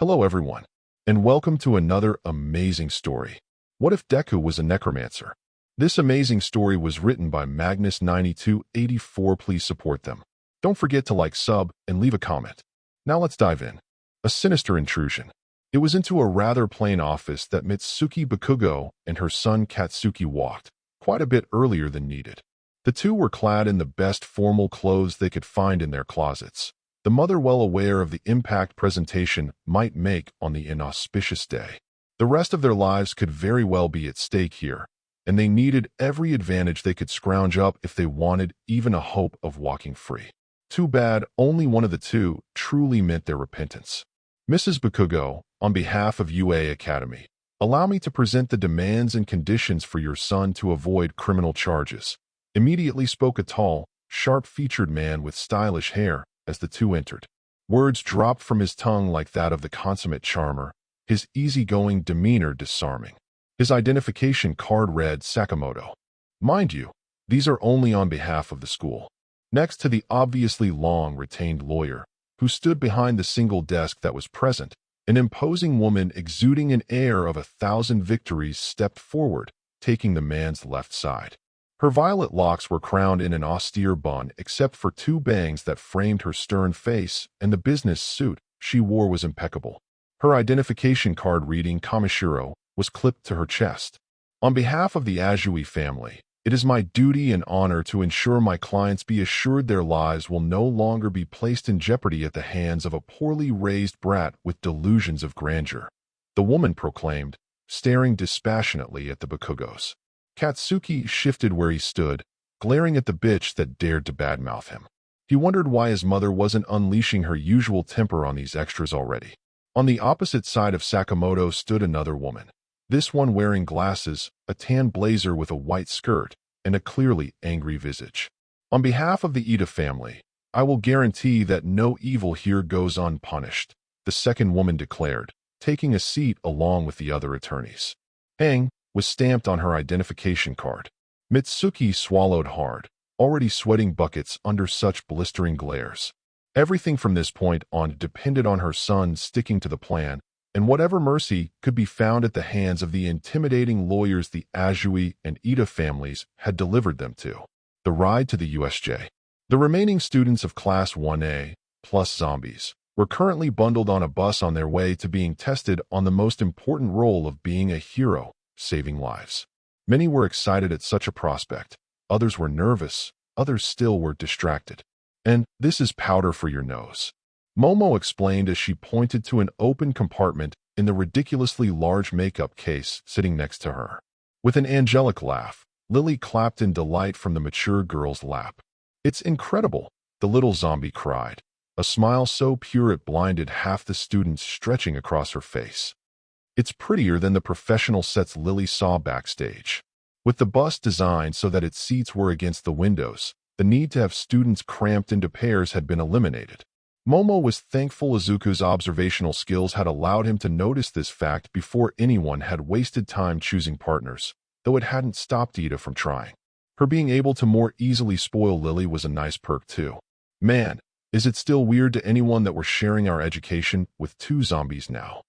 Hello everyone, and welcome to another amazing story. What if Deku was a necromancer? This amazing story was written by Magnus9284. Please support them. Don't forget to like, sub, and leave a comment. Now let's dive in. A sinister intrusion. It was into a rather plain office that Mitsuki Bakugo and her son Katsuki walked, quite a bit earlier than needed. The two were clad in the best formal clothes they could find in their closets. The mother well aware of the impact presentation might make on the inauspicious day. The rest of their lives could very well be at stake here, and they needed every advantage they could scrounge up if they wanted even a hope of walking free. Too bad only one of the two truly meant their repentance. Mrs. Bakugo, on behalf of UA Academy, allow me to present the demands and conditions for your son to avoid criminal charges. Immediately spoke a tall, sharp-featured man with stylish hair as the two entered. Words dropped from his tongue like that of the consummate charmer, his easygoing demeanor disarming. His identification card read Sakamoto. Mind you, these are only on behalf of the school. Next to the obviously long retained lawyer, who stood behind the single desk that was present, an imposing woman exuding an air of 1,000 victories stepped forward, taking the man's left side. Her violet locks were crowned in an austere bun except for two bangs that framed her stern face, and the business suit she wore was impeccable. Her identification card reading Kamishiro was clipped to her chest. On behalf of the Azui family, it is my duty and honor to ensure my clients be assured their lives will no longer be placed in jeopardy at the hands of a poorly raised brat with delusions of grandeur, the woman proclaimed, staring dispassionately at the Bakugos. Katsuki shifted where he stood, glaring at the bitch that dared to badmouth him. He wondered why his mother wasn't unleashing her usual temper on these extras already. On the opposite side of Sakamoto stood another woman, this one wearing glasses, a tan blazer with a white skirt, and a clearly angry visage. On behalf of the Ida family, I will guarantee that no evil here goes unpunished, the second woman declared, taking a seat along with the other attorneys. Hang was stamped on her identification card. Mitsuki swallowed hard, already sweating buckets under such blistering glares. Everything from this point on depended on her son sticking to the plan, and whatever mercy could be found at the hands of the intimidating lawyers the Azui and Ida families had delivered them to. The ride to the USJ. The remaining students of Class 1A, plus zombies, were currently bundled on a bus on their way to being tested on the most important role of being a hero, saving lives. Many were excited at such a prospect, others were nervous, others still were distracted. And this is powder for your nose, Momo explained as she pointed to an open compartment in the ridiculously large makeup case sitting next to her. With an angelic laugh, Lily clapped in delight from the mature girl's lap. It's incredible, the little zombie cried, a smile so pure it blinded half the students stretching across her face. It's prettier than the professional sets Lily saw backstage. With the bus designed so that its seats were against the windows, the need to have students cramped into pairs had been eliminated. Momo was thankful Izuku's observational skills had allowed him to notice this fact before anyone had wasted time choosing partners, though it hadn't stopped Ida from trying. Her being able to more easily spoil Lily was a nice perk too. Man, is it still weird to anyone that we're sharing our education with two zombies now?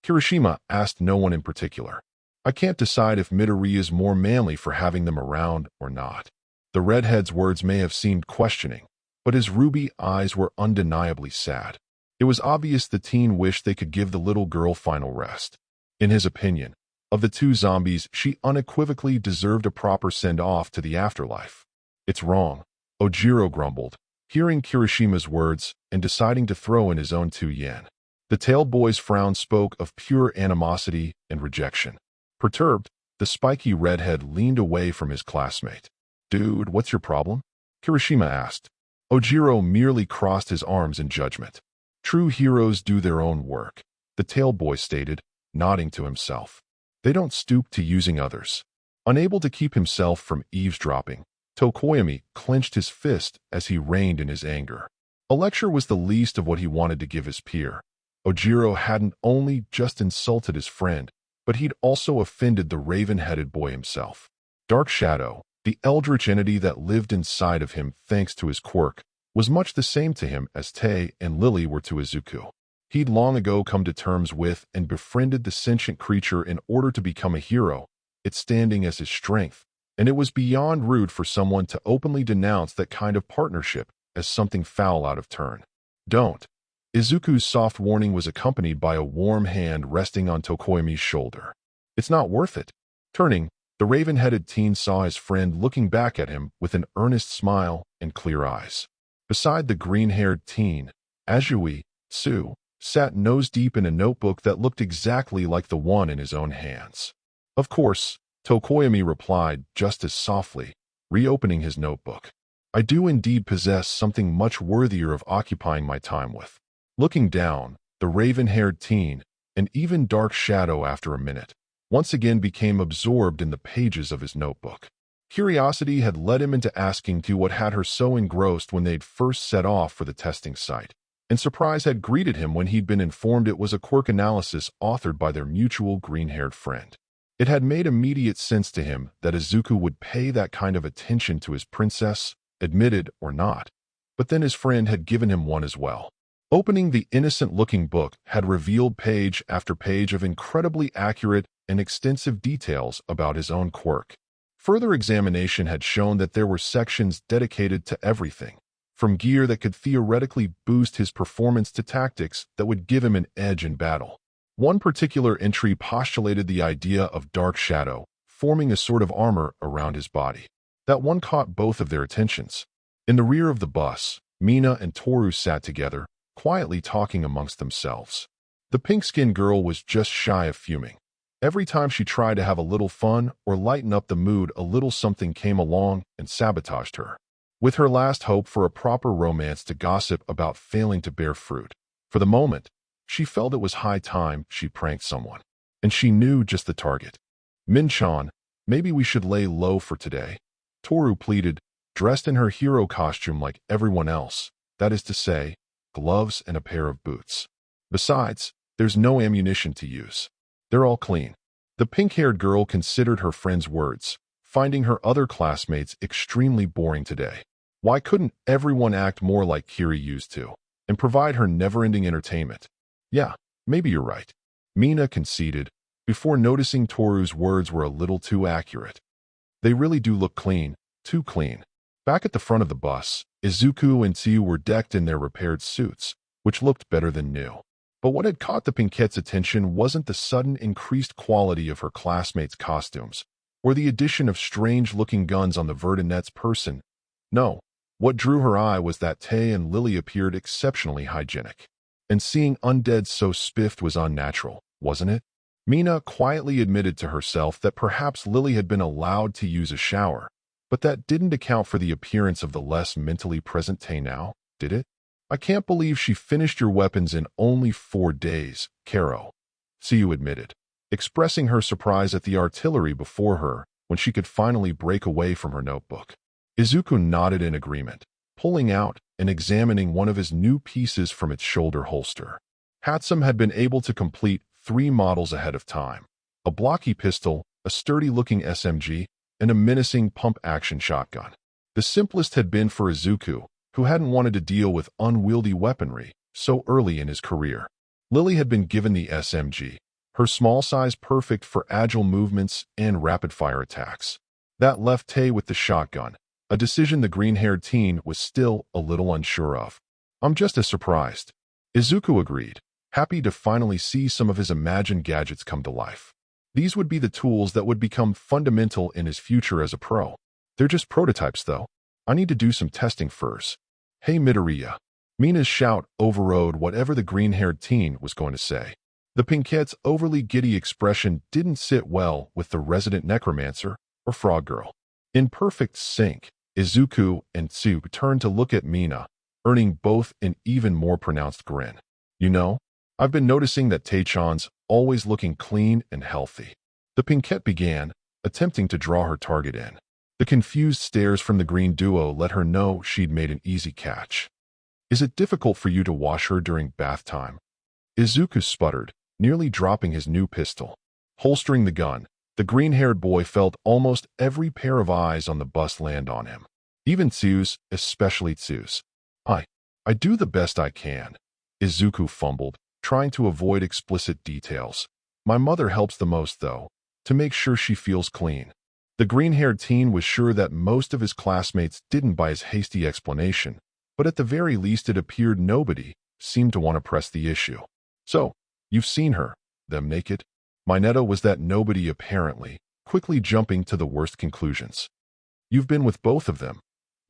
Kirishima asked no one in particular. I can't decide if Midori is more manly for having them around or not. The redhead's words may have seemed questioning, but his ruby eyes were undeniably sad. It was obvious the teen wished they could give the little girl final rest. In his opinion, of the two zombies, she unequivocally deserved a proper send-off to the afterlife. It's wrong, Ojiro grumbled, hearing Kirishima's words and deciding to throw in his own 2 yen. The tail boy's frown spoke of pure animosity and rejection. Perturbed, the spiky redhead leaned away from his classmate. Dude, what's your problem? Kirishima asked. Ojiro merely crossed his arms in judgment. True heroes do their own work, the tail boy stated, nodding to himself. They don't stoop to using others. Unable to keep himself from eavesdropping, Tokoyami clenched his fist as he reined in his anger. A lecture was the least of what he wanted to give his peer. Ojiro hadn't only just insulted his friend, but he'd also offended the raven-headed boy himself. Dark Shadow, the eldritch entity that lived inside of him thanks to his quirk, was much the same to him as Tae and Lily were to Izuku. He'd long ago come to terms with and befriended the sentient creature in order to become a hero, it standing as his strength, and it was beyond rude for someone to openly denounce that kind of partnership as something foul out of turn. Don't. Izuku's soft warning was accompanied by a warm hand resting on Tokoyami's shoulder. It's not worth it. Turning, the raven-headed teen saw his friend looking back at him with an earnest smile and clear eyes. Beside the green-haired teen, Azui, Tsu, sat nose-deep in a notebook that looked exactly like the one in his own hands. Of course, Tokoyami replied just as softly, reopening his notebook. I do indeed possess something much worthier of occupying my time with. Looking down, the raven-haired teen, an even dark shadow after a minute, once again became absorbed in the pages of his notebook. Curiosity had led him into asking to what had her so engrossed when they'd first set off for the testing site, and surprise had greeted him when he'd been informed it was a quirk analysis authored by their mutual green-haired friend. It had made immediate sense to him that Izuku would pay that kind of attention to his princess, admitted or not, but then his friend had given him one as well. Opening the innocent-looking book had revealed page after page of incredibly accurate and extensive details about his own quirk. Further examination had shown that there were sections dedicated to everything, from gear that could theoretically boost his performance to tactics that would give him an edge in battle. One particular entry postulated the idea of dark shadow, forming a sort of armor around his body. That one caught both of their attentions. In the rear of the bus, Mina and Toru sat together, quietly talking amongst themselves. The pink-skinned girl was just shy of fuming. Every time she tried to have a little fun or lighten up the mood, a little something came along and sabotaged her. With her last hope for a proper romance to gossip about failing to bear fruit, for the moment, she felt it was high time she pranked someone. And she knew just the target. Min-chan, maybe we should lay low for today, Toru pleaded, dressed in her hero costume like everyone else, that is to say, gloves and a pair of boots. Besides, there's no ammunition to use. They're all clean. The pink-haired girl considered her friend's words, finding her other classmates extremely boring today. Why couldn't everyone act more like Kiri used to, and provide her never-ending entertainment? Yeah, maybe you're right, Mina conceded, before noticing Toru's words were a little too accurate. They really do look clean, too clean. Back at the front of the bus, Izuku and Tsu were decked in their repaired suits, which looked better than new. But what had caught the Pinkette's attention wasn't the sudden increased quality of her classmates' costumes, or the addition of strange-looking guns on the Verdinette's person. No, what drew her eye was that Tay and Lily appeared exceptionally hygienic. And seeing undead so spiffed was unnatural, wasn't it? Mina quietly admitted to herself that perhaps Lily had been allowed to use a shower, but that didn't account for the appearance of the less mentally present Tay now, did it? I can't believe she finished your weapons in only 4 days, Karo, Tsu admitted, expressing her surprise at the artillery before her when she could finally break away from her notebook. Izuku nodded in agreement, pulling out and examining one of his new pieces from its shoulder holster. Hatsum had been able to complete 3 models ahead of time: a blocky pistol, a sturdy-looking SMG, and a menacing pump-action shotgun. The simplest had been for Izuku, who hadn't wanted to deal with unwieldy weaponry so early in his career. Lily had been given the SMG, her small size perfect for agile movements and rapid-fire attacks. That left Tay with the shotgun, a decision the green-haired teen was still a little unsure of. I'm just as surprised, Izuku agreed, happy to finally see some of his imagined gadgets come to life. These would be the tools that would become fundamental in his future as a pro. They're just prototypes, though. I need to do some testing first. Hey, Midoriya. Mina's shout overrode whatever the green-haired teen was going to say. The Pinkette's overly giddy expression didn't sit well with the resident necromancer or frog girl. In perfect sync, Izuku and Tsu turned to look at Mina, earning both an even more pronounced grin. You know, I've been noticing that Tae-chan's always looking clean and healthy. The Pinkette began, attempting to draw her target in. The confused stares from the green duo let her know she'd made an easy catch. Is it difficult for you to wash her during bath time? Izuku sputtered, nearly dropping his new pistol. Holstering the gun, the green-haired boy felt almost every pair of eyes on the bus land on him. Even Tsu's, especially Tsu's. I do the best I can, Izuku fumbled, trying to avoid explicit details. My mother helps the most, though, to make sure she feels clean. The green-haired teen was sure that most of his classmates didn't buy his hasty explanation, but at the very least it appeared nobody seemed to want to press the issue. So, you've seen her, them naked? Mineta was that nobody apparently, quickly jumping to the worst conclusions. You've been with both of them,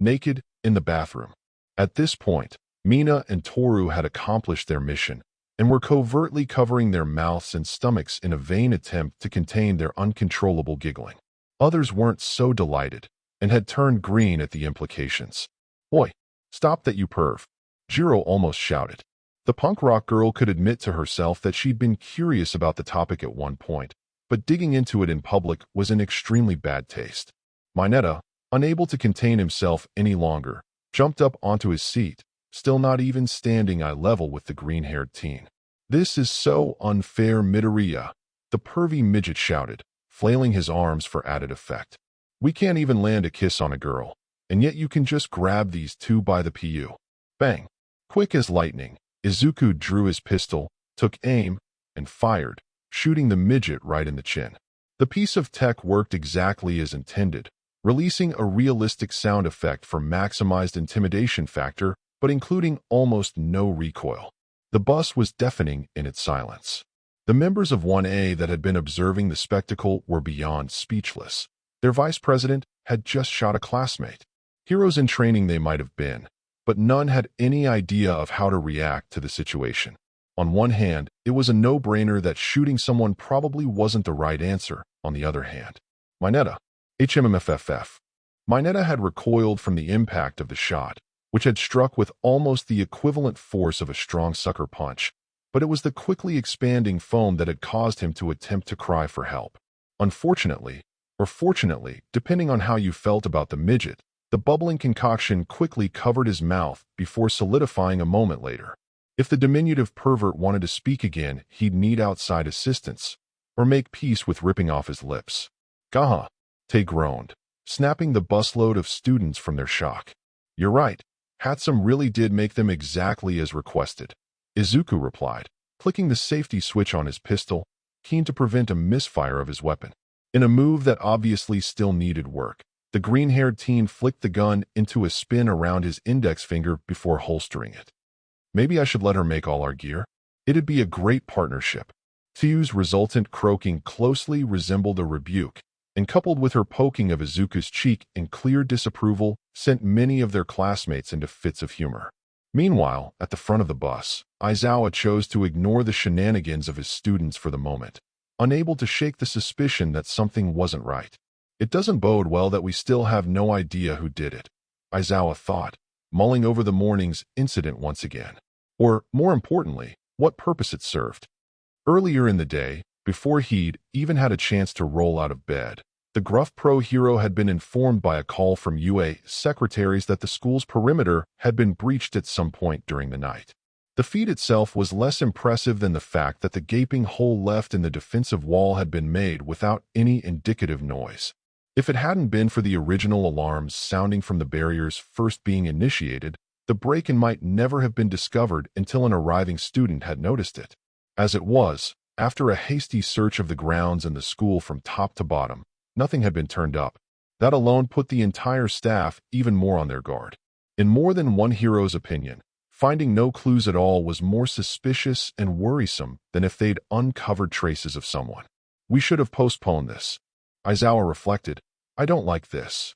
naked, in the bathroom. At this point, Mina and Toru had accomplished their mission and were covertly covering their mouths and stomachs in a vain attempt to contain their uncontrollable giggling. Others weren't so delighted and had turned green at the implications. "Oi, stop that, you perv," Jiro almost shouted. The punk rock girl could admit to herself that she'd been curious about the topic at one point, but digging into it in public was in extremely bad taste. Mineta, unable to contain himself any longer, jumped up onto his seat, still not even standing eye level with the green-haired teen. "This is so unfair, Midoriya," the pervy midget shouted, flailing his arms for added effect. "We can't even land a kiss on a girl, and yet you can just grab these two by the pu." Bang! Quick as lightning, Izuku drew his pistol, took aim, and fired, shooting the midget right in the chin. The piece of tech worked exactly as intended, releasing a realistic sound effect for maximized intimidation factor, but including almost no recoil. The bus was deafening in its silence. The members of 1A that had been observing the spectacle were beyond speechless. Their vice president had just shot a classmate. Heroes in training they might have been, but none had any idea of how to react to the situation. On one hand, it was a no-brainer that shooting someone probably wasn't the right answer. On the other hand, Mineta had recoiled from the impact of the shot, which had struck with almost the equivalent force of a strong sucker punch, but it was the quickly expanding foam that had caused him to attempt to cry for help. Unfortunately, or fortunately, depending on how you felt about the midget, the bubbling concoction quickly covered his mouth before solidifying a moment later. If the diminutive pervert wanted to speak again, he'd need outside assistance, or make peace with ripping off his lips. "Gaha," Tay groaned, snapping the busload of students from their shock. "You're right, Hatsum really did make them exactly as requested," Izuku replied, clicking the safety switch on his pistol, keen to prevent a misfire of his weapon. In a move that obviously still needed work, the green-haired teen flicked the gun into a spin around his index finger before holstering it. "Maybe I should let her make all our gear. It'd be a great partnership." Tsu's resultant croaking closely resembled a rebuke, and coupled with her poking of Izuku's cheek in clear disapproval, sent many of their classmates into fits of humor. Meanwhile, at the front of the bus, Aizawa chose to ignore the shenanigans of his students for the moment, unable to shake the suspicion that something wasn't right. "It doesn't bode well that we still have no idea who did it," Aizawa thought, mulling over the morning's incident once again. Or, more importantly, what purpose it served. Earlier in the day, before he'd even had a chance to roll out of bed, the gruff pro hero had been informed by a call from UA secretaries that the school's perimeter had been breached at some point during the night. The feat itself was less impressive than the fact that the gaping hole left in the defensive wall had been made without any indicative noise. If it hadn't been for the original alarms sounding from the barriers first being initiated, the break-in might never have been discovered until an arriving student had noticed it. As it was, after a hasty search of the grounds and the school from top to bottom, nothing had been turned up. That alone put the entire staff even more on their guard. In more than one hero's opinion, finding no clues at all was more suspicious and worrisome than if they'd uncovered traces of someone. "We should have postponed this," Aizawa reflected. "I don't like this."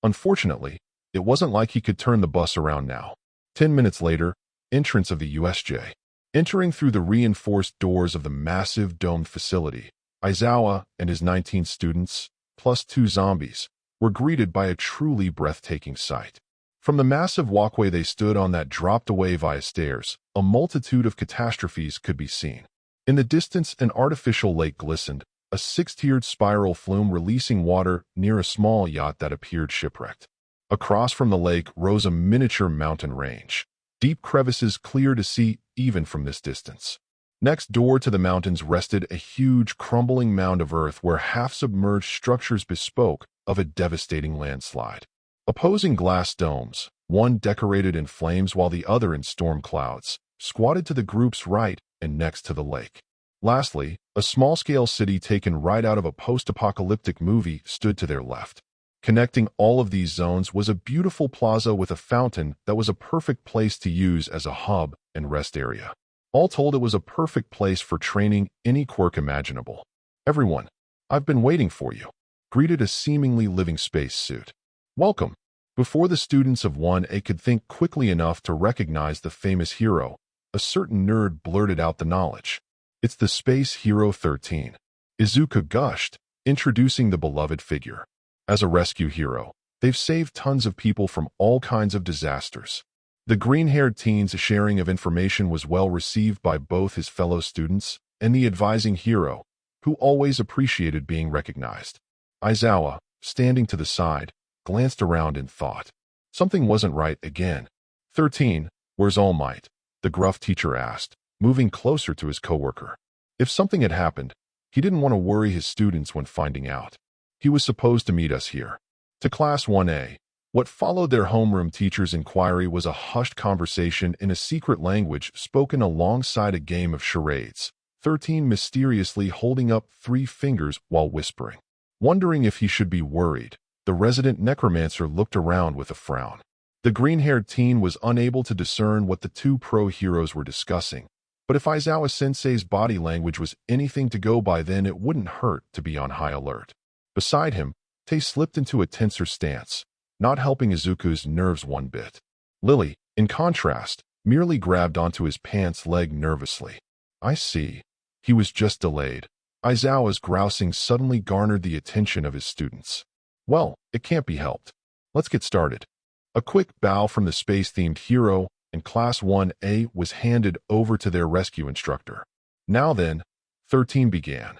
Unfortunately, it wasn't like he could turn the bus around now. 10 minutes later, entrance of the USJ. Entering through the reinforced doors of the massive domed facility, Aizawa and his 19 students, plus 2 zombies, were greeted by a truly breathtaking sight. From the massive walkway they stood on that dropped away via stairs, a multitude of catastrophes could be seen. In the distance, an artificial lake glistened, a 6-tiered spiral flume releasing water near a small yacht that appeared shipwrecked. Across from the lake rose a miniature mountain range, deep crevices clear to see even from this distance. Next door to the mountains rested a huge crumbling mound of earth where half-submerged structures bespoke of a devastating landslide. Opposing glass domes, one decorated in flames while the other in storm clouds, squatted to the group's right and next to the lake. Lastly, a small-scale city taken right out of a post-apocalyptic movie stood to their left. Connecting all of these zones was a beautiful plaza with a fountain that was a perfect place to use as a hub and rest area. All told, it was a perfect place for training any quirk imaginable. "Everyone, I've been waiting for you," greeted a seemingly living space suit. "Welcome." Before the students of 1A could think quickly enough to recognize the famous hero, a certain nerd blurted out the knowledge. "It's the Space Hero 13. Izuku gushed, introducing the beloved figure. As a rescue hero, they've saved tons of people from all kinds of disasters. The green-haired teen's sharing of information was well received by both his fellow students and the advising hero, who always appreciated being recognized. Aizawa, standing to the side, glanced around in thought. Something wasn't right again. 13, where's All Might? The gruff teacher asked, moving closer to his coworker. If something had happened, he didn't want to worry his students when finding out. He was supposed to meet us here. To Class 1A, what followed their homeroom teacher's inquiry was a hushed conversation in a secret language spoken alongside a game of charades, 13 mysteriously holding up 3 fingers while whispering. Wondering if he should be worried, the resident necromancer looked around with a frown. The green-haired teen was unable to discern what the 2 pro-heroes were discussing, but if Aizawa-sensei's body language was anything to go by, then it wouldn't hurt to be on high alert. Beside him, Tay slipped into a tenser stance, not helping Izuku's nerves one bit. Lily, in contrast, merely grabbed onto his pants leg nervously. I see. He was just delayed. Aizawa's grousing suddenly garnered the attention of his students. Well, it can't be helped. Let's get started. A quick bow from the space-themed hero, and Class 1A was handed over to their rescue instructor. Now then, 13 began.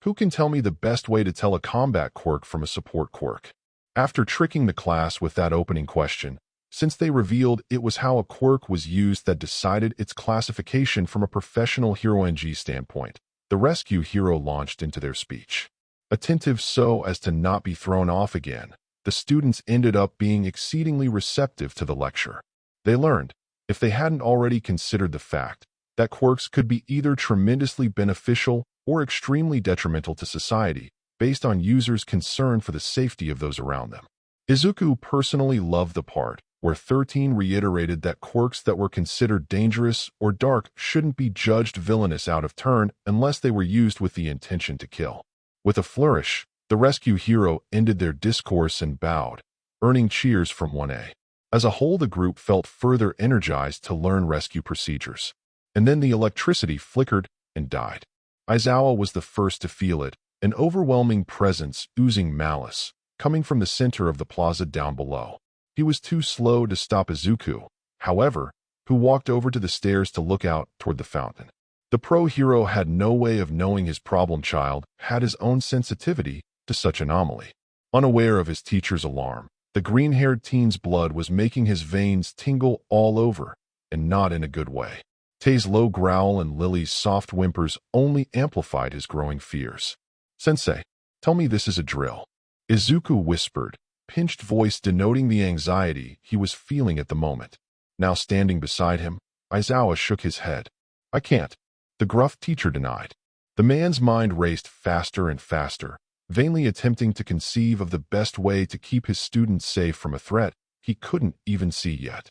Who can tell me the best way to tell a combat quirk from a support quirk? After tricking the class with that opening question, since they revealed it was how a quirk was used that decided its classification from a professional hero NG standpoint, the rescue hero launched into their speech. Attentive so as to not be thrown off again, the students ended up being exceedingly receptive to the lecture. They learned, if they hadn't already considered the fact, that quirks could be either tremendously beneficial or extremely detrimental to society, based on users' concern for the safety of those around them. Izuku personally loved the part where 13 reiterated that quirks that were considered dangerous or dark shouldn't be judged villainous out of turn unless they were used with the intention to kill. With a flourish, the rescue hero ended their discourse and bowed, earning cheers from 1A. As a whole, the group felt further energized to learn rescue procedures. And then the electricity flickered and died. Aizawa was the first to feel it, an overwhelming presence oozing malice, coming from the center of the plaza down below. He was too slow to stop Izuku, however, who walked over to the stairs to look out toward the fountain. The pro-hero had no way of knowing his problem child had his own sensitivity to such anomaly. Unaware of his teacher's alarm, the green-haired teen's blood was making his veins tingle all over, and not in a good way. Tay's low growl and Lily's soft whimpers only amplified his growing fears. Sensei, tell me this is a drill. Izuku whispered, pinched voice denoting the anxiety he was feeling at the moment. Now standing beside him, Aizawa shook his head. I can't. The gruff teacher denied. The man's mind raced faster and faster, vainly attempting to conceive of the best way to keep his students safe from a threat he couldn't even see yet.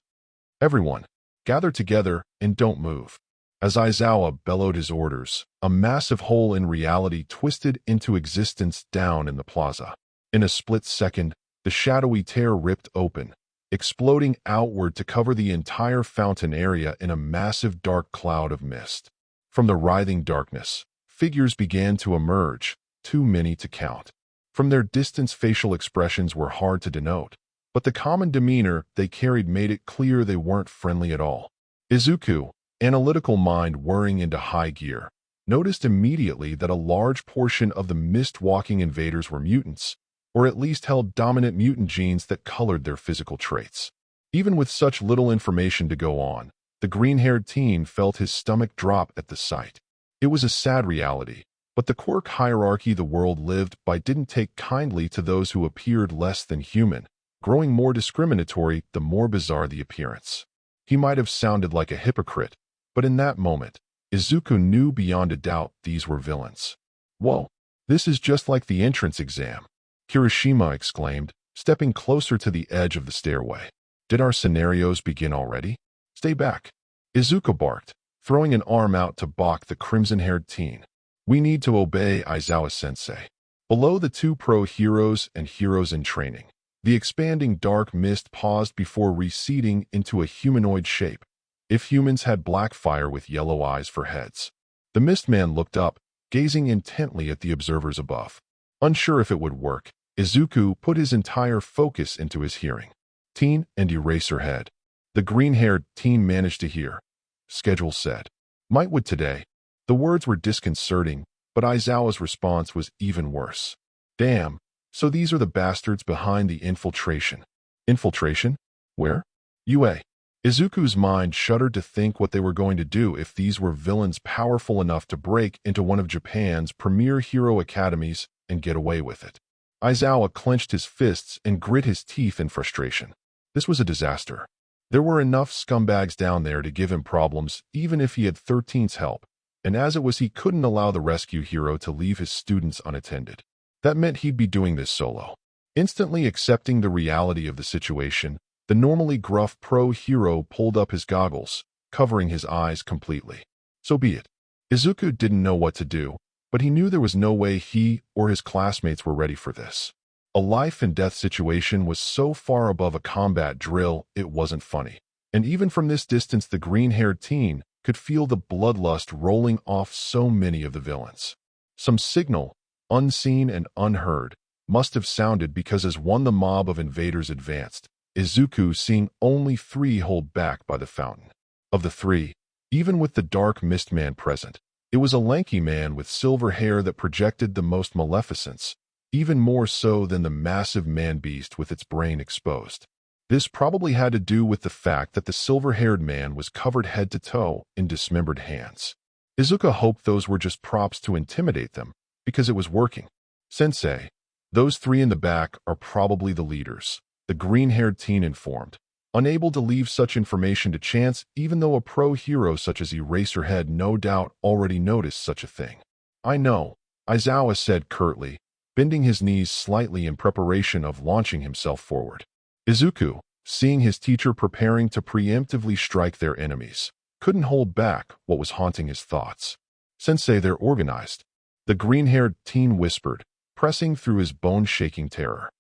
Everyone, gather together and don't move. As Aizawa bellowed his orders, a massive hole in reality twisted into existence down in the plaza. In a split second, the shadowy tear ripped open, exploding outward to cover the entire fountain area in a massive dark cloud of mist. From the writhing darkness, figures began to emerge, too many to count. From their distance, facial expressions were hard to denote, but the common demeanor they carried made it clear they weren't friendly at all. Izuku, analytical mind whirring into high gear, noticed immediately that a large portion of the mist-walking invaders were mutants, or at least held dominant mutant genes that colored their physical traits. Even with such little information to go on, the green-haired teen felt his stomach drop at the sight. It was a sad reality, but the quirk hierarchy the world lived by didn't take kindly to those who appeared less than human, growing more discriminatory the more bizarre the appearance. He might have sounded like a hypocrite, but in that moment, Izuku knew beyond a doubt these were villains. "Whoa, this is just like the entrance exam," Kirishima exclaimed, stepping closer to the edge of the stairway. "Did our scenarios begin already?" "Stay back," Izuku barked, throwing an arm out to balk the crimson-haired teen. "We need to obey Aizawa-sensei." Below the two pro-heroes and heroes in training, the expanding dark mist paused before receding into a humanoid shape. If humans had black fire with yellow eyes for heads. The Mistman looked up, gazing intently at the observers above. Unsure if it would work, Izuku put his entire focus into his hearing. "Teen and Eraserhead." The green-haired teen managed to hear. Schedule said. "Might would today." The words were disconcerting, but Aizawa's response was even worse. "Damn, so these are the bastards behind the infiltration." "Infiltration? Where?" "UA." Izuku's mind shuddered to think what they were going to do if these were villains powerful enough to break into one of Japan's premier hero academies and get away with it. Aizawa clenched his fists and grit his teeth in frustration. This was a disaster. There were enough scumbags down there to give him problems even if he had 13's help, and as it was he couldn't allow the rescue hero to leave his students unattended. That meant he'd be doing this solo. Instantly accepting the reality of the situation, the normally gruff pro-hero pulled up his goggles, covering his eyes completely. So be it. Izuku didn't know what to do, but he knew there was no way he or his classmates were ready for this. A life-and-death situation was so far above a combat drill it wasn't funny. And even from this distance the green-haired teen could feel the bloodlust rolling off so many of the villains. Some signal, unseen and unheard, must have sounded because as the mob of invaders advanced, Izuku seeing only 3 hold back by the fountain. Of the 3, even with the dark mist man present, it was a lanky man with silver hair that projected the most maleficence, even more so than the massive man-beast with its brain exposed. This probably had to do with the fact that the silver-haired man was covered head to toe in dismembered hands. Izuku hoped those were just props to intimidate them, because it was working. "Sensei, those 3 in the back are probably the leaders," the green-haired teen informed, unable to leave such information to chance even though a pro-hero such as Eraserhead no doubt already noticed such a thing. "I know," Aizawa said curtly, bending his knees slightly in preparation of launching himself forward. Izuku, seeing his teacher preparing to preemptively strike their enemies, couldn't hold back what was haunting his thoughts. "Sensei, they're organized," the green-haired teen whispered, pressing through his bone-shaking terror.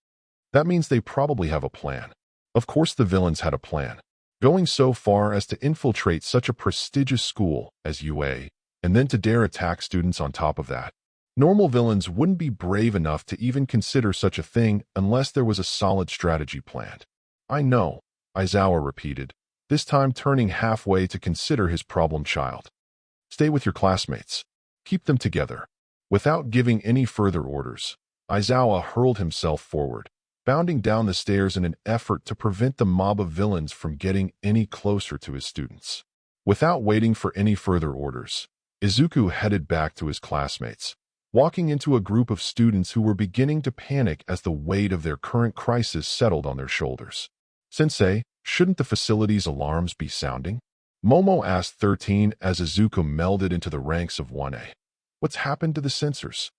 "That means they probably have a plan." Of course the villains had a plan, going so far as to infiltrate such a prestigious school as UA, and then to dare attack students on top of that. Normal villains wouldn't be brave enough to even consider such a thing unless there was a solid strategy planned. "I know," Aizawa repeated, this time turning halfway to consider his problem child. "Stay with your classmates. Keep them together." Without giving any further orders, Aizawa hurled himself forward, bounding down the stairs in an effort to prevent the mob of villains from getting any closer to his students. Without waiting for any further orders, Izuku headed back to his classmates, walking into a group of students who were beginning to panic as the weight of their current crisis settled on their shoulders. "Sensei, shouldn't the facility's alarms be sounding?" Momo asked 13 as Izuku melded into the ranks of 1A. "What's happened to the sensors?"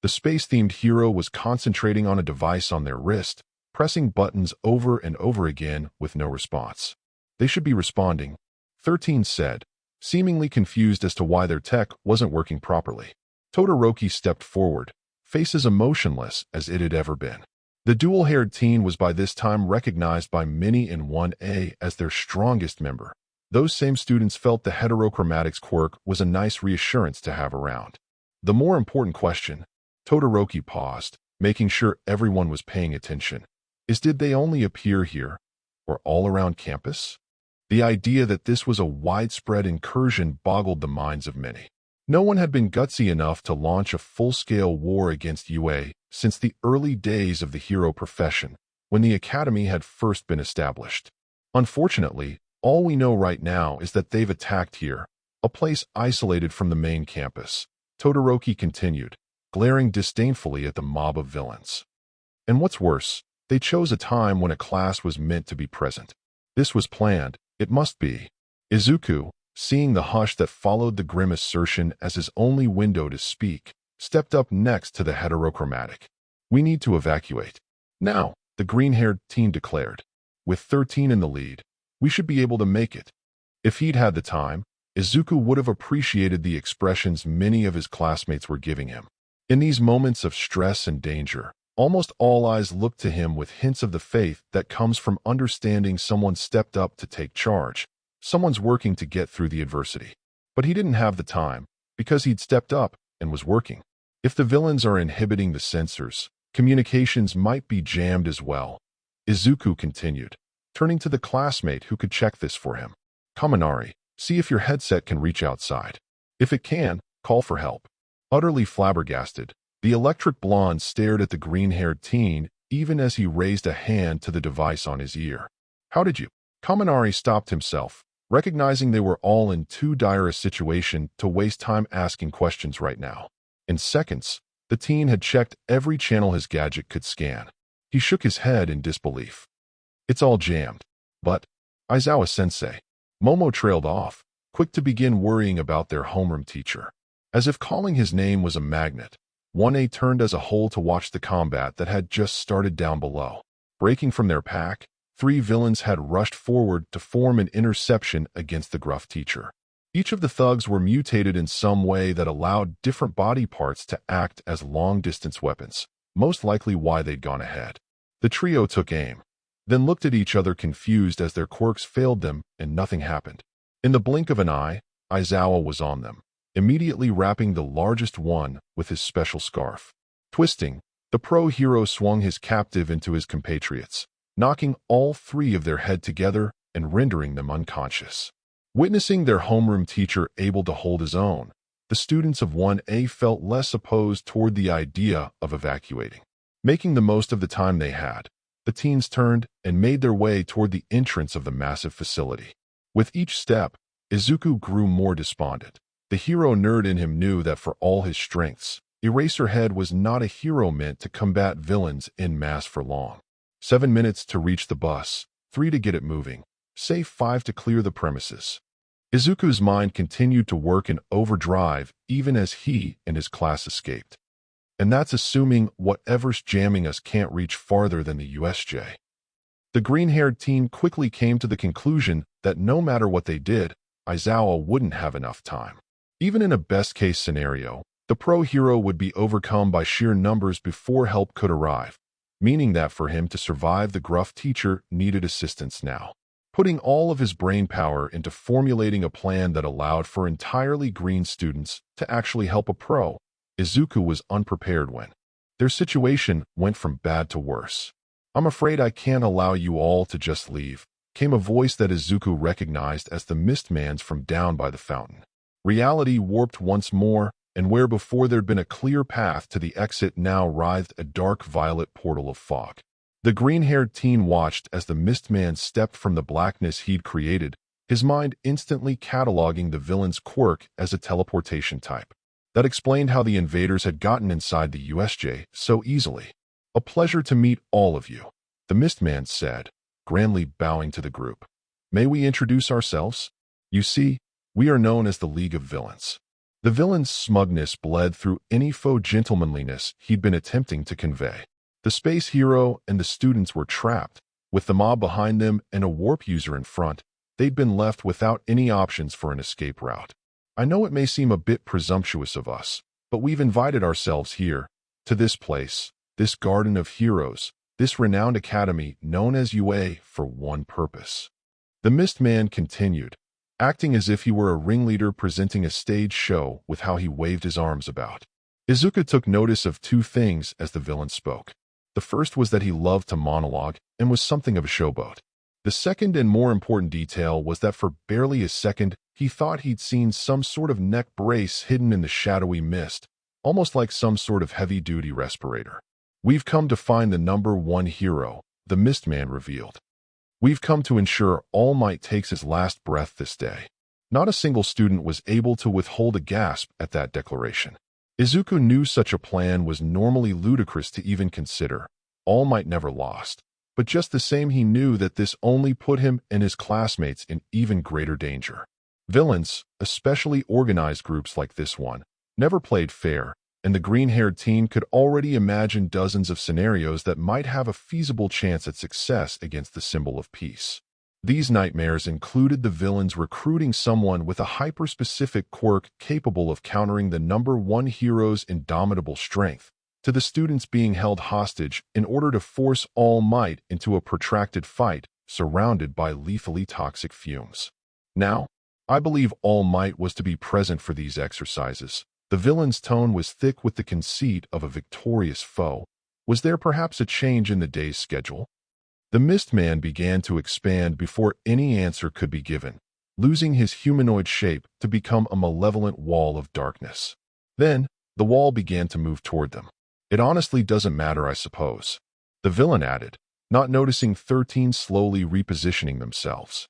The space-themed hero was concentrating on a device on their wrist, pressing buttons over and over again with no response. "They should be responding," 13 said, seemingly confused as to why their tech wasn't working properly. Todoroki stepped forward, face as emotionless as it had ever been. The dual-haired teen was by this time recognized by many in 1A as their strongest member. Those same students felt the heterochromatics quirk was a nice reassurance to have around. The more important question, Todoroki paused, making sure everyone was paying attention, is did they only appear here, or all around campus? The idea that this was a widespread incursion boggled the minds of many. No one had been gutsy enough to launch a full-scale war against UA since the early days of the hero profession, when the academy had first been established. Unfortunately, all we know right now is that they've attacked here, a place isolated from the main campus, Todoroki continued, glaring disdainfully at the mob of villains. And what's worse, they chose a time when a class was meant to be present. This was planned, it must be. Izuku, seeing the hush that followed the grim assertion as his only window to speak, stepped up next to the heterochromatic. "We need to evacuate. Now," the green-haired teen declared. "With 13 in the lead, we should be able to make it." If he'd had the time, Izuku would have appreciated the expressions many of his classmates were giving him. In these moments of stress and danger, almost all eyes looked to him with hints of the faith that comes from understanding someone stepped up to take charge. Someone's working to get through the adversity. But he didn't have the time, because he'd stepped up and was working. If the villains are inhibiting the sensors, communications might be jammed as well. Izuku continued, turning to the classmate who could check this for him. "Kaminari, see if your headset can reach outside. If it can, call for help." Utterly flabbergasted, the electric blonde stared at the green-haired teen even as he raised a hand to the device on his ear. "How did you?" Kaminari stopped himself, recognizing they were all in too dire a situation to waste time asking questions right now. In seconds, the teen had checked every channel his gadget could scan. He shook his head in disbelief. "It's all jammed." "But, Aizawa-sensei," Momo trailed off, quick to begin worrying about their homeroom teacher. As if calling his name was a magnet, 1A turned as a whole to watch the combat that had just started down below. Breaking from their pack, 3 villains had rushed forward to form an interception against the gruff teacher. Each of the thugs were mutated in some way that allowed different body parts to act as long-distance weapons, most likely why they'd gone ahead. The trio took aim, then looked at each other confused as their quirks failed them and nothing happened. In the blink of an eye, Aizawa was on them, immediately wrapping the largest one with his special scarf. Twisting, the pro-hero swung his captive into his compatriots, knocking all 3 of their head together and rendering them unconscious. Witnessing their homeroom teacher able to hold his own, the students of 1A felt less opposed toward the idea of evacuating. Making the most of the time they had, the teens turned and made their way toward the entrance of the massive facility. With each step, Izuku grew more despondent. The hero nerd in him knew that for all his strengths, Eraserhead was not a hero meant to combat villains en masse for long. 7 minutes to reach the bus, 3 to get it moving, say 5 to clear the premises. Izuku's mind continued to work in overdrive even as he and his class escaped. And that's assuming whatever's jamming us can't reach farther than the USJ. The green-haired teen quickly came to the conclusion that no matter what they did, Aizawa wouldn't have enough time. Even in a best-case scenario, the pro-hero would be overcome by sheer numbers before help could arrive, meaning that for him to survive, the gruff teacher needed assistance now. Putting all of his brain power into formulating a plan that allowed for entirely green students to actually help a pro, Izuku was unprepared when their situation went from bad to worse. "I'm afraid I can't allow you all to just leave," came a voice that Izuku recognized as the Mistman's from down by the fountain. Reality warped once more, and where before there'd been a clear path to the exit now writhed a dark violet portal of fog. The green-haired teen watched as the Mistman stepped from the blackness he'd created, his mind instantly cataloging the villain's quirk as a teleportation type. That explained how the invaders had gotten inside the USJ so easily. "A pleasure to meet all of you," the Mistman said, grandly bowing to the group. "May we introduce ourselves? You see, we are known as the League of Villains." The villain's smugness bled through any faux gentlemanliness he'd been attempting to convey. The space hero and the students were trapped. With the mob behind them and a warp user in front, they'd been left without any options for an escape route. "I know it may seem a bit presumptuous of us, but we've invited ourselves here, to this place, this garden of heroes, this renowned academy known as UA, for one purpose." The Mistman continued, acting as if he were a ringleader presenting a stage show with how he waved his arms about. Izuku took notice of 2 things as the villain spoke. The first was that he loved to monologue and was something of a showboat. The second and more important detail was that for barely a second, he thought he'd seen some sort of neck brace hidden in the shadowy mist, almost like some sort of heavy-duty respirator. "We've come to find the number 1 hero," the Mistman revealed. "We've come to ensure All Might takes his last breath this day." Not a single student was able to withhold a gasp at that declaration. Izuku knew such a plan was normally ludicrous to even consider. All Might never lost. But just the same he knew that this only put him and his classmates in even greater danger. Villains, especially organized groups like this one, never played fair, and the green-haired teen could already imagine dozens of scenarios that might have a feasible chance at success against the symbol of peace. These nightmares included the villains recruiting someone with a hyper-specific quirk capable of countering the number one hero's indomitable strength, to the students being held hostage in order to force All Might into a protracted fight surrounded by lethally toxic fumes. Now, I believe All Might was to be present for these exercises. The villain's tone was thick with the conceit of a victorious foe. Was there perhaps a change in the day's schedule? The Mist Man began to expand before any answer could be given, losing his humanoid shape to become a malevolent wall of darkness. Then, the wall began to move toward them. It honestly doesn't matter, I suppose, the villain added, not noticing 13 slowly repositioning themselves.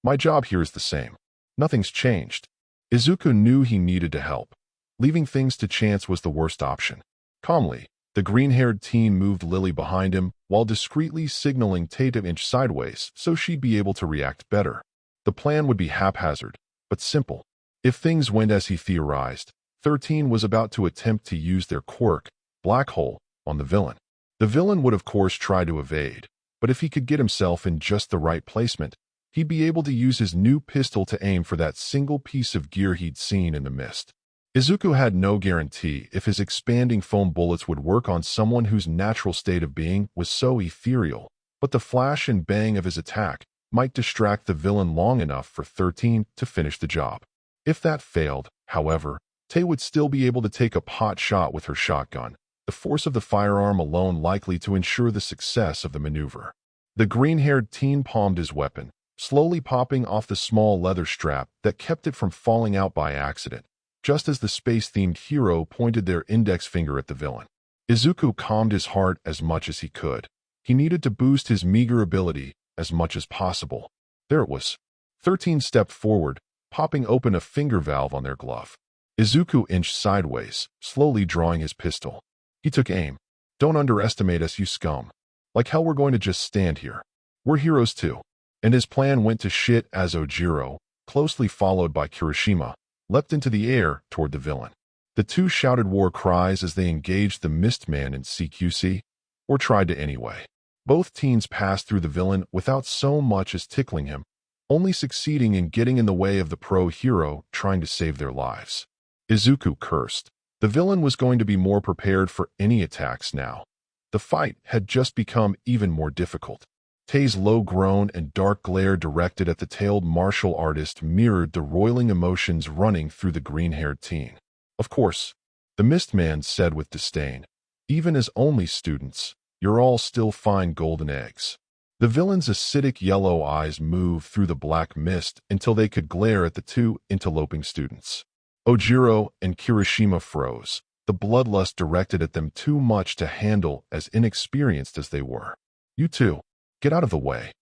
My job here is the same. Nothing's changed. Izuku knew he needed to help. Leaving things to chance was the worst option. Calmly, the green-haired teen moved Lily behind him while discreetly signaling Tay to inch sideways so she'd be able to react better. The plan would be haphazard, but simple. If things went as he theorized, 13 was about to attempt to use their quirk, Black Hole, on the villain. The villain would of course try to evade, but if he could get himself in just the right placement, he'd be able to use his new pistol to aim for that single piece of gear he'd seen in the mist. Izuku had no guarantee if his expanding foam bullets would work on someone whose natural state of being was so ethereal, but the flash and bang of his attack might distract the villain long enough for 13 to finish the job. If that failed, however, Tay would still be able to take a pot shot with her shotgun, the force of the firearm alone likely to ensure the success of the maneuver. The green-haired teen palmed his weapon, slowly popping off the small leather strap that kept it from falling out by accident, just as the space-themed hero pointed their index finger at the villain. Izuku calmed his heart as much as he could. He needed to boost his meager ability as much as possible. There it was. 13 stepped forward, popping open a finger valve on their glove. Izuku inched sideways, slowly drawing his pistol. He took aim. Don't underestimate us, you scum. Like hell we're going to just stand here. We're heroes too. And his plan went to shit as Ojiro, closely followed by Kirishima, leapt into the air toward the villain. The two shouted war cries as they engaged the Mist Man in CQC, or tried to anyway. Both teens passed through the villain without so much as tickling him, only succeeding in getting in the way of the pro-hero trying to save their lives. Izuku cursed. The villain was going to be more prepared for any attacks now. The fight had just become even more difficult. Tay's low groan and dark glare directed at the tailed martial artist mirrored the roiling emotions running through the green-haired teen. Of course, the Mist Man said with disdain, even as only students, you're all still fine golden eggs. The villain's acidic yellow eyes moved through the black mist until they could glare at the two interloping students. Ojiro and Kirishima froze, the bloodlust directed at them too much to handle as inexperienced as they were. You two. Get out of the way.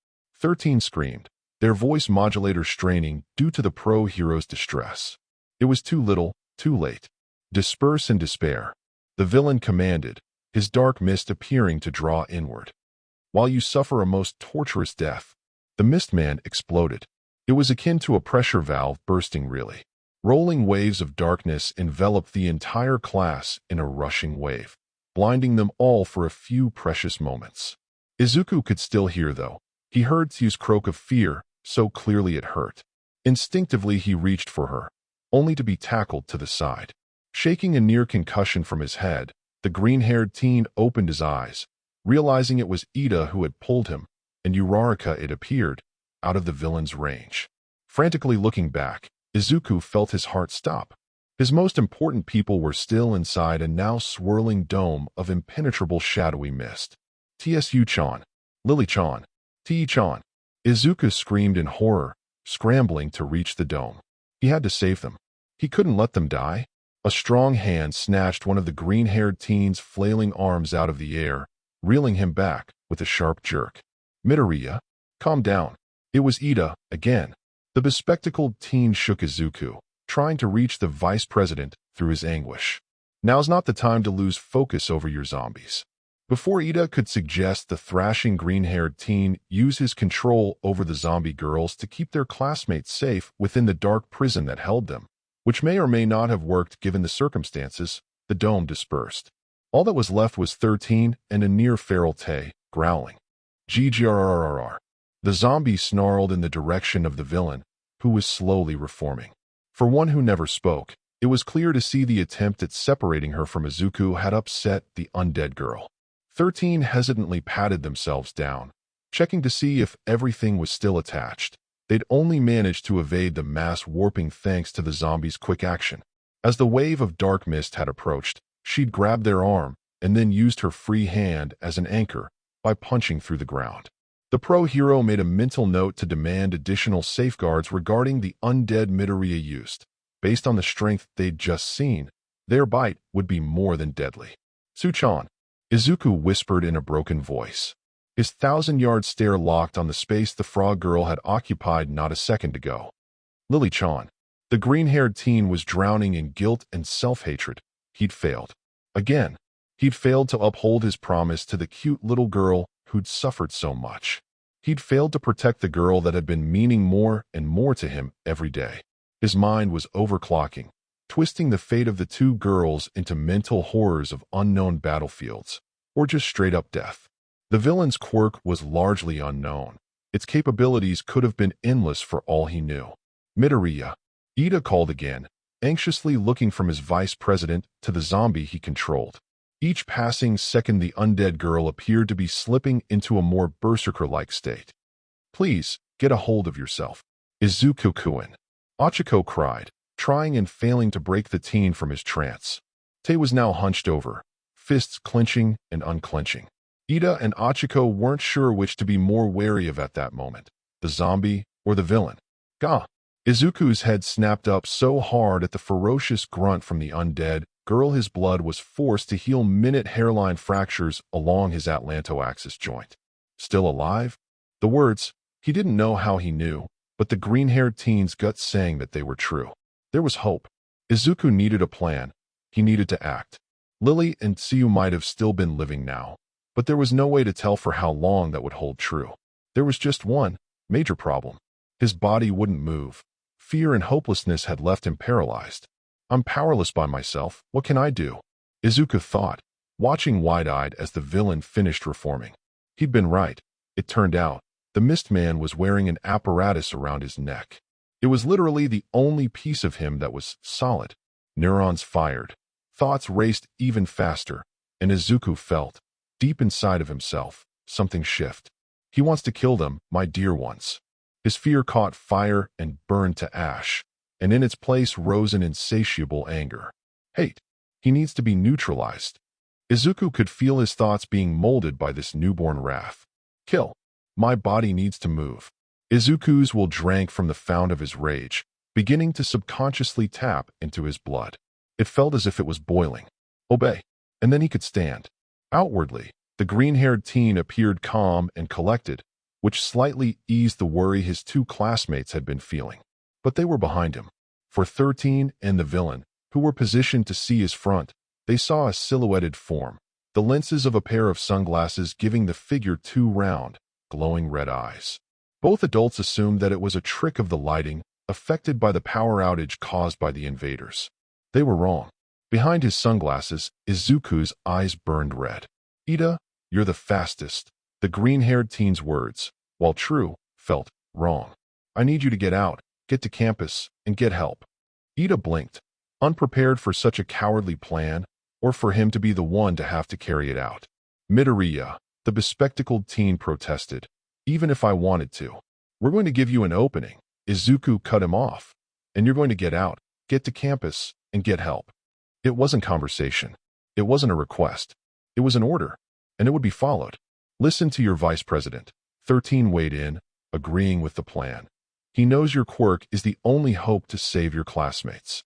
13 screamed, their voice modulators straining due to the pro-hero's distress. It was too little, too late. Disperse in despair. The villain commanded, his dark mist appearing to draw inward. While you suffer a most torturous death, the Mist Man exploded. It was akin to a pressure valve bursting really. Rolling waves of darkness enveloped the entire class in a rushing wave, blinding them all for a few precious moments. Izuku could still hear, though. He heard Tsu's croak of fear, so clearly it hurt. Instinctively he reached for her, only to be tackled to the side. Shaking a near concussion from his head, the green-haired teen opened his eyes, realizing it was Ida who had pulled him, and Uraraka, it appeared, out of the villain's range. Frantically looking back, Izuku felt his heart stop. His most important people were still inside a now swirling dome of impenetrable shadowy mist. Tsu-chan, Lily-chan, Ti-chan. Izuku screamed in horror, scrambling to reach the dome. He had to save them. He couldn't let them die. A strong hand snatched one of the green-haired teen's flailing arms out of the air, reeling him back with a sharp jerk. Midoriya, calm down. It was Ida, again. The bespectacled teen shook Izuku, trying to reach the vice president through his anguish. Now's not the time to lose focus over your zombies. Before Ida could suggest the thrashing green-haired teen use his control over the zombie girls to keep their classmates safe within the dark prison that held them, which may or may not have worked given the circumstances, the dome dispersed. All that was left was 13 and a near-feral Tay, growling. GGRRRR. The zombie snarled in the direction of the villain, who was slowly reforming. For one who never spoke, it was clear to see the attempt at separating her from Izuku had upset the undead girl. 13 hesitantly patted themselves down, checking to see if everything was still attached. They'd only managed to evade the mass warping thanks to the zombie's quick action. As the wave of dark mist had approached, she'd grabbed their arm and then used her free hand as an anchor by punching through the ground. The pro-hero made a mental note to demand additional safeguards regarding the undead Midoriya used. Based on the strength they'd just seen, their bite would be more than deadly. Suchan, Izuku whispered in a broken voice. His 1,000-yard stare locked on the space the frog girl had occupied not a second ago. Lily-chan. The green-haired teen was drowning in guilt and self-hatred. He'd failed. Again. He'd failed to uphold his promise to the cute little girl who'd suffered so much. He'd failed to protect the girl that had been meaning more and more to him every day. His mind was overclocking, twisting the fate of the two girls into mental horrors of unknown battlefields, or just straight-up death. The villain's quirk was largely unknown. Its capabilities could have been endless for all he knew. Midoriya. Ida called again, anxiously looking from his vice president to the zombie he controlled. Each passing second the undead girl appeared to be slipping into a more berserker-like state. Please, get a hold of yourself. Izuku-kun. Achiko cried, trying and failing to break the teen from his trance. Tay was now hunched over, fists clenching and unclenching. Ida and Achiko weren't sure which to be more wary of at that moment, the zombie or the villain. Gah! Izuku's head snapped up so hard at the ferocious grunt from the undead girl his blood was forced to heal minute hairline fractures along his atlantoaxis joint. Still alive? The words, he didn't know how he knew, but the green-haired teen's gut sang that they were true. There was hope. Izuku needed a plan. He needed to act. Lily and Tsuyu might have still been living now, but there was no way to tell for how long that would hold true. There was just one major problem. His body wouldn't move. Fear and hopelessness had left him paralyzed. I'm powerless by myself. What can I do? Izuku thought, watching wide-eyed as the villain finished reforming. He'd been right. It turned out, the Mist Man was wearing an apparatus around his neck. It was literally the only piece of him that was solid. Neurons fired. Thoughts raced even faster, and Izuku felt, deep inside of himself, something shift. He wants to kill them, my dear ones. His fear caught fire and burned to ash, and in its place rose an insatiable anger. Hate. He needs to be neutralized. Izuku could feel his thoughts being molded by this newborn wrath. Kill. My body needs to move. Izuku's will drank from the fount of his rage, beginning to subconsciously tap into his blood. It felt as if it was boiling. Obey. And then he could stand. Outwardly, the green-haired teen appeared calm and collected, which slightly eased the worry his two classmates had been feeling. But they were behind him. For 13 and the villain, who were positioned to see his front, they saw a silhouetted form, the lenses of a pair of sunglasses giving the figure two round, glowing red eyes. Both adults assumed that it was a trick of the lighting, affected by the power outage caused by the invaders. They were wrong. Behind his sunglasses, Izuku's eyes burned red. Ida, you're the fastest. The green-haired teen's words, while true, felt wrong. I need you to get out, get to campus, and get help. Ida blinked, unprepared for such a cowardly plan, or for him to be the one to have to carry it out. Midoriya, the bespectacled teen protested. Even if I wanted to. We're going to give you an opening. Izuku cut him off. And you're going to get out, get to campus, and get help. It wasn't conversation. It wasn't a request. It was an order. And it would be followed. Listen to your vice president. 13 weighed in, agreeing with the plan. He knows your quirk is the only hope to save your classmates.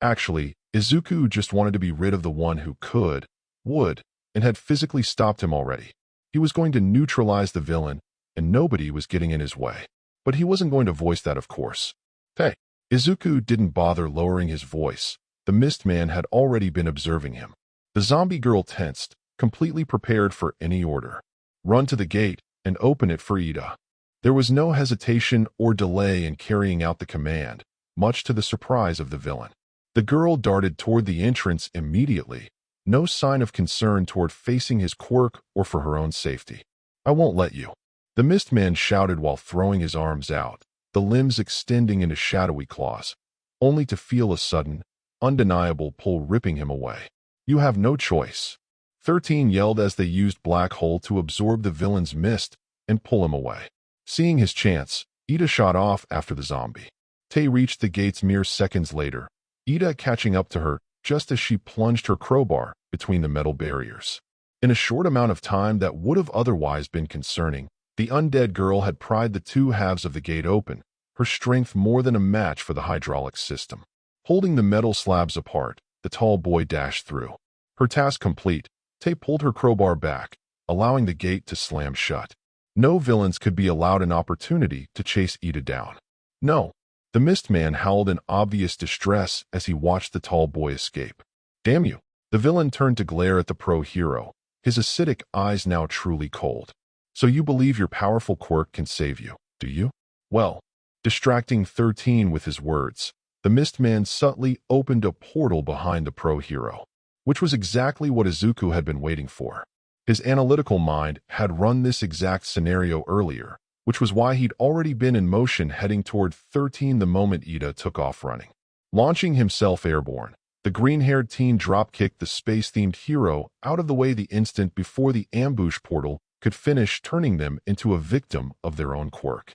Actually, Izuku just wanted to be rid of the one who could, would, and had physically stopped him already. He was going to neutralize the villain, and nobody was getting in his way. But he wasn't going to voice that, of course. Hey, Izuku didn't bother lowering his voice. The Mist Man had already been observing him. The zombie girl tensed, completely prepared for any order. Run to the gate and open it for Ida. There was no hesitation or delay in carrying out the command, much to the surprise of the villain. The girl darted toward the entrance immediately, no sign of concern toward facing his quirk or for her own safety. I won't let you. The mist man shouted while throwing his arms out, the limbs extending into shadowy claws, only to feel a sudden, undeniable pull ripping him away. You have no choice. 13 yelled as they used Black Hole to absorb the villain's mist and pull him away. Seeing his chance, Ida shot off after the zombie. Tay reached the gates mere seconds later, Ida catching up to her just as she plunged her crowbar between the metal barriers. In a short amount of time that would have otherwise been concerning, the undead girl had pried the two halves of the gate open, her strength more than a match for the hydraulic system. Holding the metal slabs apart, the tall boy dashed through. Her task complete, Tay pulled her crowbar back, allowing the gate to slam shut. No villains could be allowed an opportunity to chase Ida down. No. The mist man howled in obvious distress as he watched the tall boy escape. Damn you. The villain turned to glare at the pro-hero, his acidic eyes now truly cold. So you believe your powerful quirk can save you, do you? Well, distracting 13 with his words, the mist man subtly opened a portal behind the pro-hero, which was exactly what Izuku had been waiting for. His analytical mind had run this exact scenario earlier, which was why he'd already been in motion heading toward 13 the moment Ida took off running. Launching himself airborne, the green-haired teen drop-kicked the space-themed hero out of the way the instant before the ambush portal could finish turning them into a victim of their own quirk.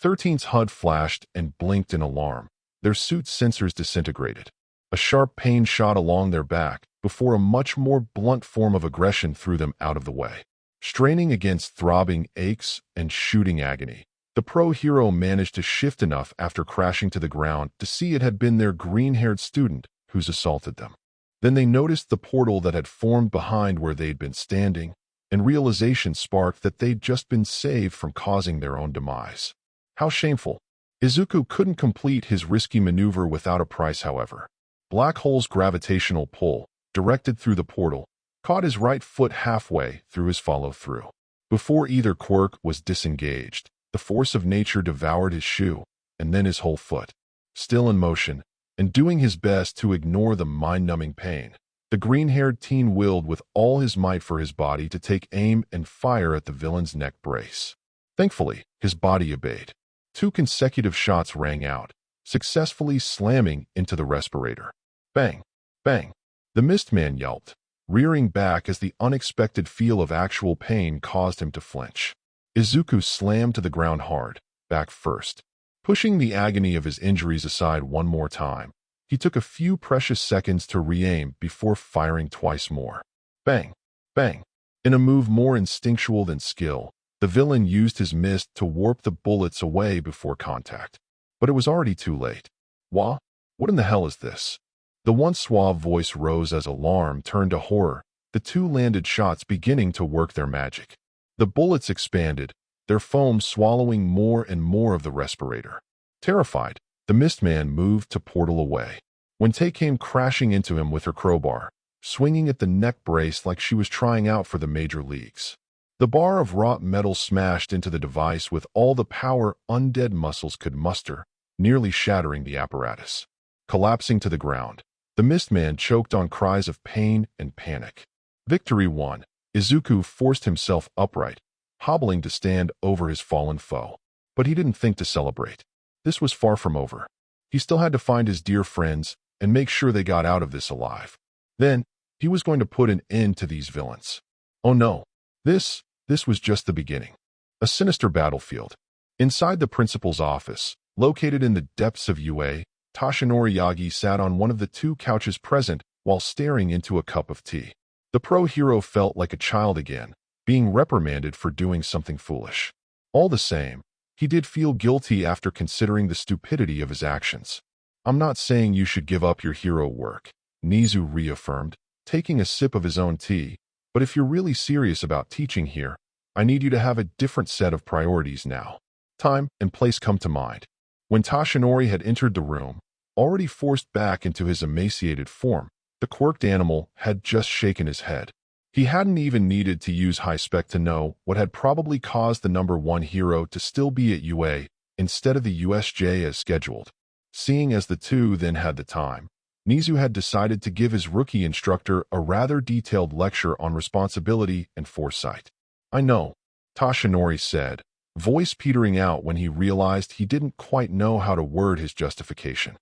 13's HUD flashed and blinked in alarm. Their suit's sensors disintegrated. A sharp pain shot along their back before a much more blunt form of aggression threw them out of the way. Straining against throbbing aches and shooting agony, the pro-hero managed to shift enough after crashing to the ground to see it had been their green-haired student who's assaulted them. Then they noticed the portal that had formed behind where they'd been standing, and realization sparked that they'd just been saved from causing their own demise. How shameful. Izuku couldn't complete his risky maneuver without a price, however. Black Hole's gravitational pull, directed through the portal, caught his right foot halfway through his follow-through. Before either quirk was disengaged, the force of nature devoured his shoe, and then his whole foot. Still in motion, and doing his best to ignore the mind-numbing pain, the green-haired teen willed with all his might for his body to take aim and fire at the villain's neck brace. Thankfully, his body obeyed. 2 consecutive shots rang out, successfully slamming into the respirator. Bang! Bang! The mist man yelped, rearing back as the unexpected feel of actual pain caused him to flinch. Izuku slammed to the ground hard, back first. Pushing the agony of his injuries aside one more time, he took a few precious seconds to re-aim before firing twice more. Bang! Bang! In a move more instinctual than skill, the villain used his mist to warp the bullets away before contact. But it was already too late. What in the hell is this? The once suave voice rose as alarm turned to horror, the 2 landed shots beginning to work their magic. The bullets expanded, their foam swallowing more and more of the respirator. Terrified, the Mistman moved to portal away. When Tay came crashing into him with her crowbar, swinging at the neck brace like she was trying out for the major leagues. The bar of wrought metal smashed into the device with all the power undead muscles could muster, nearly shattering the apparatus. Collapsing to the ground, the Mistman choked on cries of pain and panic. Victory won. Izuku forced himself upright, hobbling to stand over his fallen foe. But he didn't think to celebrate. This was far from over. He still had to find his dear friends and make sure they got out of this alive. Then, he was going to put an end to these villains. Oh no. This was just the beginning. A sinister battlefield. Inside the principal's office, located in the depths of UA, Toshinori Yagi sat on one of the 2 couches present while staring into a cup of tea. The pro-hero felt like a child again, being reprimanded for doing something foolish. All the same, he did feel guilty after considering the stupidity of his actions. I'm not saying you should give up your hero work, Nizu reaffirmed, taking a sip of his own tea, but if you're really serious about teaching here, I need you to have a different set of priorities now. Time and place come to mind. When Toshinori had entered the room, already forced back into his emaciated form, the quirked animal had just shaken his head. He hadn't even needed to use high-spec to know what had probably caused the number 1 hero to still be at UA instead of the USJ as scheduled. Seeing as the two then had the time, Nizu had decided to give his rookie instructor a rather detailed lecture on responsibility and foresight. "I know," Toshinori said, voice petering out when he realized he didn't quite know how to word his justification.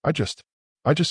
I just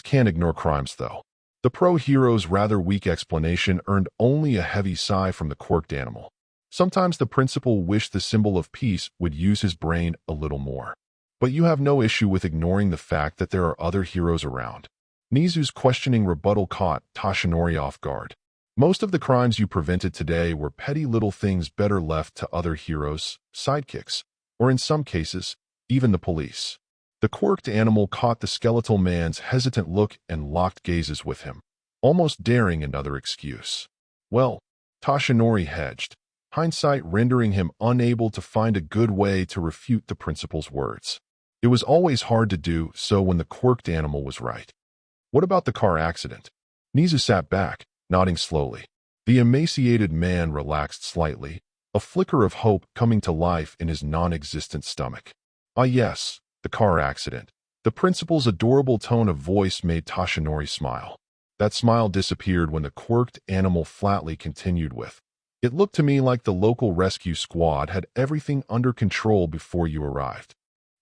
can't ignore crimes, though." The pro hero's rather weak explanation earned only a heavy sigh from the quirked animal. Sometimes the principal wished the symbol of peace would use his brain a little more. "But you have no issue with ignoring the fact that there are other heroes around." Nizu's questioning rebuttal caught Toshinori off guard. "Most of the crimes you prevented today were petty little things better left to other heroes, sidekicks, or in some cases, even the police." The quirked animal caught the skeletal man's hesitant look and locked gazes with him, almost daring another excuse. "Well," Toshinori hedged, hindsight rendering him unable to find a good way to refute the principal's words. It was always hard to do so when the quirked animal was right. "What about the car accident?" Nizu sat back, nodding slowly. The emaciated man relaxed slightly, a flicker of hope coming to life in his non-existent stomach. "Ah yes, the car accident." The principal's adorable tone of voice made Toshinori smile. That smile disappeared when the quirked animal flatly continued with, "It looked to me like the local rescue squad had everything under control before you arrived."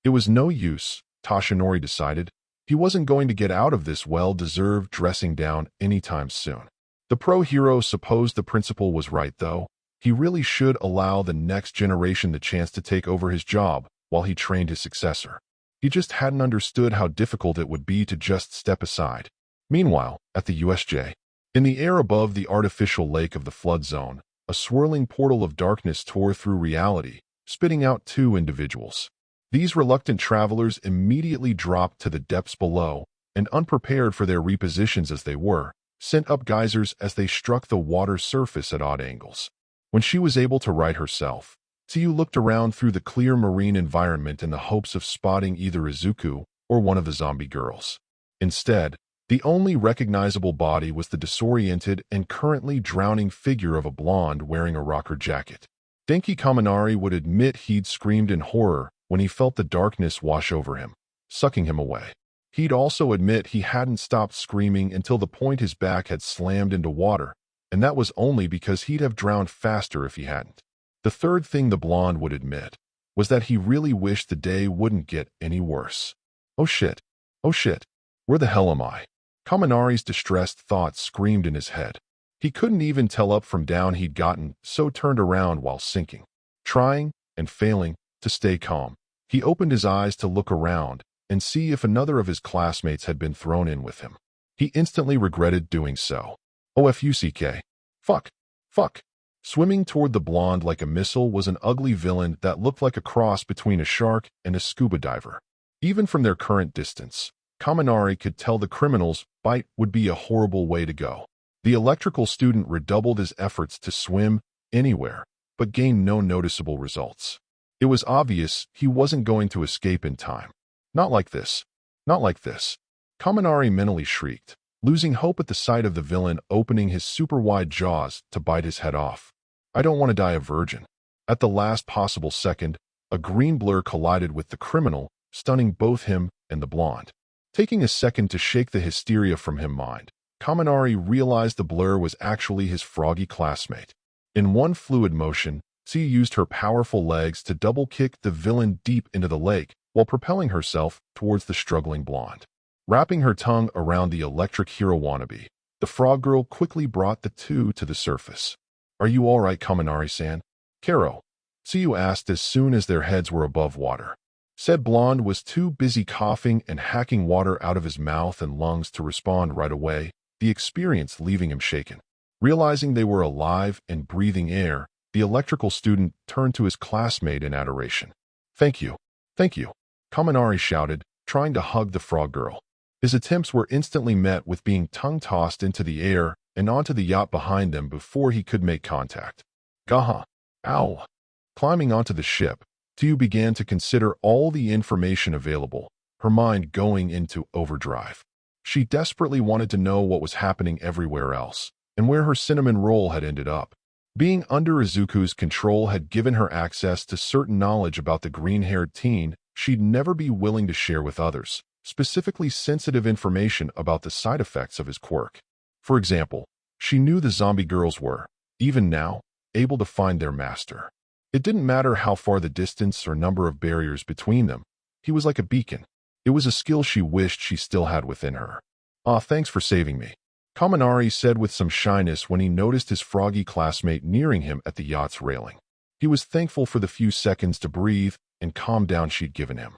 It was no use, Toshinori decided. He wasn't going to get out of this well-deserved dressing down anytime soon. The pro hero supposed the principal was right, though. He really should allow the next generation the chance to take over his job while he trained his successor. He just hadn't understood how difficult it would be to just step aside. Meanwhile, at the USJ, in the air above the artificial lake of the flood zone, a swirling portal of darkness tore through reality, spitting out two individuals. These reluctant travelers immediately dropped to the depths below, and unprepared for their repositions as they were, sent up geysers as they struck the water's surface at odd angles. When she was able to right herself, Tsu looked around through the clear marine environment in the hopes of spotting either Izuku or one of the zombie girls. Instead, the only recognizable body was the disoriented and currently drowning figure of a blonde wearing a rocker jacket. Denki Kaminari would admit he'd screamed in horror when he felt the darkness wash over him, sucking him away. He'd also admit he hadn't stopped screaming until the point his back had slammed into water, and that was only because he'd have drowned faster if he hadn't. The third thing the blonde would admit was that he really wished the day wouldn't get any worse. Oh shit, where the hell am I?" Kaminari's distressed thoughts screamed in his head. He couldn't even tell up from down he'd gotten so turned around while sinking. Trying, and failing, to stay calm, he opened his eyes to look around and see if another of his classmates had been thrown in with him. He instantly regretted doing so. OFUCK. Fuck. Swimming toward the blonde like a missile was an ugly villain that looked like a cross between a shark and a scuba diver. Even from their current distance, Kaminari could tell the criminal's bite would be a horrible way to go. The electrical student redoubled his efforts to swim anywhere, but gained no noticeable results. It was obvious he wasn't going to escape in time. Not like this. Kaminari mentally shrieked, losing hope at the sight of the villain opening his super-wide jaws to bite his head off. "I don't want to die a virgin." At the last possible second, a green blur collided with the criminal, stunning both him and the blonde. Taking a second to shake the hysteria from his mind, Kaminari realized the blur was actually his froggy classmate. In one fluid motion, Tsu used her powerful legs to double-kick the villain deep into the lake while propelling herself towards the struggling blonde. Wrapping her tongue around the electric hero wannabe, the frog girl quickly brought the two to the surface. "Are you all right, Kaminari-san?" "Karo," Tsu asked as soon as their heads were above water. Said blonde was too busy coughing and hacking water out of his mouth and lungs to respond right away, the experience leaving him shaken. Realizing they were alive and breathing air, the electrical student turned to his classmate in adoration. Thank you. Kaminari shouted, trying to hug the frog girl. His attempts were instantly met with being tongue-tossed into the air and onto the yacht behind them before he could make contact. Gaha. Ow. Climbing onto the ship, Tsu began to consider all the information available, her mind going into overdrive. She desperately wanted to know what was happening everywhere else, and where her cinnamon roll had ended up. Being under Izuku's control had given her access to certain knowledge about the green-haired teen she'd never be willing to share with others, specifically sensitive information about the side effects of his quirk. For example, she knew the zombie girls were, even now, able to find their master. It didn't matter how far the distance or number of barriers between them. He was like a beacon. It was a skill she wished she still had within her. "Ah, thanks for saving me," Kaminari said with some shyness when he noticed his froggy classmate nearing him at the yacht's railing. He was thankful for the few seconds to breathe and calm down she'd given him.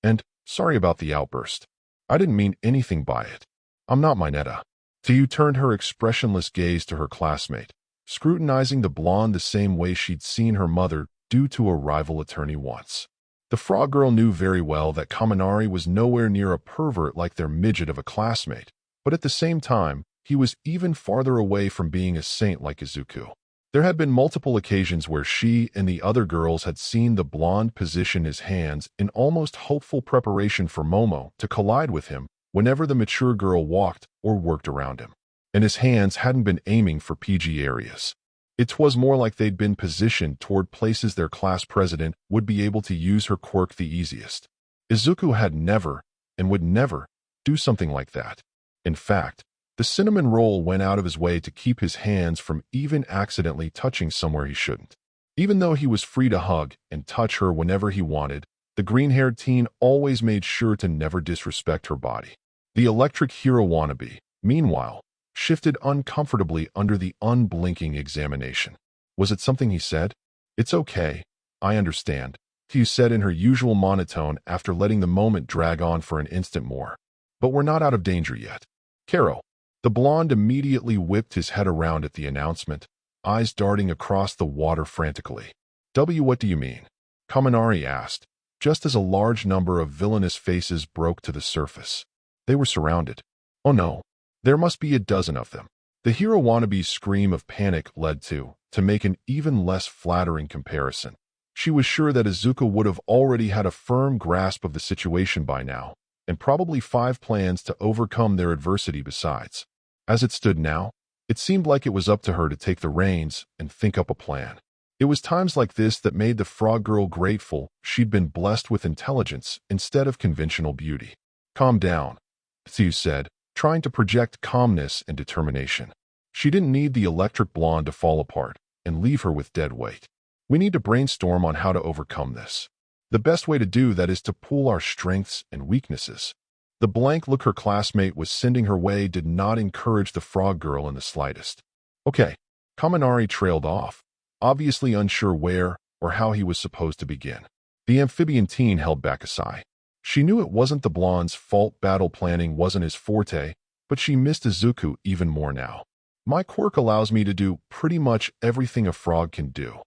"And sorry about the outburst. I didn't mean anything by it. I'm not Mineta." Tyu turned her expressionless gaze to her classmate, scrutinizing the blonde the same way she'd seen her mother do to a rival attorney once. The frog girl knew very well that Kaminari was nowhere near a pervert like their midget of a classmate, but at the same time, he was even farther away from being a saint like Izuku. There had been multiple occasions where she and the other girls had seen the blonde position his hands in almost hopeful preparation for Momo to collide with him whenever the mature girl walked or worked around him. And his hands hadn't been aiming for PG areas. It was more like they'd been positioned toward places their class president would be able to use her quirk the easiest. Izuku had never, and would never, do something like that. In fact, the cinnamon roll went out of his way to keep his hands from even accidentally touching somewhere he shouldn't. Even though he was free to hug and touch her whenever he wanted, the green-haired teen always made sure to never disrespect her body. The electric hero wannabe, meanwhile, shifted uncomfortably under the unblinking examination. Was it something he said? "It's okay. I understand," Tyu said in her usual monotone after letting the moment drag on for an instant more. "But we're not out of danger yet." "Karo." The blonde immediately whipped his head around at the announcement, eyes darting across the water frantically. What do you mean?" Kaminari asked, just as a large number of villainous faces broke to the surface. They were surrounded. Oh no, there must be a dozen of them. The hero wannabe's scream of panic led to make an even less flattering comparison. She was sure that Izuku would have already had a firm grasp of the situation by now, and probably 5 plans to overcome their adversity besides. As it stood now, it seemed like it was up to her to take the reins and think up a plan. It was times like this that made the frog girl grateful she'd been blessed with intelligence instead of conventional beauty. "Calm down," Tyu said, trying to project calmness and determination. She didn't need the electric blonde to fall apart and leave her with dead weight. "We need to brainstorm on how to overcome this. The best way to do that is to pool our strengths and weaknesses." The blank look her classmate was sending her way did not encourage the frog girl in the slightest. "Okay." Kaminari trailed off, obviously unsure where or how he was supposed to begin. The amphibian teen held back a sigh. She knew it wasn't the blonde's fault battle planning wasn't his forte, but she missed Izuku even more now. "My quirk allows me to do pretty much everything a frog can do,"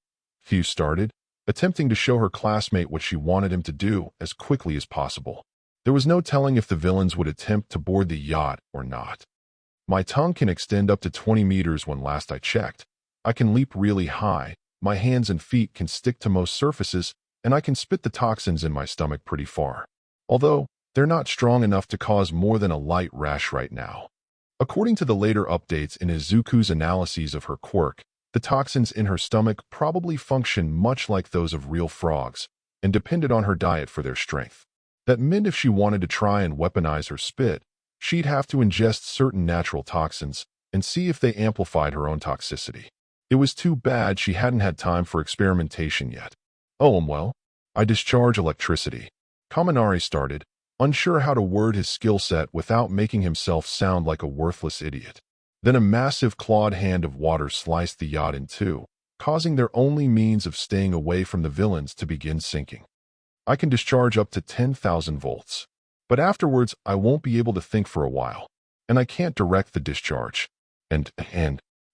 Tyu started, attempting to show her classmate what she wanted him to do as quickly as possible. There was no telling if the villains would attempt to board the yacht or not. "My tongue can extend up to 20 meters when last I checked. I can leap really high, my hands and feet can stick to most surfaces, and I can spit the toxins in my stomach pretty far. Although, they're not strong enough to cause more than a light rash right now." According to the later updates in Izuku's analyses of her quirk, the toxins in her stomach probably function much like those of real frogs, and depended on her diet for their strength. That meant if she wanted to try and weaponize her spit, she'd have to ingest certain natural toxins and see if they amplified her own toxicity. It was too bad she hadn't had time for experimentation yet. "Oh, well, I discharge electricity," Kaminari started, unsure how to word his skill set without making himself sound like a worthless idiot. Then a massive clawed hand of water sliced the yacht in two, causing their only means of staying away from the villains to begin sinking. "I can discharge up to 10,000 volts. But afterwards, I won't be able to think for a while. And I can't direct the discharge." And,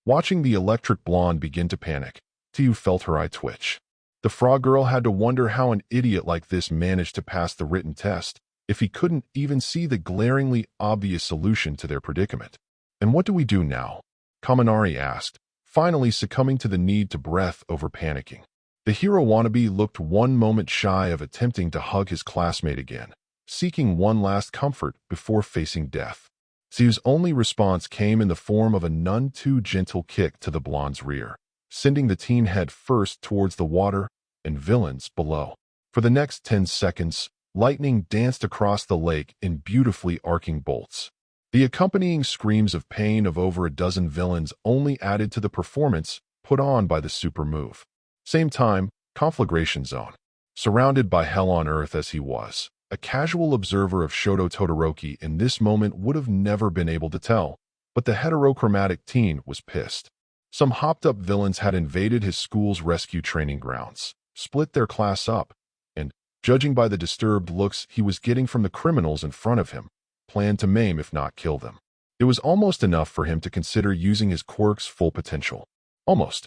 watching the electric blonde begin to panic, Tyu felt her eye twitch. The frog girl had to wonder how an idiot like this managed to pass the written test if he couldn't even see the glaringly obvious solution to their predicament. "And what do we do now?" Kaminari asked, finally succumbing to the need to breath over panicking. The hero wannabe looked one moment shy of attempting to hug his classmate again, seeking one last comfort before facing death. Xiu's only response came in the form of a none too gentle kick to the blonde's rear, sending the teen head first towards the water and villains below. For the next 10 seconds, lightning danced across the lake in beautifully arcing bolts. The accompanying screams of pain of over a dozen villains only added to the performance put on by the super move. Same time, conflagration zone. Surrounded by hell on earth as he was, a casual observer of Shoto Todoroki in this moment would have never been able to tell, but the heterochromatic teen was pissed. Some hopped-up villains had invaded his school's rescue training grounds, split their class up, and, judging by the disturbed looks he was getting from the criminals in front of him, planned to maim if not kill them. It was almost enough for him to consider using his quirk's full potential. Almost.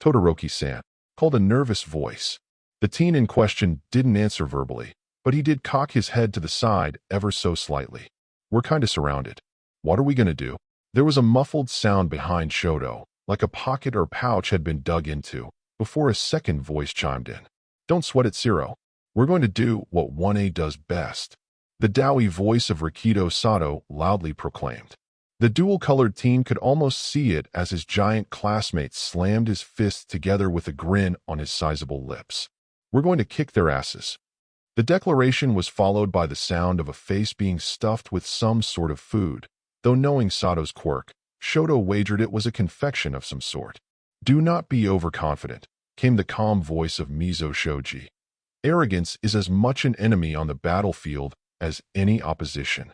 Todoroki-san, called a nervous voice. The teen in question didn't answer verbally, but he did cock his head to the side ever so slightly. We're kinda surrounded. What are we gonna do? There was a muffled sound behind Shoto, like a pocket or pouch had been dug into, before a second voice chimed in. Don't sweat it, Zero. We're going to do what 1A does best. The doughy voice of Rikido Sato loudly proclaimed. The dual-colored teen could almost see it as his giant classmate slammed his fists together with a grin on his sizable lips. We're going to kick their asses. The declaration was followed by the sound of a face being stuffed with some sort of food. Though knowing Sato's quirk, Shoto wagered it was a confection of some sort. Do not be overconfident, came the calm voice of Mizo Shoji. Arrogance is as much an enemy on the battlefield as any opposition.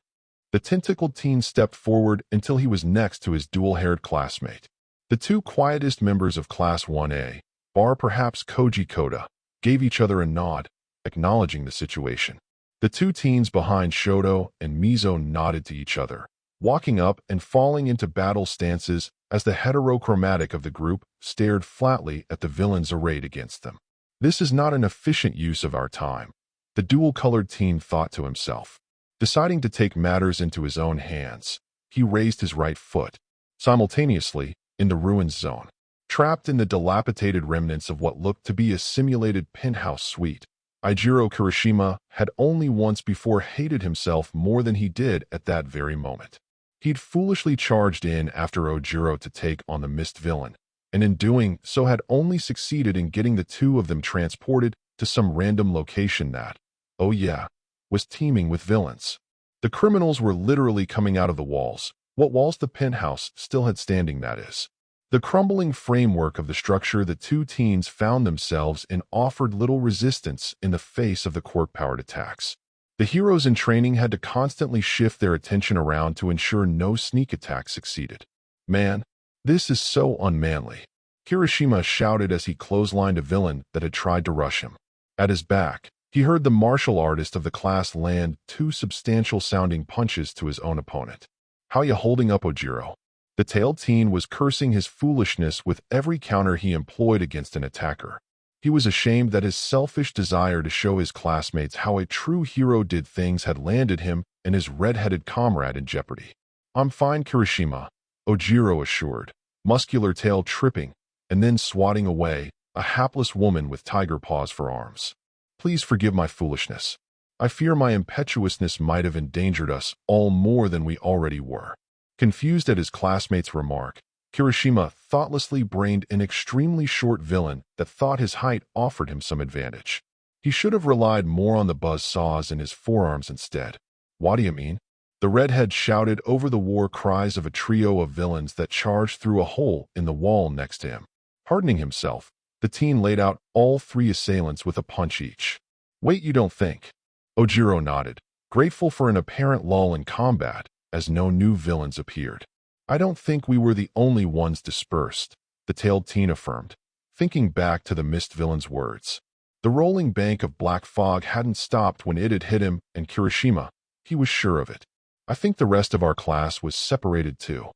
The tentacled teen stepped forward until he was next to his dual-haired classmate. The two quietest members of Class 1A, bar perhaps Koji Koda, gave each other a nod, acknowledging the situation. The two teens behind Shoto and Mizo nodded to each other, walking up and falling into battle stances as the heterochromatic of the group stared flatly at the villains arrayed against them. This is not an efficient use of our time, the dual-colored teen thought to himself. Deciding to take matters into his own hands, he raised his right foot. Simultaneously, in the ruins zone, trapped in the dilapidated remnants of what looked to be a simulated penthouse suite, Eijiro Kirishima had only once before hated himself more than he did at that very moment. He'd foolishly charged in after Ojiro to take on the mist villain, and in doing so had only succeeded in getting the two of them transported to some random location that, oh yeah, was teeming with villains. The criminals were literally coming out of the walls, what walls the penthouse still had standing, that is. The crumbling framework of the structure the two teens found themselves in offered little resistance in the face of the quirk-powered attacks. The heroes in training had to constantly shift their attention around to ensure no sneak attack succeeded. Man, this is so unmanly, Kirishima shouted as he clotheslined a villain that had tried to rush him. At his back, he heard the martial artist of the class land two substantial-sounding punches to his own opponent. How ya holding up, Ojiro? The tailed teen was cursing his foolishness with every counter he employed against an attacker. He was ashamed that his selfish desire to show his classmates how a true hero did things had landed him and his red-headed comrade in jeopardy. I'm fine, Kirishima, Ojiro assured, muscular tail tripping, and then swatting away, a hapless woman with tiger paws for arms. Please forgive my foolishness. I fear my impetuousness might have endangered us all more than we already were. Confused at his classmate's remark, Kirishima thoughtlessly brained an extremely short villain that thought his height offered him some advantage. He should have relied more on the buzz saws in his forearms instead. What do you mean? The redhead shouted over the war cries of a trio of villains that charged through a hole in the wall next to him. Hardening himself, the teen laid out all three assailants with a punch each. Wait, you don't think? Ojiro nodded, grateful for an apparent lull in combat, as no new villains appeared. I don't think we were the only ones dispersed, the tailed teen affirmed, thinking back to the mist villain's words. The rolling bank of black fog hadn't stopped when it had hit him and Kirishima. He was sure of it. I think the rest of our class was separated too.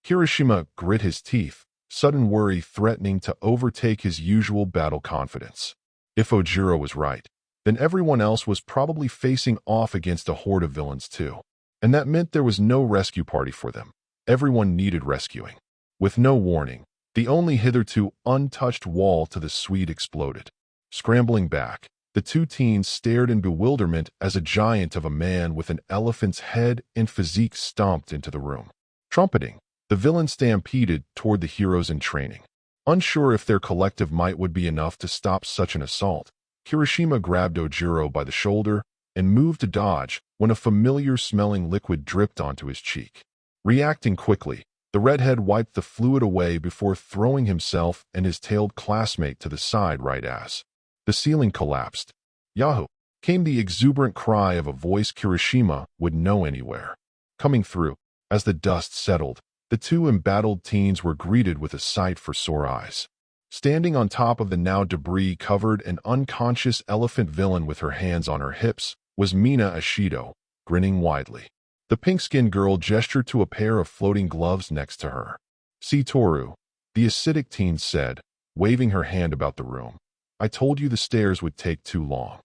Kirishima grit his teeth, sudden worry threatening to overtake his usual battle confidence. If Ojiro was right, then everyone else was probably facing off against a horde of villains too. And that meant there was no rescue party for them. Everyone needed rescuing. With no warning, the only hitherto untouched wall to the suite exploded. Scrambling back, The two teens stared in bewilderment as a giant of a man with an elephant's head and physique stomped into the room. Trumpeting, the villain stampeded toward the heroes in training. Unsure if their collective might would be enough to stop such an assault, Kirishima grabbed Ojiro by the shoulder and moved to dodge when a familiar-smelling liquid dripped onto his cheek. Reacting quickly, the redhead wiped the fluid away before throwing himself and his tailed classmate to the side right as the ceiling collapsed. Yahoo! Came the exuberant cry of a voice Kirishima would know anywhere. Coming through, as the dust settled, the two embattled teens were greeted with a sight for sore eyes. Standing on top of the now debris-covered and unconscious elephant villain with her hands on her hips was Mina Ashido, grinning widely. The pink-skinned girl gestured to a pair of floating gloves next to her. "See Toru," the acidic teen said, waving her hand about the room. "I told you the stairs would take too long."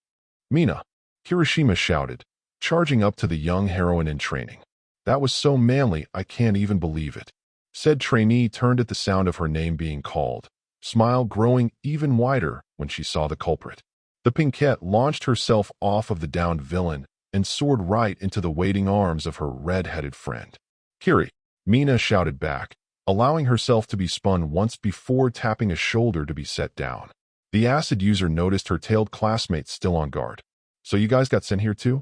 "Mina," Kirishima shouted, charging up to the young heroine in training. "That was so manly I can't even believe it." Said trainee turned at the sound of her name being called, smile growing even wider when she saw the culprit. The pinkette launched herself off of the downed villain and soared right into the waiting arms of her red-headed friend. "Kiri," Mina shouted back, allowing herself to be spun once before tapping a shoulder to be set down. The acid user noticed her tailed classmate still on guard. "So you guys got sent here too?"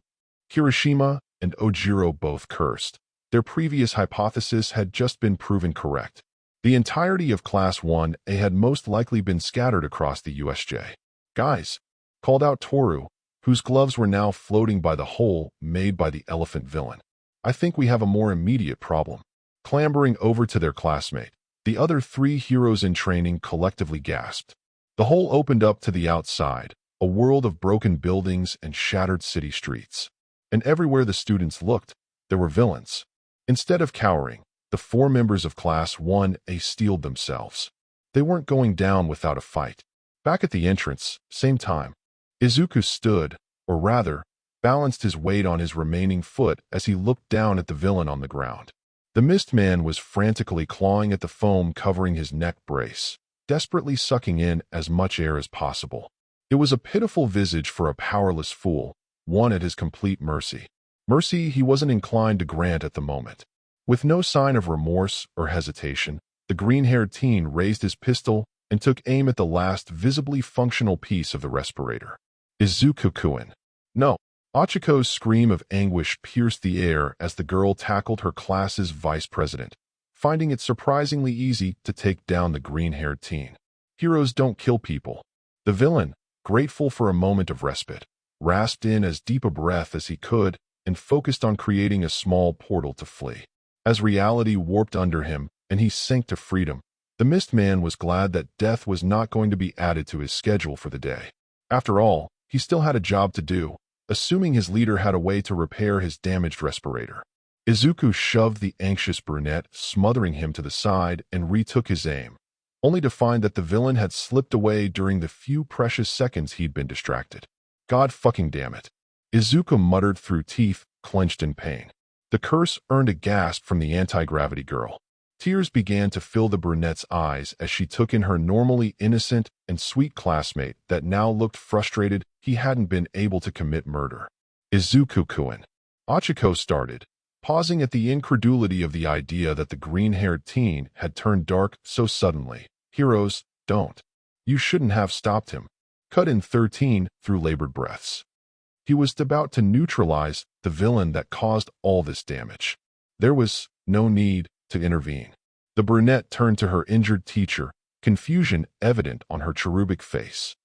Kirishima and Ojiro both cursed. Their previous hypothesis had just been proven correct. The entirety of Class 1A had most likely been scattered across the USJ. "Guys," called out Toru, whose gloves were now floating by the hole made by the elephant villain. "I think we have a more immediate problem." Clambering over to their classmate, the other three heroes in training collectively gasped. The hole opened up to the outside, a world of broken buildings and shattered city streets. And everywhere the students looked, there were villains. Instead of cowering, the four members of Class 1A steeled themselves. They weren't going down without a fight. Back at the entrance, same time, Izuku stood, or rather, balanced his weight on his remaining foot as he looked down at the villain on the ground. The mist man was frantically clawing at the foam covering his neck brace, desperately sucking in as much air as possible. It was a pitiful visage for a powerless fool, one at his complete mercy. Mercy he wasn't inclined to grant at the moment. With no sign of remorse or hesitation, the green-haired teen raised his pistol and took aim at the last visibly functional piece of the respirator. "Izuku-kun." "No." Achiko's scream of anguish pierced the air as the girl tackled her class's vice president, finding it surprisingly easy to take down the green-haired teen. Heroes don't kill people. The villain, grateful for a moment of respite, rasped in as deep a breath as he could and focused on creating a small portal to flee. As reality warped under him and he sank to freedom, the Mist Man was glad that death was not going to be added to his schedule for the day. After all, he still had a job to do, assuming his leader had a way to repair his damaged respirator. Izuku shoved the anxious brunette, smothering him to the side, and retook his aim, only to find that the villain had slipped away during the few precious seconds he'd been distracted. "God fucking damn it." Izuku muttered through teeth clenched in pain. The curse earned a gasp from the anti-gravity girl. Tears began to fill the brunette's eyes as she took in her normally innocent and sweet classmate that now looked frustrated he hadn't been able to commit murder. "Izuku-kun." Achiko started, pausing at the incredulity of the idea that the green-haired teen had turned dark so suddenly. "Heroes, don't. You shouldn't have stopped him." Cut in 13 through labored breaths. He was about to neutralize the villain that caused all this damage. There was no need to intervene. The brunette turned to her injured teacher, confusion evident on her cherubic face.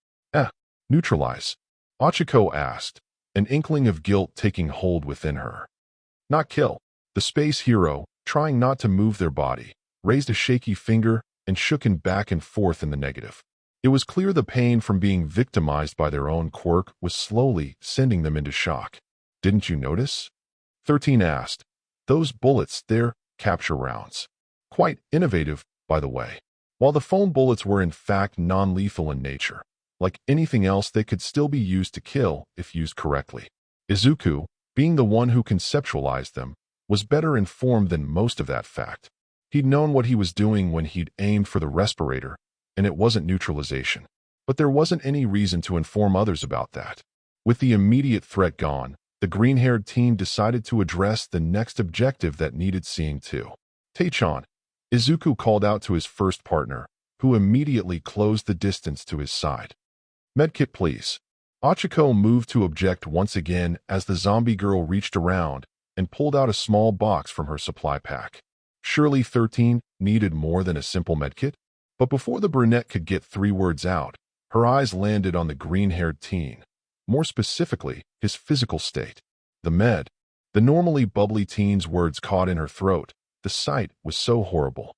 Neutralize?" Achiko asked, an inkling of guilt taking hold within her. "Not kill." The space hero, trying not to move their body, raised a shaky finger and shook him back and forth in the negative. It was clear the pain from being victimized by their own quirk was slowly sending them into shock. "Didn't you notice?" 13 asked. "Those bullets, they're capture rounds. Quite innovative, by the way. While the foam bullets were in fact non-lethal in nature, like anything else they could still be used to kill if used correctly. Izuku, being the one who conceptualized them, was better informed than most of that fact. He'd known what he was doing when he'd aimed for the respirator, and it wasn't neutralization. But there wasn't any reason to inform others about that. With the immediate threat gone, the green-haired teen decided to address the next objective that needed seeing to. Taichan, Izuku called out to his first partner, who immediately closed the distance to his side. Medkit, please. Ochako moved to object once again as the zombie girl reached around and pulled out a small box from her supply pack. Surely 13 needed more than a simple medkit? But before the brunette could get 3 words out, her eyes landed on the green-haired teen. More specifically, his physical state. The normally bubbly teen's words caught in her throat. The sight was so horrible.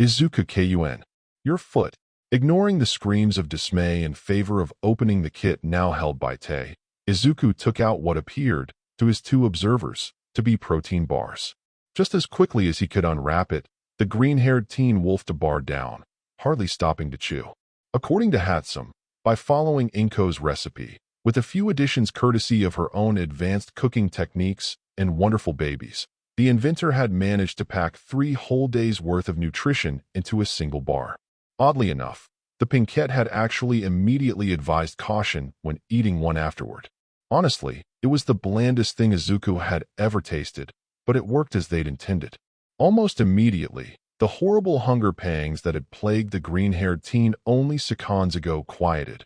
Izuku Kun, your foot. Ignoring the screams of dismay in favor of opening the kit now held by Tae, Izuku took out what appeared, to his 2 observers, to be protein bars. Just as quickly as he could unwrap it, the green-haired teen wolfed a bar down, hardly stopping to chew. According to Hatsum, by following Inko's recipe, with a few additions courtesy of her own advanced cooking techniques and wonderful babies, the inventor had managed to pack 3 whole days' worth of nutrition into a single bar. Oddly enough, the Pinkette had actually immediately advised caution when eating one afterward. Honestly, it was the blandest thing Izuku had ever tasted, but it worked as they'd intended. Almost immediately, the horrible hunger pangs that had plagued the green-haired teen only seconds ago quieted,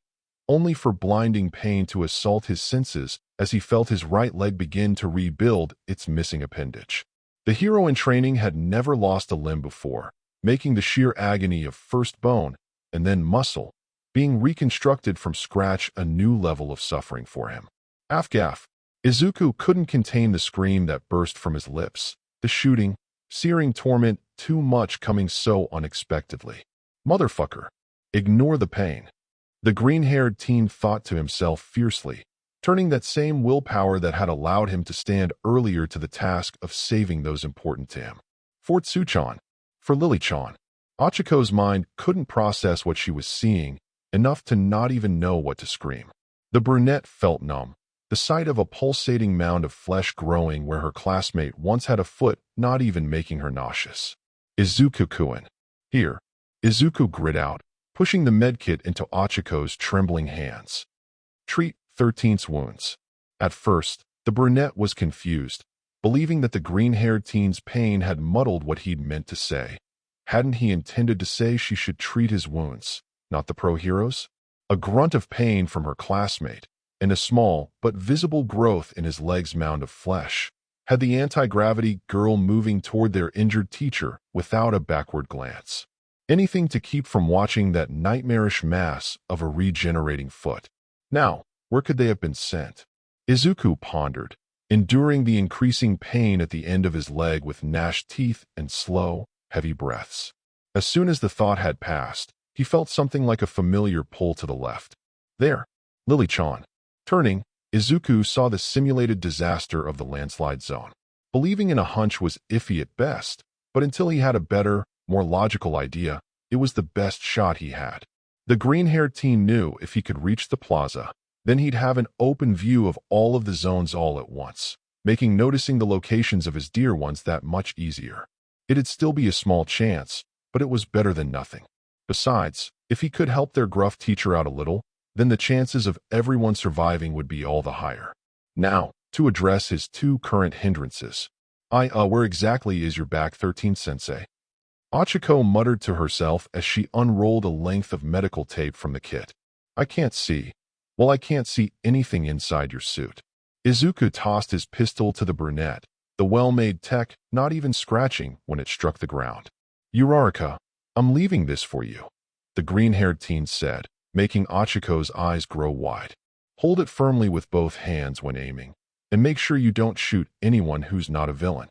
only for blinding pain to assault his senses as he felt his right leg begin to rebuild its missing appendage. The hero in training had never lost a limb before, making the sheer agony of first bone and then muscle being reconstructed from scratch a new level of suffering for him. Afgaf, Izuku couldn't contain the scream that burst from his lips, the shooting, searing torment too much coming so unexpectedly. Motherfucker, ignore the pain. The green-haired teen thought to himself fiercely, turning that same willpower that had allowed him to stand earlier to the task of saving those important to him. For Tsuchan, for Lily-chan, Ochiko's mind couldn't process what she was seeing, enough to not even know what to scream. The brunette felt numb, the sight of a pulsating mound of flesh growing where her classmate once had a foot not even making her nauseous. Izuku-kun. Here, Izuku grit out, pushing the medkit into Ochiko's trembling hands. Treat 13's wounds. At first, the brunette was confused, believing that the green-haired teen's pain had muddled what he'd meant to say. Hadn't he intended to say she should treat his wounds, not the pro-heroes? A grunt of pain from her classmate, and a small but visible growth in his leg's mound of flesh, had the anti-gravity girl moving toward their injured teacher without a backward glance. Anything to keep from watching that nightmarish mass of a regenerating foot. Now, where could they have been sent? Izuku pondered, enduring the increasing pain at the end of his leg with gnashed teeth and slow, heavy breaths. As soon as the thought had passed, he felt something like a familiar pull to the left. There, Lily-chan. Turning, Izuku saw the simulated disaster of the landslide zone. Believing in a hunch was iffy at best, but until he had a better, more logical idea, it was the best shot he had. The green-haired teen knew if he could reach the plaza, then he'd have an open view of all of the zones all at once, making noticing the locations of his dear ones that much easier. It'd still be a small chance, but it was better than nothing. Besides, if he could help their gruff teacher out a little, then the chances of everyone surviving would be all the higher. Now, to address his 2 current hindrances. Where exactly is your back, 13-sensei? Ochiko muttered to herself as she unrolled a length of medical tape from the kit. I can't see. Well, I can't see anything inside your suit. Izuku tossed his pistol to the brunette, the well-made tech not even scratching when it struck the ground. Uraraka, I'm leaving this for you, the green-haired teen said, making Ochiko's eyes grow wide. Hold it firmly with both hands when aiming, and make sure you don't shoot anyone who's not a villain.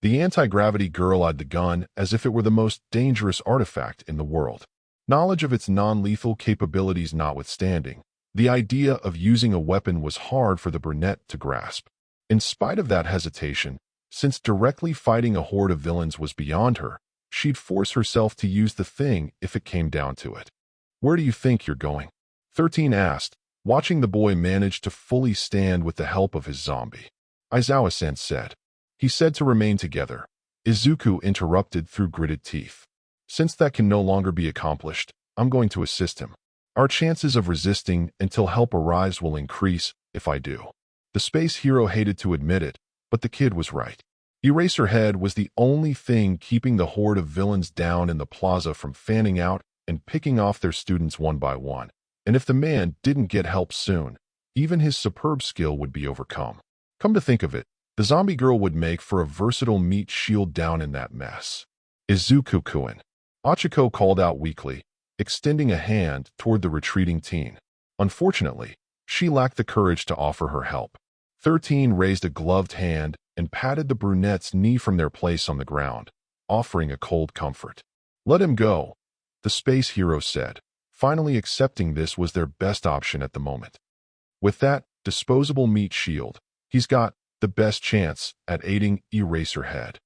The anti-gravity girl eyed the gun as if it were the most dangerous artifact in the world. Knowledge of its non-lethal capabilities notwithstanding, the idea of using a weapon was hard for the brunette to grasp. In spite of that hesitation, since directly fighting a horde of villains was beyond her, she'd force herself to use the thing if it came down to it. Where do you think you're going? 13 asked, watching the boy manage to fully stand with the help of his zombie. Aizawa-san said. He said to remain together. Izuku interrupted through gritted teeth. Since that can no longer be accomplished, I'm going to assist him. Our chances of resisting until help arrives will increase if I do. The space hero hated to admit it, but the kid was right. Eraserhead was the only thing keeping the horde of villains down in the plaza from fanning out and picking off their students one by one. And if the man didn't get help soon, even his superb skill would be overcome. Come to think of it, the zombie girl would make for a versatile meat shield down in that mess. Izuku-kun. Achiko called out weakly, extending a hand toward the retreating teen. Unfortunately, she lacked the courage to offer her help. 13 raised a gloved hand and patted the brunette's knee from their place on the ground, offering a cold comfort. "Let him go," the space hero said, finally accepting this was their best option at the moment. With that disposable meat shield, he's got the best chance at aiding Eraserhead.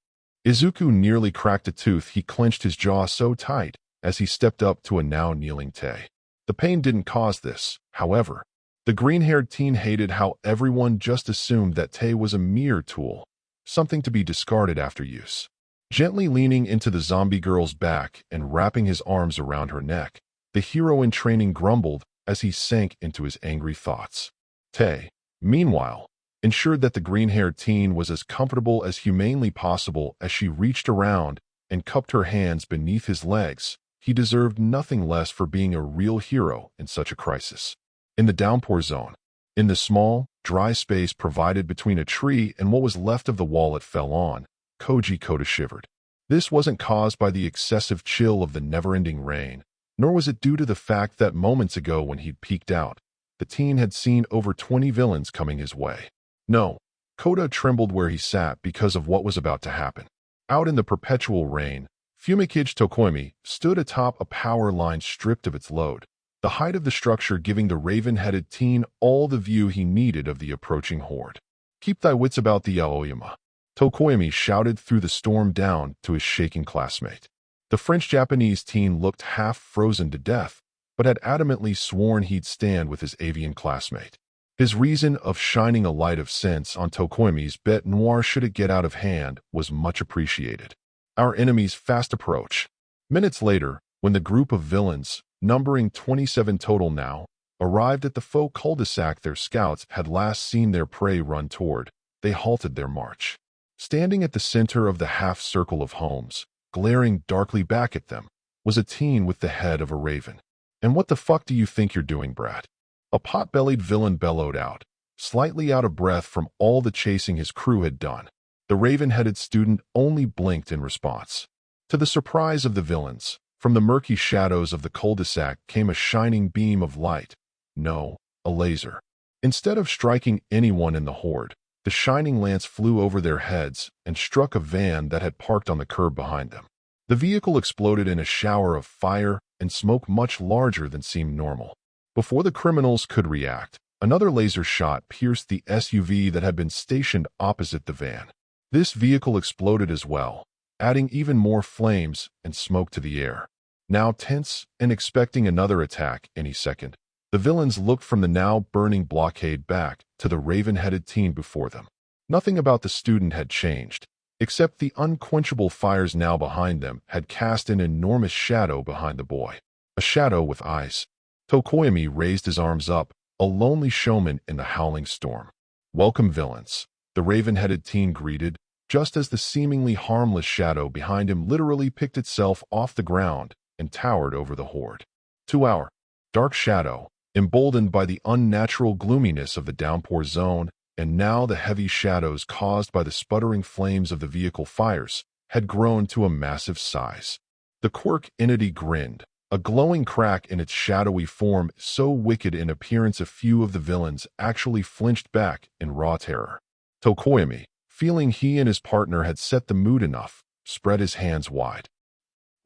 Izuku nearly cracked a tooth. He clenched his jaw so tight as he stepped up to a now kneeling Tei. The pain didn't cause this, however. The green-haired teen hated how everyone just assumed that Tei was a mere tool, something to be discarded after use. Gently leaning into the zombie girl's back and wrapping his arms around her neck, the hero in training grumbled as he sank into his angry thoughts. Tei, meanwhile, ensured that the green-haired teen was as comfortable as humanly possible as she reached around and cupped her hands beneath his legs. He deserved nothing less for being a real hero in such a crisis. In the downpour zone, in the small, dry space provided between a tree and what was left of the wall it fell on, Koji Koda shivered. This wasn't caused by the excessive chill of the never-ending rain, nor was it due to the fact that moments ago when he'd peeked out, the teen had seen over 20 villains coming his way. No, Koda trembled where he sat because of what was about to happen. Out in the perpetual rain, Fumikage Tokoimi stood atop a power line stripped of its load, the height of the structure giving the raven-headed teen all the view he needed of the approaching horde. "Keep thy wits about thee, Aoyama," Tokoimi shouted through the storm down to his shaking classmate. The French-Japanese teen looked half frozen to death, but had adamantly sworn he'd stand with his avian classmate. His reason of shining a light of sense on Tokoimi's bête noire should it get out of hand was much appreciated. Our enemy's fast approach. Minutes later, when the group of villains, numbering 27 total now, arrived at the faux cul-de-sac their scouts had last seen their prey run toward, they halted their march. Standing at the center of the half-circle of homes, glaring darkly back at them, was a teen with the head of a raven. "And what the fuck do you think you're doing, brat?" A pot-bellied villain bellowed out, slightly out of breath from all the chasing his crew had done. The raven-headed student only blinked in response. To the surprise of the villains, from the murky shadows of the cul-de-sac came a shining beam of light. No, a laser. Instead of striking anyone in the horde, the shining lance flew over their heads and struck a van that had parked on the curb behind them. The vehicle exploded in a shower of fire and smoke much larger than seemed normal. Before the criminals could react, another laser shot pierced the SUV that had been stationed opposite the van. This vehicle exploded as well, adding even more flames and smoke to the air. Now tense and expecting another attack any second, the villains looked from the now burning blockade back to the raven-headed teen before them. Nothing about the student had changed, except the unquenchable fires now behind them had cast an enormous shadow behind the boy. A shadow with eyes. Tokoimi raised his arms up, a lonely showman in the howling storm. "Welcome, villains," the raven-headed teen greeted, just as the seemingly harmless shadow behind him literally picked itself off the ground and towered over the horde. To our dark shadow, emboldened by the unnatural gloominess of the downpour zone, and now the heavy shadows caused by the sputtering flames of the vehicle fires, had grown to a massive size. The quirk entity grinned, a glowing crack in its shadowy form so wicked in appearance a few of the villains actually flinched back in raw terror. Tokoimi, feeling he and his partner had set the mood enough, spread his hands wide.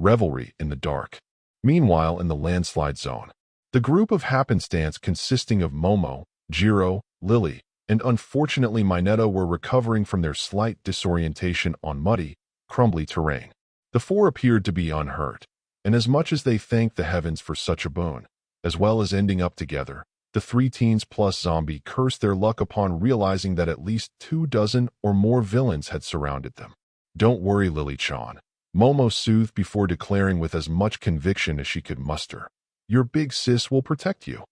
Revelry in the dark. Meanwhile, in the landslide zone, the group of happenstance consisting of Momo, Jiro, Lily, and unfortunately Mineta were recovering from their slight disorientation on muddy, crumbly terrain. The four appeared to be unhurt, and as much as they thanked the heavens for such a boon, as well as ending up together, the 3 teens plus zombie cursed their luck upon realizing that at least 24 or more villains had surrounded them. "Don't worry, Lily-chan," Momo soothed before declaring with as much conviction as she could muster. Your big sis will protect you.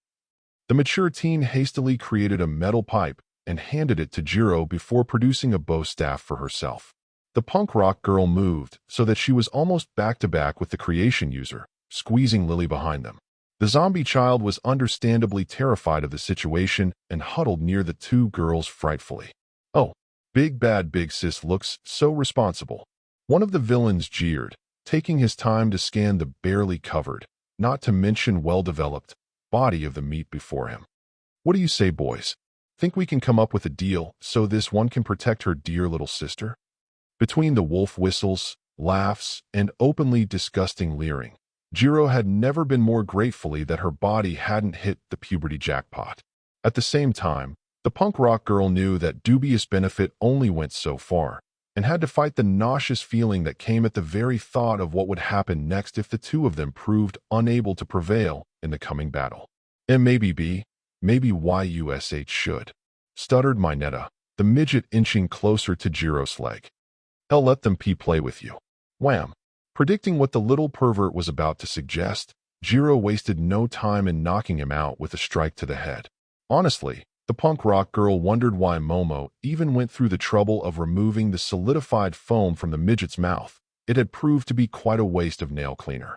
The mature teen hastily created a metal pipe and handed it to Jiro before producing a bow staff for herself. The punk rock girl moved so that she was almost back-to-back with the creation user, squeezing Lily behind them. The zombie child was understandably terrified of the situation and huddled near the two girls frightfully. "Oh, big bad big sis looks so responsible." One of the villains jeered, taking his time to scan the barely covered, not to mention well-developed, body of the meat before him. "What do you say, boys? Think we can come up with a deal so this one can protect her dear little sister?" Between the wolf whistles, laughs, and openly disgusting leering, Jiro had never been more gratefully that her body hadn't hit the puberty jackpot. At the same time, the punk rock girl knew that dubious benefit only went so far, and had to fight the nauseous feeling that came at the very thought of what would happen next if the two of them proved unable to prevail in the coming battle. "And maybe YUSH should," stuttered Minetta, the midget inching closer to Jiro's leg. "Hell, let them play with you." Wham! Predicting what the little pervert was about to suggest, Jiro wasted no time in knocking him out with a strike to the head. Honestly, the punk rock girl wondered why Momo even went through the trouble of removing the solidified foam from the midget's mouth. It had proved to be quite a waste of nail cleaner.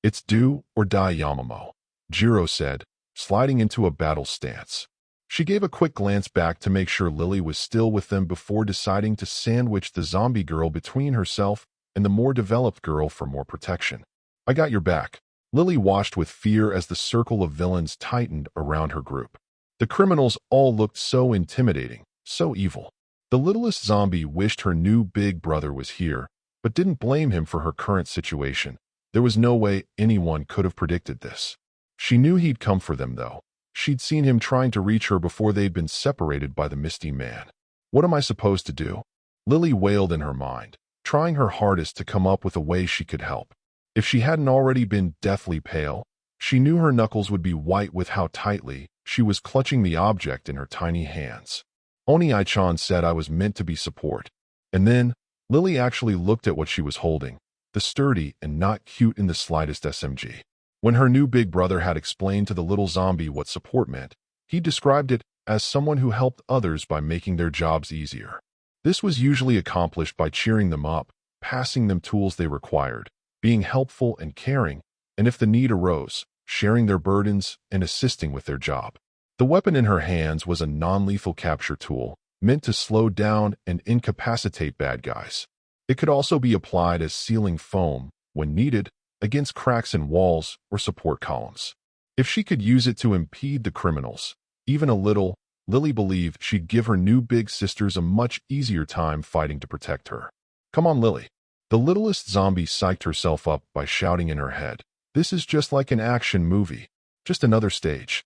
"It's do or die, Yamamoto," Jiro said, sliding into a battle stance. She gave a quick glance back to make sure Lily was still with them before deciding to sandwich the zombie girl between herself and the more developed girl for more protection. "I got your back." Lily watched with fear as the circle of villains tightened around her group. The criminals all looked so intimidating, so evil. The littlest zombie wished her new big brother was here, but didn't blame him for her current situation. There was no way anyone could have predicted this. She knew he'd come for them, though. She'd seen him trying to reach her before they'd been separated by the Misty Man. "What am I supposed to do?" Lily wailed in her mind, trying her hardest to come up with a way she could help. If she hadn't already been deathly pale, she knew her knuckles would be white with how tightly she was clutching the object in her tiny hands. Oni-chan said I was meant to be support. And then, Lily actually looked at what she was holding, the sturdy and not cute in the slightest SMG. When her new big brother had explained to the little zombie what support meant, he described it as someone who helped others by making their jobs easier. This was usually accomplished by cheering them up, passing them tools they required, being helpful and caring, and if the need arose, sharing their burdens and assisting with their job. The weapon in her hands was a non-lethal capture tool, meant to slow down and incapacitate bad guys. It could also be applied as sealing foam, when needed, against cracks in walls or support columns. If she could use it to impede the criminals, even a little, Lily believed she'd give her new big sisters a much easier time fighting to protect her. "Come on, Lily." The littlest zombie psyched herself up by shouting in her head, "This is just like an action movie, just another stage."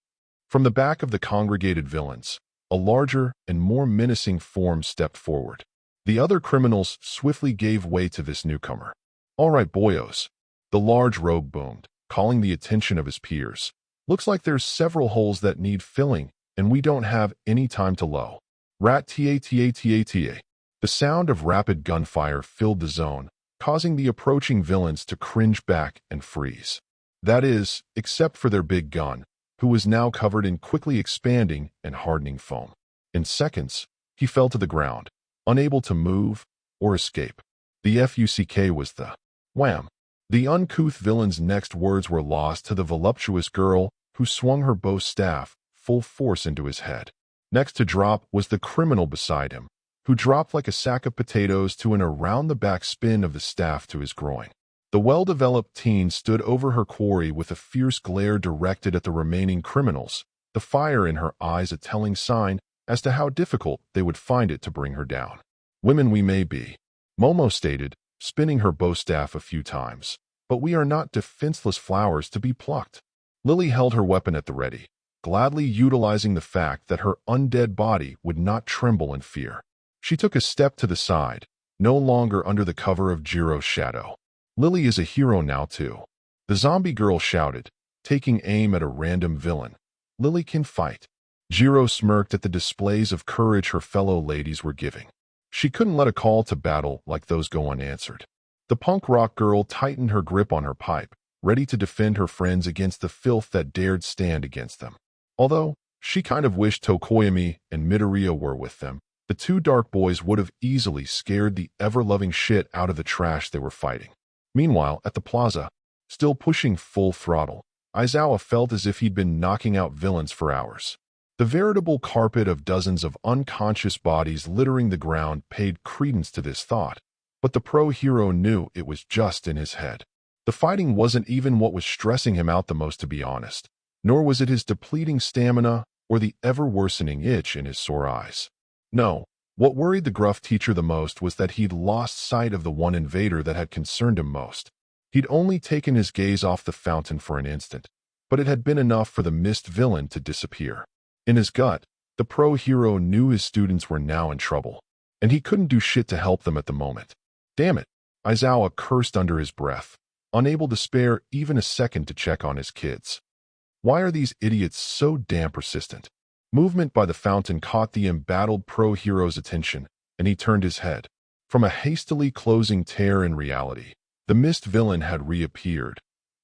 From the back of the congregated villains, a larger and more menacing form stepped forward. The other criminals swiftly gave way to this newcomer. "All right, boyos." The large rogue boomed, calling the attention of his peers. "Looks like there's several holes that need filling, and we don't have any time to low. Rat-ta-ta-ta-ta." The sound of rapid gunfire filled the zone, causing the approaching villains to cringe back and freeze. That is, except for their big gun, who was now covered in quickly expanding and hardening foam. In seconds, he fell to the ground, unable to move or escape. The FUCK was the wham. The uncouth villain's next words were lost to the voluptuous girl who swung her bow staff full force into his head. Next to drop was the criminal beside him, who dropped like a sack of potatoes to an around-the-back spin of the staff to his groin. The well-developed teen stood over her quarry with a fierce glare directed at the remaining criminals, the fire in her eyes a telling sign as to how difficult they would find it to bring her down. "Women we may be," Momo stated, spinning her bow staff a few times, "but we are not defenseless flowers to be plucked." Lily held her weapon at the ready, gladly utilizing the fact that her undead body would not tremble in fear. She took a step to the side, no longer under the cover of Jiro's shadow. "Lily is a hero now, too," the zombie girl shouted, taking aim at a random villain. "Lily can fight." Jiro smirked at the displays of courage her fellow ladies were giving. She couldn't let a call to battle like those go unanswered. The punk rock girl tightened her grip on her pipe, ready to defend her friends against the filth that dared stand against them. Although she kind of wished Tokoyami and Midoriya were with them, the two dark boys would have easily scared the ever-loving shit out of the trash they were fighting. Meanwhile, at the plaza, still pushing full throttle, Aizawa felt as if he'd been knocking out villains for hours. The veritable carpet of dozens of unconscious bodies littering the ground paid credence to this thought, but the pro-hero knew it was just in his head. The fighting wasn't even what was stressing him out the most, to be honest, nor was it his depleting stamina or the ever-worsening itch in his sore eyes. No, what worried the gruff teacher the most was that he'd lost sight of the one invader that had concerned him most. He'd only taken his gaze off the fountain for an instant, but it had been enough for the mist villain to disappear. In his gut, the pro-hero knew his students were now in trouble, and he couldn't do shit to help them at the moment. Damn it, Aizawa cursed under his breath, unable to spare even a second to check on his kids. Why are these idiots so damn persistent? Movement by the fountain caught the embattled pro-hero's attention, and he turned his head. From a hastily closing tear in reality, the mist villain had reappeared,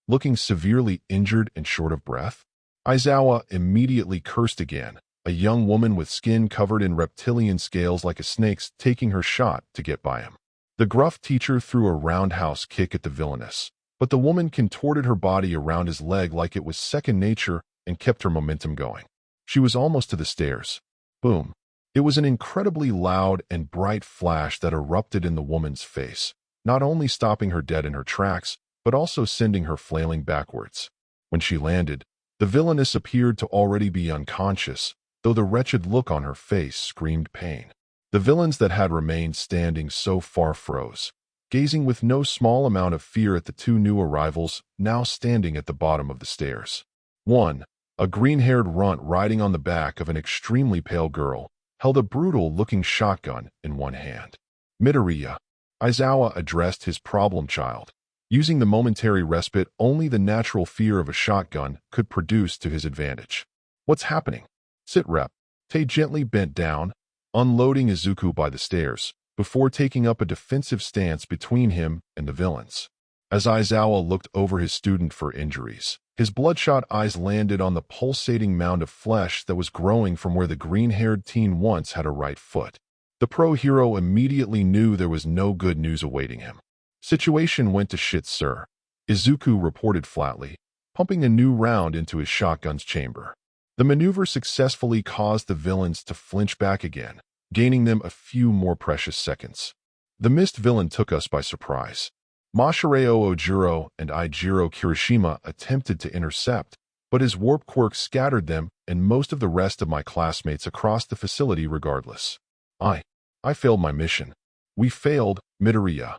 looking severely injured and short of breath. Aizawa immediately cursed again, a young woman with skin covered in reptilian scales like a snake's taking her shot to get by him. The gruff teacher threw a roundhouse kick at the villainess, but the woman contorted her body around his leg like it was second nature and kept her momentum going. She was almost to the stairs. Boom. It was an incredibly loud and bright flash that erupted in the woman's face, not only stopping her dead in her tracks, but also sending her flailing backwards. When she landed, the villainess appeared to already be unconscious, though the wretched look on her face screamed pain. The villains that had remained standing so far froze, gazing with no small amount of fear at the two new arrivals now standing at the bottom of the stairs. One, a green-haired runt riding on the back of an extremely pale girl, held a brutal-looking shotgun in one hand. Midoriya, Aizawa addressed his problem child, using the momentary respite only the natural fear of a shotgun could produce to his advantage. What's happening? Sit rep. Tei gently bent down, unloading Izuku by the stairs, before taking up a defensive stance between him and the villains. As Aizawa looked over his student for injuries, his bloodshot eyes landed on the pulsating mound of flesh that was growing from where the green-haired teen once had a right foot. The pro-hero immediately knew there was no good news awaiting him. Situation went to shit, sir, Izuku reported flatly, pumping a new round into his shotgun's chamber. The maneuver successfully caused the villains to flinch back again, gaining them a few more precious seconds. The mist villain took us by surprise. Mashireo Ojuro and Ijiro Kirishima attempted to intercept, but his warp quirk scattered them and most of the rest of my classmates across the facility regardless. I failed my mission. We failed, Midoriya,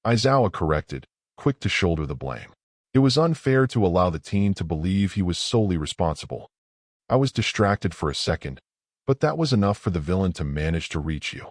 Aizawa corrected, quick to shoulder the blame. It was unfair to allow the teen to believe he was solely responsible. I was distracted for a second, but that was enough for the villain to manage to reach you.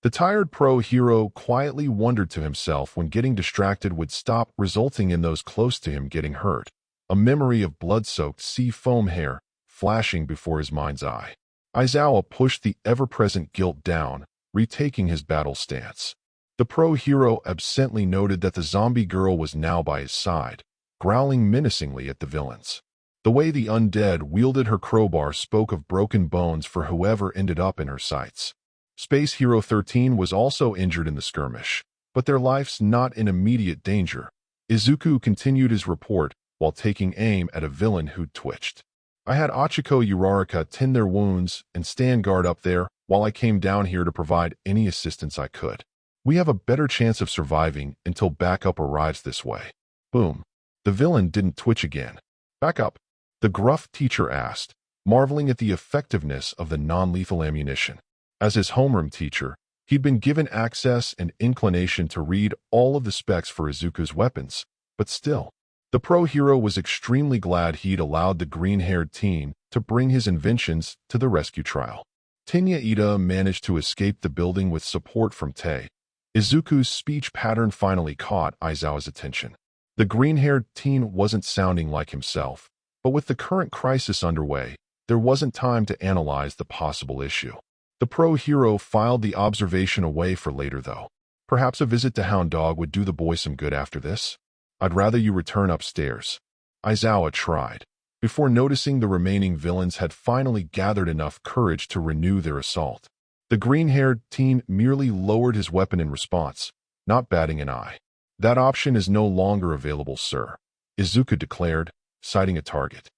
The tired pro-hero quietly wondered to himself when getting distracted would stop, resulting in those close to him getting hurt. A memory of blood-soaked sea foam hair flashing before his mind's eye. Aizawa pushed the ever-present guilt down, retaking his battle stance. The pro-hero absently noted that the zombie girl was now by his side, growling menacingly at the villains. The way the undead wielded her crowbar spoke of broken bones for whoever ended up in her sights. Space Hero 13 was also injured in the skirmish, but their life's not in immediate danger. Izuku continued his report while taking aim at a villain who'd twitched. I had Achiko Uraraka tend their wounds and stand guard up there while I came down here to provide any assistance I could. We have a better chance of surviving until backup arrives this way. Boom. The villain didn't twitch again. Back up, the gruff teacher asked, marveling at the effectiveness of the non-lethal ammunition. As his homeroom teacher, he'd been given access and inclination to read all of the specs for Izuku's weapons, but still, the pro-hero was extremely glad he'd allowed the green-haired teen to bring his inventions to the rescue trial. Tenya Ida managed to escape the building with support from Tei. Izuku's speech pattern finally caught Aizawa's attention. The green-haired teen wasn't sounding like himself, but with the current crisis underway, there wasn't time to analyze the possible issue. The pro-hero filed the observation away for later, though. Perhaps a visit to Hound Dog would do the boy some good after this. I'd rather you return upstairs. Aizawa tried, before noticing the remaining villains had finally gathered enough courage to renew their assault. The green-haired teen merely lowered his weapon in response, not batting an eye. That option is no longer available, sir, Izuku declared, citing a target.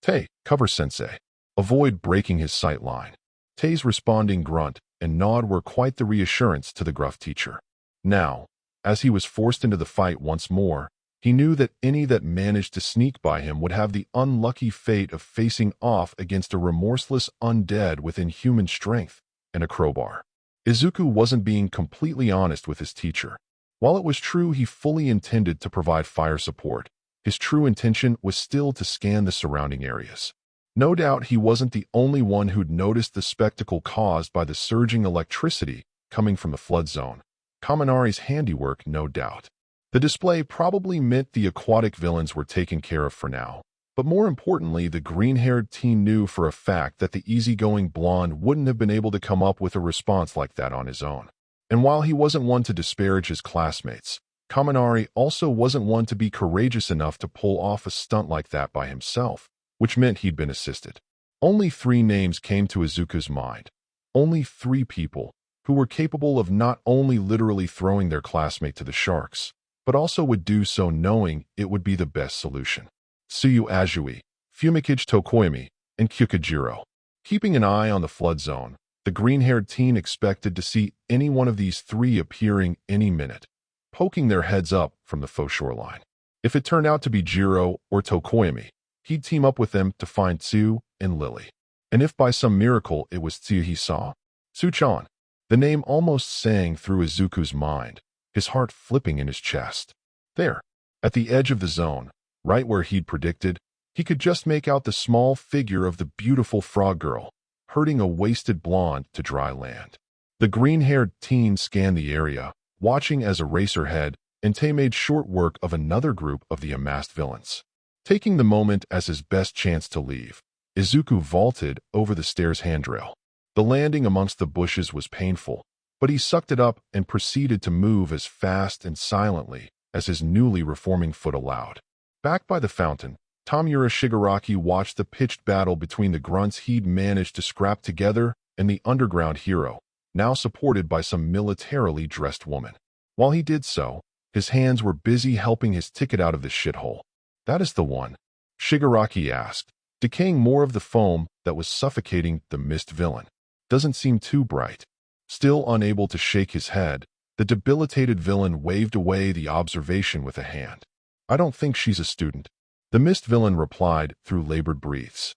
Tei, cover sensei. Avoid breaking his sight line. Tei's responding grunt and nod were quite the reassurance to the gruff teacher. Now, as he was forced into the fight once more, he knew that any that managed to sneak by him would have the unlucky fate of facing off against a remorseless undead with inhuman strength and a crowbar. Izuku wasn't being completely honest with his teacher. While it was true he fully intended to provide fire support, his true intention was still to scan the surrounding areas. No doubt he wasn't the only one who'd noticed the spectacle caused by the surging electricity coming from the flood zone. Kaminari's handiwork, no doubt. The display probably meant the aquatic villains were taken care of for now, but more importantly, the green-haired teen knew for a fact that the easygoing blonde wouldn't have been able to come up with a response like that on his own. And while he wasn't one to disparage his classmates, Kaminari also wasn't one to be courageous enough to pull off a stunt like that by himself, which meant he'd been assisted. Only 3 names came to Izuku's mind. Only 3 people who were capable of not only literally throwing their classmate to the sharks, but also would do so knowing it would be the best solution. Tsuyu Azui, Fumikage Tokoyami, and Kyukujiro. Keeping an eye on the flood zone, the green-haired teen expected to see any one of these 3 appearing any minute, poking their heads up from the faux shoreline. If it turned out to be Jiro or Tokoyami, he'd team up with them to find Tsu and Lily. And if by some miracle it was Tsu he saw, Tsu-chan, the name almost sang through Izuku's mind, his heart flipping in his chest. There, at the edge of the zone, right where he'd predicted, he could just make out the small figure of the beautiful frog girl, herding a wasted blonde to dry land. The green-haired teen scanned the area, watching as Eraserhead and Tei made short work of another group of the amassed villains. Taking the moment as his best chance to leave, Izuku vaulted over the stairs handrail. The landing amongst the bushes was painful, but he sucked it up and proceeded to move as fast and silently as his newly reforming foot allowed. Back by the fountain, Tamura Shigaraki watched the pitched battle between the grunts he'd managed to scrap together and the underground hero, now supported by some militarily dressed woman. While he did so, his hands were busy helping his ticket out of the shithole. That is the one, Shigaraki asked, decaying more of the foam that was suffocating the mist villain. Doesn't seem too bright. Still unable to shake his head, the debilitated villain waved away the observation with a hand. I don't think she's a student. The mist villain replied through labored breaths.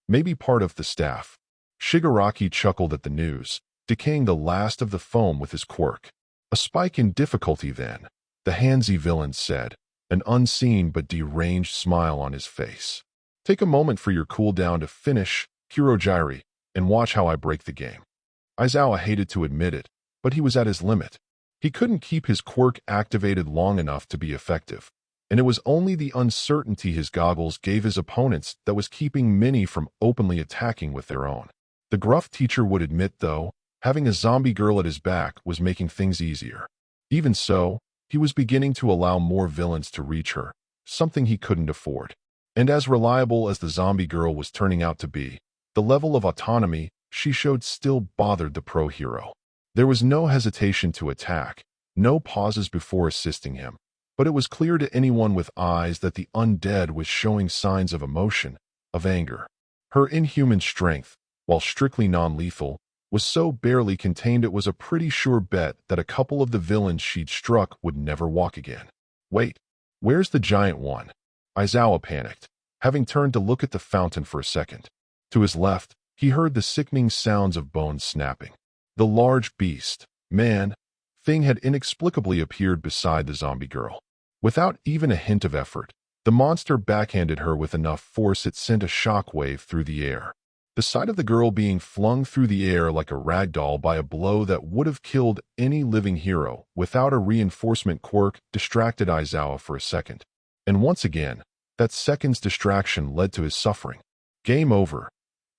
Maybe part of the staff. Shigaraki chuckled at the news, decaying the last of the foam with his quirk. A spike in difficulty then, the handsy villain said, an unseen but deranged smile on his face. Take a moment for your cooldown to finish, Kurogiri, and watch how I break the game. Aizawa hated to admit it, but he was at his limit. He couldn't keep his quirk activated long enough to be effective, and it was only the uncertainty his goggles gave his opponents that was keeping many from openly attacking with their own. The gruff teacher would admit, though, having a zombie girl at his back was making things easier. Even so, he was beginning to allow more villains to reach her, something he couldn't afford. And as reliable as the zombie girl was turning out to be, the level of autonomy she showed still bothered the pro hero. There was no hesitation to attack, no pauses before assisting him, but it was clear to anyone with eyes that the undead was showing signs of emotion, of anger. Her inhuman strength, while strictly non-lethal, was so barely contained it was a pretty sure bet that a couple of the villains she'd struck would never walk again. Wait, where's the giant one? Aizawa panicked, having turned to look at the fountain for a second. To his left, he heard the sickening sounds of bones snapping. The large beast, man, thing had inexplicably appeared beside the zombie girl. Without even a hint of effort, the monster backhanded her with enough force it sent a shockwave through the air. The sight of the girl being flung through the air like a rag doll by a blow that would have killed any living hero without a reinforcement quirk distracted Aizawa for a second. And once again, that second's distraction led to his suffering. Game over.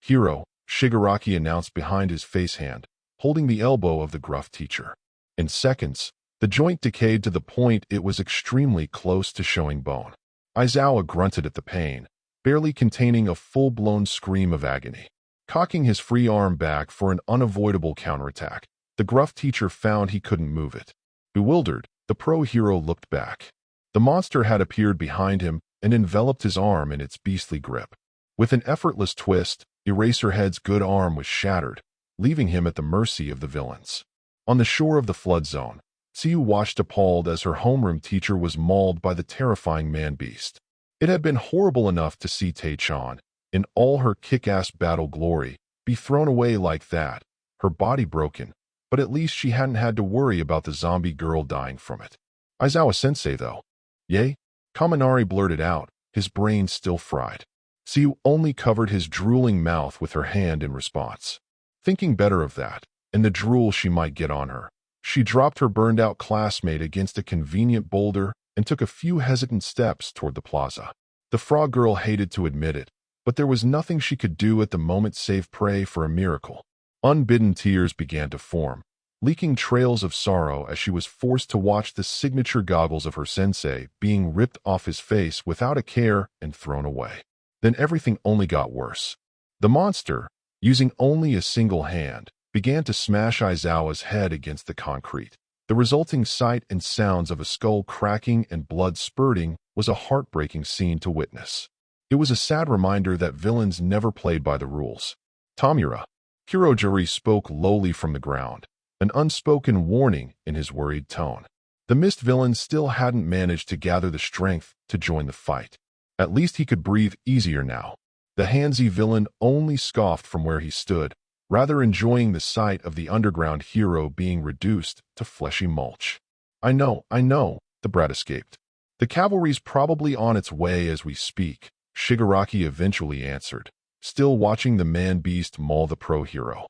Hero, Shigaraki announced behind his face hand, holding the elbow of the gruff teacher. In seconds, The joint decayed to the point it was extremely close to showing bone. Aizawa grunted at the pain, barely containing a full-blown scream of agony. Cocking his free arm back for an unavoidable counterattack, the gruff teacher found he couldn't move it. Bewildered, the pro-hero looked back. The monster had appeared behind him and enveloped his arm in its beastly grip. With an effortless twist, Eraserhead's good arm was shattered, leaving him at the mercy of the villains. On the shore of the flood zone, Tsuyu watched appalled as her homeroom teacher was mauled by the terrifying man-beast. It had been horrible enough to see Tae-chan, in all her kick-ass battle glory, be thrown away like that, her body broken, but at least she hadn't had to worry about the zombie girl dying from it. Aizawa-sensei, though. Yay? Kaminari blurted out, his brain still fried. Tsuyu only covered his drooling mouth with her hand in response. Thinking better of that, and the drool she might get on her, she dropped her burned-out classmate against a convenient boulder and took a few hesitant steps toward the plaza. The frog girl hated to admit it, but there was nothing she could do at the moment save pray for a miracle. Unbidden tears began to form, leaking trails of sorrow as she was forced to watch the signature goggles of her sensei being ripped off his face without a care and thrown away. Then everything only got worse. The monster, using only a single hand, began to smash Aizawa's head against the concrete. The resulting sight and sounds of a skull cracking and blood spurting was a heartbreaking scene to witness. It was a sad reminder that villains never played by the rules. Tamura. Kurojuri spoke lowly from the ground, an unspoken warning in his worried tone. The mist villain still hadn't managed to gather the strength to join the fight. At least he could breathe easier now. The handsy villain only scoffed from where he stood, rather enjoying the sight of the underground hero being reduced to fleshy mulch. I know, the brat escaped. The cavalry's probably on its way as we speak, Shigaraki eventually answered, still watching the man-beast maul the pro-hero.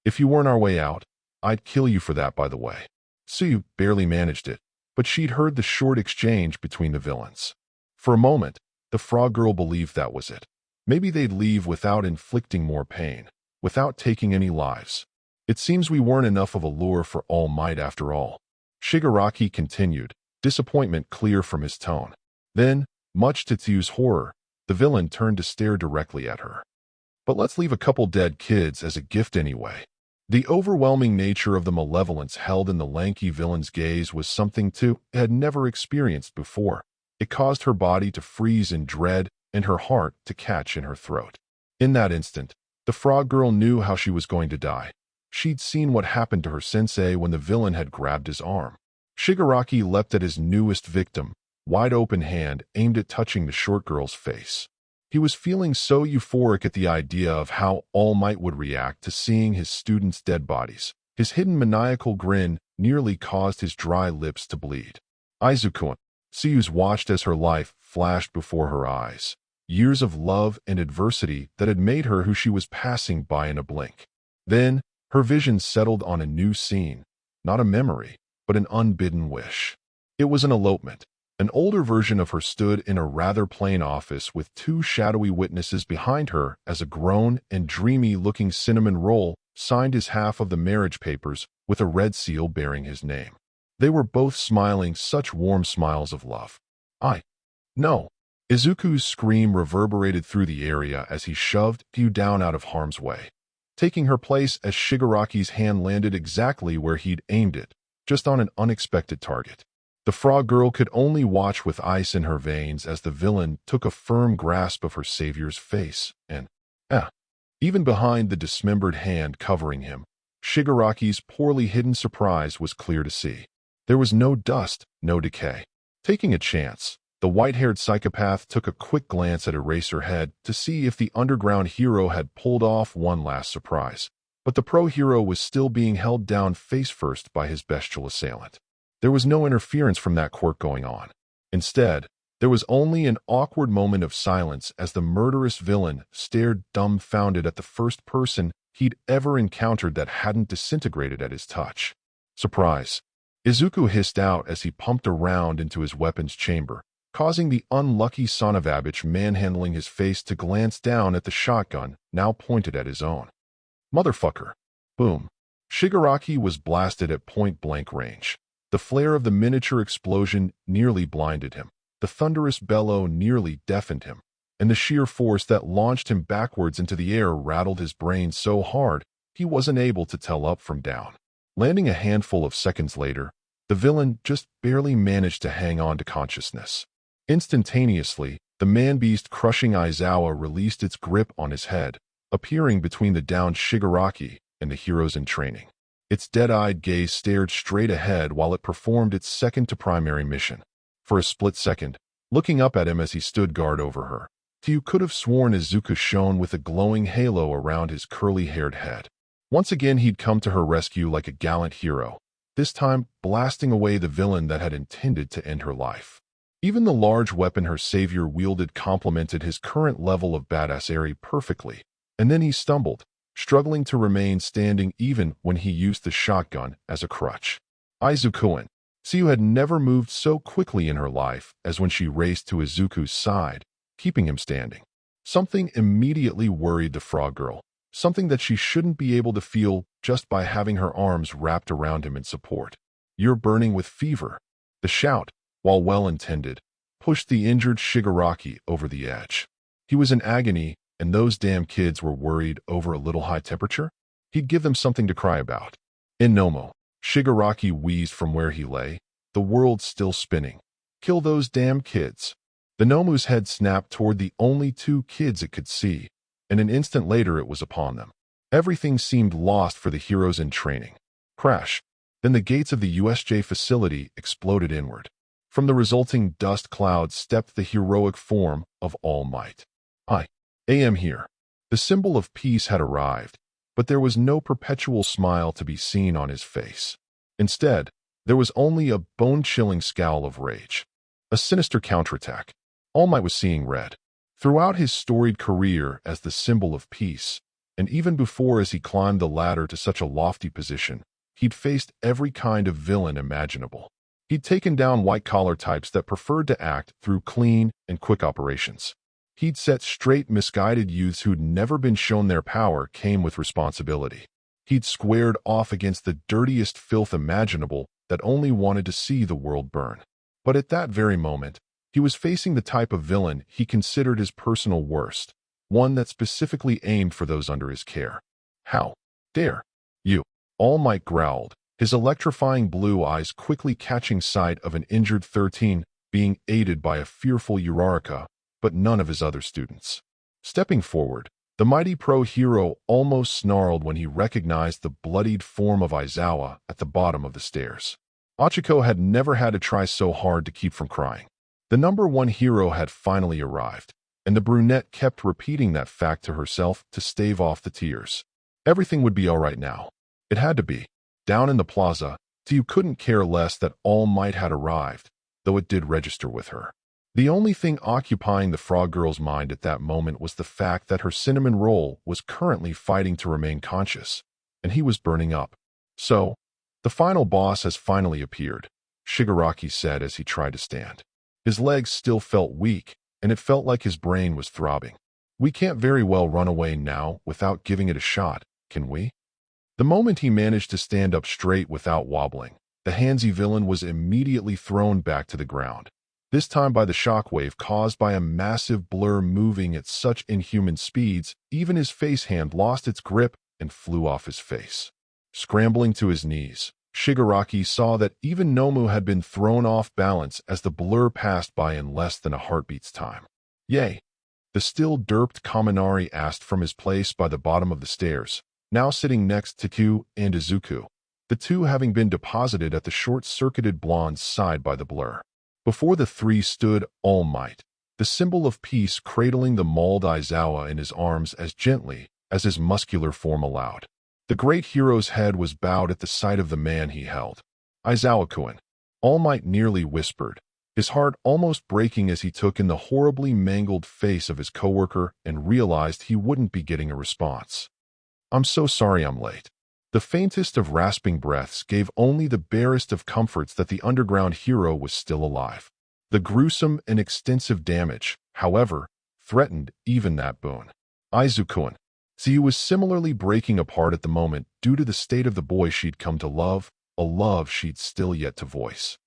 If you weren't our way out, I'd kill you for that, by the way. Tsuyu barely managed it, but she'd heard the short exchange between the villains. For a moment, the frog girl believed that was it. Maybe they'd leave without inflicting more pain, without taking any lives. It seems we weren't enough of a lure for All Might after all. Shigaraki continued, disappointment clear from his tone. Then, much to Tsuyu's horror, the villain turned to stare directly at her. But let's leave a couple dead kids as a gift anyway. The overwhelming nature of the malevolence held in the lanky villain's gaze was something Tsu had never experienced before. It caused her body to freeze in dread and her heart to catch in her throat. In that instant, the frog girl knew how she was going to die. She'd seen what happened to her sensei when the villain had grabbed his arm. Shigaraki leapt at his newest victim, wide-open hand aimed at touching the short girl's face. He was feeling so euphoric at the idea of how All Might would react to seeing his students' dead bodies. His hidden maniacal grin nearly caused his dry lips to bleed. Aizuku. Tsuyu's watched as her life flashed before her eyes. Years of love and adversity that had made her who she was passing by in a blink. Then, her vision settled on a new scene, not a memory, but an unbidden wish. It was an elopement. An older version of her stood in a rather plain office with two shadowy witnesses behind her as a grown and dreamy-looking cinnamon roll signed his half of the marriage papers with a red seal bearing his name. They were both smiling such warm smiles of love. No. Izuku's scream reverberated through the area as he shoved Tsu down out of harm's way, taking her place as Shigaraki's hand landed exactly where he'd aimed it, just on an unexpected target. The frog girl could only watch with ice in her veins as the villain took a firm grasp of her savior's face, and, even behind the dismembered hand covering him, Shigaraki's poorly hidden surprise was clear to see. There was no dust, no decay. Taking a chance, the white-haired psychopath took a quick glance at Eraserhead to see if the underground hero had pulled off one last surprise, but the pro-hero was still being held down face-first by his bestial assailant. There was no interference from that quirk going on. Instead, there was only an awkward moment of silence as the murderous villain stared dumbfounded at the first person he'd ever encountered that hadn't disintegrated at his touch. Surprise. Izuku hissed out as he pumped around into his weapons chamber, causing the unlucky son of Abich manhandling his face to glance down at the shotgun, now pointed at his own. Motherfucker. Boom. Shigaraki was blasted at point-blank range. The flare of the miniature explosion nearly blinded him. The thunderous bellow nearly deafened him, and the sheer force that launched him backwards into the air rattled his brain so hard he wasn't able to tell up from down. Landing a handful of seconds later, the villain just barely managed to hang on to consciousness. Instantaneously, the man-beast crushing Aizawa released its grip on his head, appearing between the downed Shigaraki and the heroes in training. Its dead-eyed gaze stared straight ahead while it performed its second-to-primary mission. For a split second, looking up at him as he stood guard over her, you could have sworn Izuku shone with a glowing halo around his curly-haired head. Once again he'd come to her rescue like a gallant hero, this time blasting away the villain that had intended to end her life. Even the large weapon her savior wielded complemented his current level of badassery perfectly, and then he stumbled, struggling to remain standing even when he used the shotgun as a crutch. Izuku had never moved so quickly in her life as when she raced to Izuku's side, keeping him standing. Something immediately worried the frog girl, something that she shouldn't be able to feel just by having her arms wrapped around him in support. "You're burning with fever." The shout, while well-intended, pushed the injured Shigaraki over the edge. He was in agony, and those damn kids were worried over a little high temperature? He'd give them something to cry about. "Inomo," Shigaraki wheezed from where he lay, the world still spinning. "Kill those damn kids." The Nomu's head snapped toward the only two kids it could see, and an instant later it was upon them. Everything seemed lost for the heroes in training. Crash. Then the gates of the USJ facility exploded inward. From the resulting dust cloud stepped the heroic form of All Might. "I am here." The symbol of peace had arrived, but there was no perpetual smile to be seen on his face. Instead, there was only a bone-chilling scowl of rage. A sinister counterattack. All Might was seeing red. Throughout his storied career as the symbol of peace, and even before as he climbed the ladder to such a lofty position, he'd faced every kind of villain imaginable. He'd taken down white-collar types that preferred to act through clean and quick operations. He'd set straight, misguided youths who'd never been shown their power came with responsibility. He'd squared off against the dirtiest filth imaginable that only wanted to see the world burn. But at that very moment, he was facing the type of villain he considered his personal worst, one that specifically aimed for those under his care. "How dare you?" All Might growled, his electrifying blue eyes quickly catching sight of an injured 13 being aided by a fearful Uraraka, but none of his other students. Stepping forward, the mighty pro-hero almost snarled when he recognized the bloodied form of Aizawa at the bottom of the stairs. Ochiko had never had to try so hard to keep from crying. The #1 hero had finally arrived, and the brunette kept repeating that fact to herself to stave off the tears. Everything would be all right now. It had to be. Down in the plaza, you couldn't care less that All Might had arrived, though it did register with her. The only thing occupying the frog girl's mind at that moment was the fact that her cinnamon roll was currently fighting to remain conscious, and he was burning up. "So, the final boss has finally appeared," Shigaraki said as he tried to stand. His legs still felt weak, and it felt like his brain was throbbing. "We can't very well run away now without giving it a shot, can we?" The moment he managed to stand up straight without wobbling, the handsy villain was immediately thrown back to the ground, this time by the shockwave caused by a massive blur moving at such inhuman speeds, even his face hand lost its grip and flew off his face. Scrambling to his knees, Shigaraki saw that even Nomu had been thrown off balance as the blur passed by in less than a heartbeat's time. "Yay!" The still derped Kaminari asked from his place by the bottom of the stairs, now sitting next to Q and Izuku, the two having been deposited at the short-circuited blonde's side by the blur. Before the three stood All Might, the symbol of peace cradling the mauled Aizawa in his arms as gently as his muscular form allowed. The great hero's head was bowed at the sight of the man he held. "Aizawa-kun," All Might nearly whispered, his heart almost breaking as he took in the horribly mangled face of his coworker and realized he wouldn't be getting a response. "I'm so sorry I'm late." The faintest of rasping breaths gave only the barest of comforts that the underground hero was still alive. The gruesome and extensive damage, however, threatened even that boon. Izuku was similarly breaking apart at the moment due to the state of the boy she'd come to love, a love she'd still yet to voice.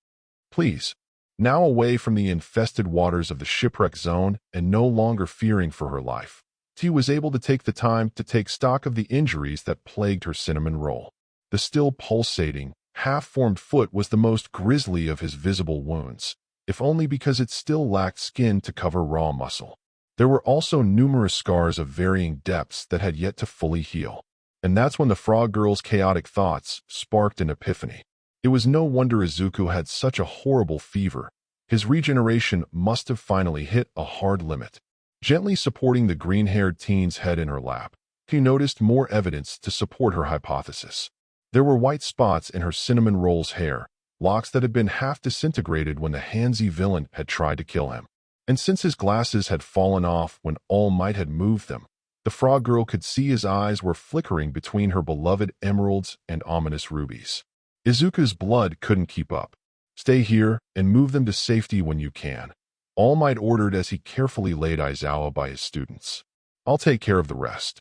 Please. Now away from the infested waters of the shipwreck zone and no longer fearing for her life, T was able to take the time to take stock of the injuries that plagued her cinnamon roll. The still pulsating, half-formed foot was the most grisly of his visible wounds, if only because it still lacked skin to cover raw muscle. There were also numerous scars of varying depths that had yet to fully heal. And that's when the frog girl's chaotic thoughts sparked an epiphany. It was no wonder Izuku had such a horrible fever. His regeneration must have finally hit a hard limit. Gently supporting the green-haired teen's head in her lap, he noticed more evidence to support her hypothesis. There were white spots in her cinnamon roll's hair, locks that had been half disintegrated when the handsy villain had tried to kill him. And since his glasses had fallen off when All Might had moved them, the frog girl could see his eyes were flickering between her beloved emeralds and ominous rubies. Izuku's blood couldn't keep up. Stay here and move them to safety when you can, All Might ordered as he carefully laid Aizawa by his students. I'll take care of the rest.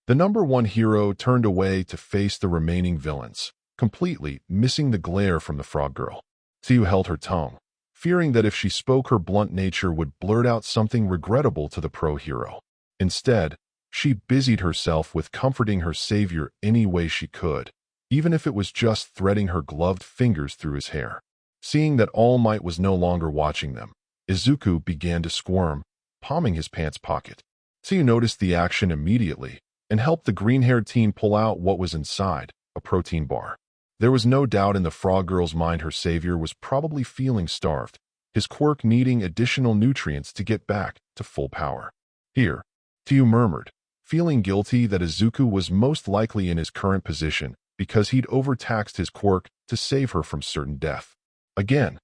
The number one hero turned away to face the remaining villains, completely missing the glare from the frog girl. Tsu held her tongue, fearing that if she spoke her blunt nature would blurt out something regrettable to the pro-hero. Instead, she busied herself with comforting her savior any way she could, even if it was just threading her gloved fingers through his hair. Seeing that All Might was no longer watching them, Izuku began to squirm, palming his pants pocket. Tsu noticed the action immediately and helped the green-haired teen pull out what was inside, a protein bar. There was no doubt in the frog girl's mind her savior was probably feeling starved, his quirk needing additional nutrients to get back to full power. Here, Tsu murmured, feeling guilty that Izuku was most likely in his current position because he'd overtaxed his quirk to save her from certain death. Again,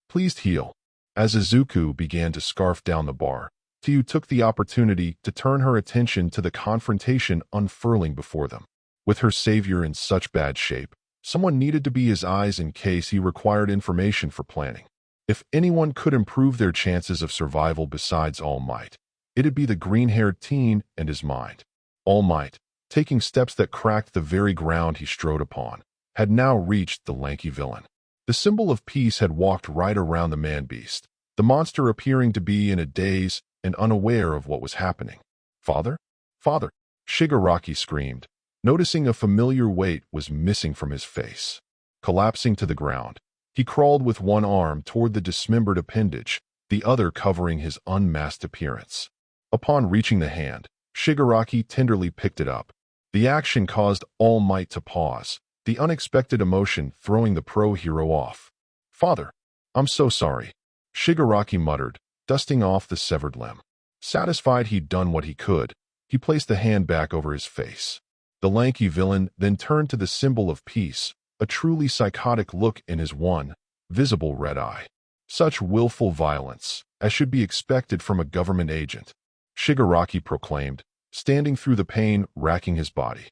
please heal. As Izuku began to scarf down the bar, Tsu took the opportunity to turn her attention to the confrontation unfurling before them. With her savior in such bad shape, someone needed to be his eyes in case he required information for planning. If anyone could improve their chances of survival besides All Might, it'd be the green-haired teen and his mind. All Might, taking steps that cracked the very ground he strode upon, had now reached the lanky villain. The symbol of peace had walked right around the man-beast, the monster appearing to be in a daze and unaware of what was happening. Father? Father! Shigaraki screamed, noticing a familiar weight was missing from his face. Collapsing to the ground, he crawled with one arm toward the dismembered appendage, the other covering his unmasked appearance. Upon reaching the hand, Shigaraki tenderly picked it up. The action caused All Might to pause, the unexpected emotion throwing the pro-hero off. Father, I'm so sorry, Shigaraki muttered, dusting off the severed limb. Satisfied he'd done what he could, he placed the hand back over his face. The lanky villain then turned to the symbol of peace, a truly psychotic look in his one, visible red eye. Such willful violence, as should be expected from a government agent, Shigaraki proclaimed, standing through the pain racking his body.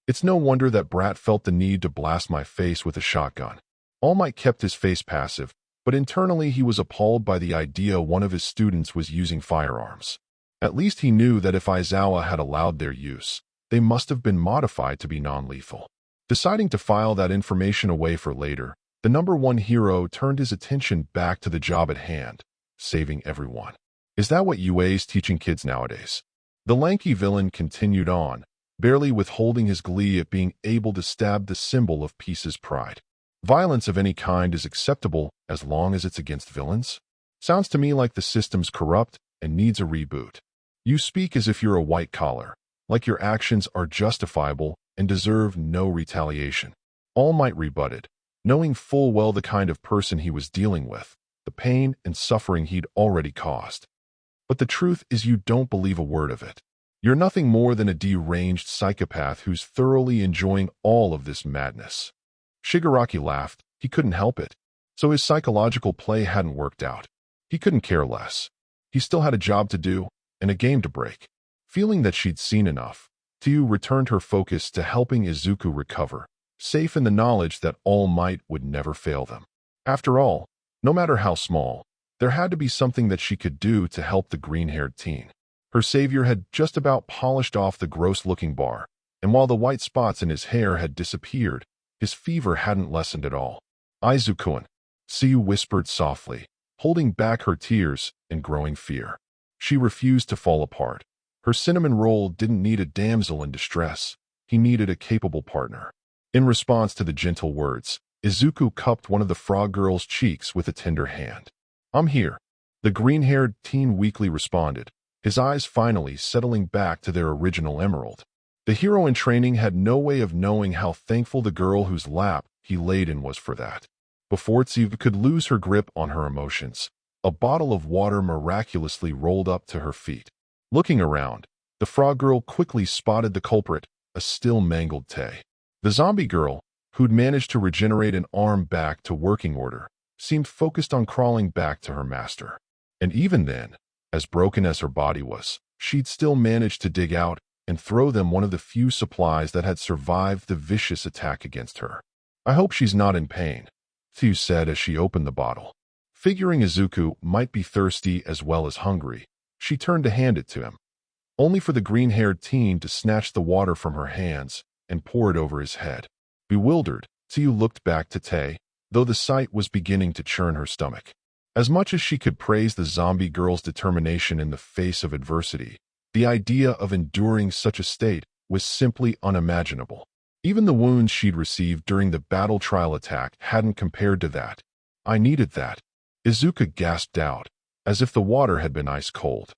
It's no wonder that brat felt the need to blast my face with a shotgun. All Might kept his face passive, but internally he was appalled by the idea one of his students was using firearms. At least he knew that if Aizawa had allowed their use, they must have been modified to be non-lethal. Deciding to file that information away for later, the number one hero turned his attention back to the job at hand, saving everyone. Is that what UA's teaching kids nowadays? The lanky villain continued on, barely withholding his glee at being able to stab the symbol of peace's pride. Violence of any kind is acceptable as long as it's against villains? Sounds to me like the system's corrupt and needs a reboot. You speak as if you're a white collar, like your actions are justifiable and deserve no retaliation. All Might rebutted, knowing full well the kind of person he was dealing with, the pain and suffering he'd already caused. But the truth is you don't believe a word of it. You're nothing more than a deranged psychopath who's thoroughly enjoying all of this madness. Shigaraki laughed. He couldn't help it. So his psychological play hadn't worked out. He couldn't care less. He still had a job to do and a game to break. Feeling that she'd seen enough, Tsu returned her focus to helping Izuku recover, safe in the knowledge that All Might would never fail them. After all, no matter how small, there had to be something that she could do to help the green-haired teen. Her savior had just about polished off the gross-looking bar, and while the white spots in his hair had disappeared, His fever hadn't lessened at all. Izuku-kun, Siyu whispered softly, holding back her tears and growing fear. She refused to fall apart. Her cinnamon roll didn't need a damsel in distress. He needed a capable partner. In response to the gentle words, Izuku cupped one of the frog girl's cheeks with a tender hand. "I'm here," the green-haired teen weakly responded, his eyes finally settling back to their original emerald. The hero in training had no way of knowing how thankful the girl whose lap he laid in was for that. Before Tsiva could lose her grip on her emotions, a bottle of water miraculously rolled up to her feet. Looking around, the frog girl quickly spotted the culprit, a still mangled Tay. The zombie girl, who'd managed to regenerate an arm back to working order, seemed focused on crawling back to her master. And even then, as broken as her body was, she'd still managed to dig out and throw them one of the few supplies that had survived the vicious attack against her. "I hope she's not in pain," Thieu said as she opened the bottle. Figuring Izuku might be thirsty as well as hungry, she turned to hand it to him, only for the green-haired teen to snatch the water from her hands and pour it over his head. Bewildered, Thieu looked back to Tay, though the sight was beginning to churn her stomach. As much as she could praise the zombie girl's determination in the face of adversity, the idea of enduring such a state was simply unimaginable. Even the wounds she'd received during the battle trial attack hadn't compared to that. "I needed that," Izuku gasped out, as if the water had been ice cold.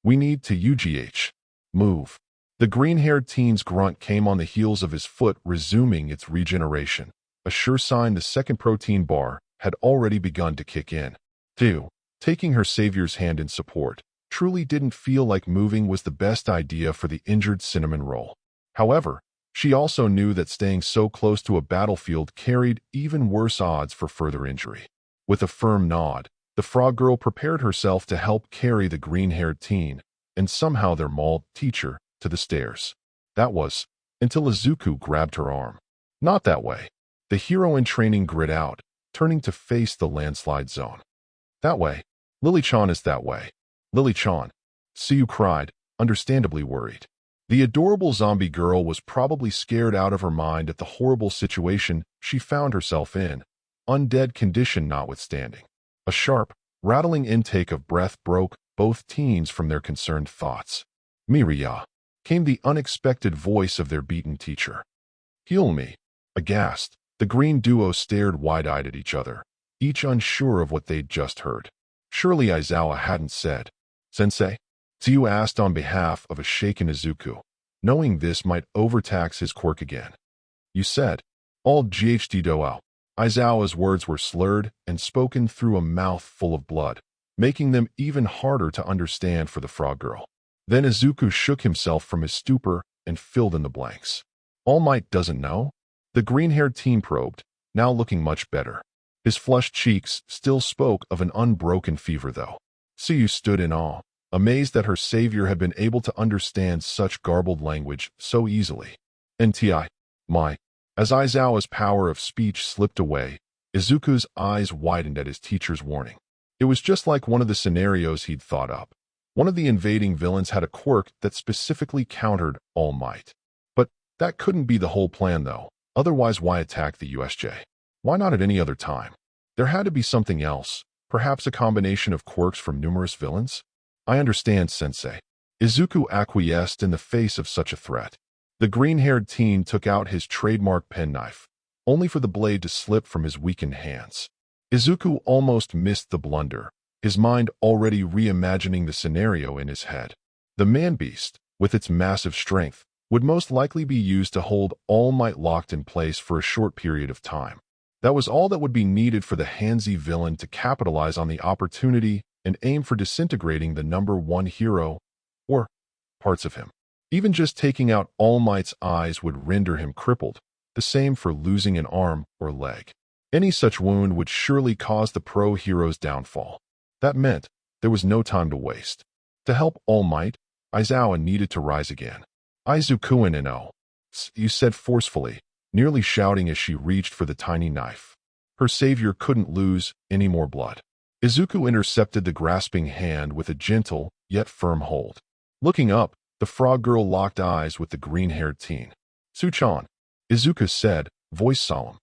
"We need to move." The green-haired teen's grunt came on the heels of his foot resuming its regeneration, a sure sign the second protein bar had already begun to kick in. Thieu, taking her savior's hand in support, truly didn't feel like moving was the best idea for the injured cinnamon roll. However, she also knew that staying so close to a battlefield carried even worse odds for further injury. With a firm nod, the frog girl prepared herself to help carry the green-haired teen, and somehow their mauled teacher, to the stairs. That was, until Izuku grabbed her arm. "Not that way," the hero in training grit out, turning to face the landslide zone. "That way. Lily-chan is that way." "Lily-chan," Siyu cried, understandably worried. The adorable zombie girl was probably scared out of her mind at the horrible situation she found herself in, undead condition notwithstanding. A sharp, rattling intake of breath broke both teens from their concerned thoughts. "Miria," came the unexpected voice of their beaten teacher. "Heal me." Aghast, the green duo stared wide-eyed at each other, each unsure of what they'd just heard. Surely Aizawa hadn't said, "Sensei?" Tsiu asked on behalf of a shaken Izuku, knowing this might overtax his quirk again. "You said, all ghd doao." Aizawa's words were slurred and spoken through a mouth full of blood, making them even harder to understand for the frog girl. Then Izuku shook himself from his stupor and filled in the blanks. "All Might doesn't know?" The green-haired teen probed, now looking much better. His flushed cheeks still spoke of an unbroken fever, though. Siyu stood in awe, amazed that her savior had been able to understand such garbled language so easily. "Nti, my." As Aizawa's power of speech slipped away, Izuku's eyes widened at his teacher's warning. It was just like one of the scenarios he'd thought up. One of the invading villains had a quirk that specifically countered All Might. But that couldn't be the whole plan, though. Otherwise, why attack the USJ? Why not at any other time? There had to be something else, perhaps a combination of quirks from numerous villains? "I understand, Sensei." Izuku acquiesced in the face of such a threat. The green-haired teen took out his trademark penknife, only for the blade to slip from his weakened hands. Izuku almost missed the blunder, his mind already reimagining the scenario in his head. The man-beast, with its massive strength, would most likely be used to hold All Might locked in place for a short period of time. That was all that would be needed for the handsy villain to capitalize on the opportunity and aim for disintegrating the #1 hero, or parts of him. Even just taking out All Might's eyes would render him crippled, the same for losing an arm or leg. Any such wound would surely cause the pro-hero's downfall. That meant there was no time to waste. To help All Might, Aizawa needed to rise again. "Izuku-kun no," you said forcefully, nearly shouting as she reached for the tiny knife. Her savior couldn't lose any more blood. Izuku intercepted the grasping hand with a gentle yet firm hold. Looking up, the frog girl locked eyes with the green-haired teen. "Suchan," Izuku said, voice solemn.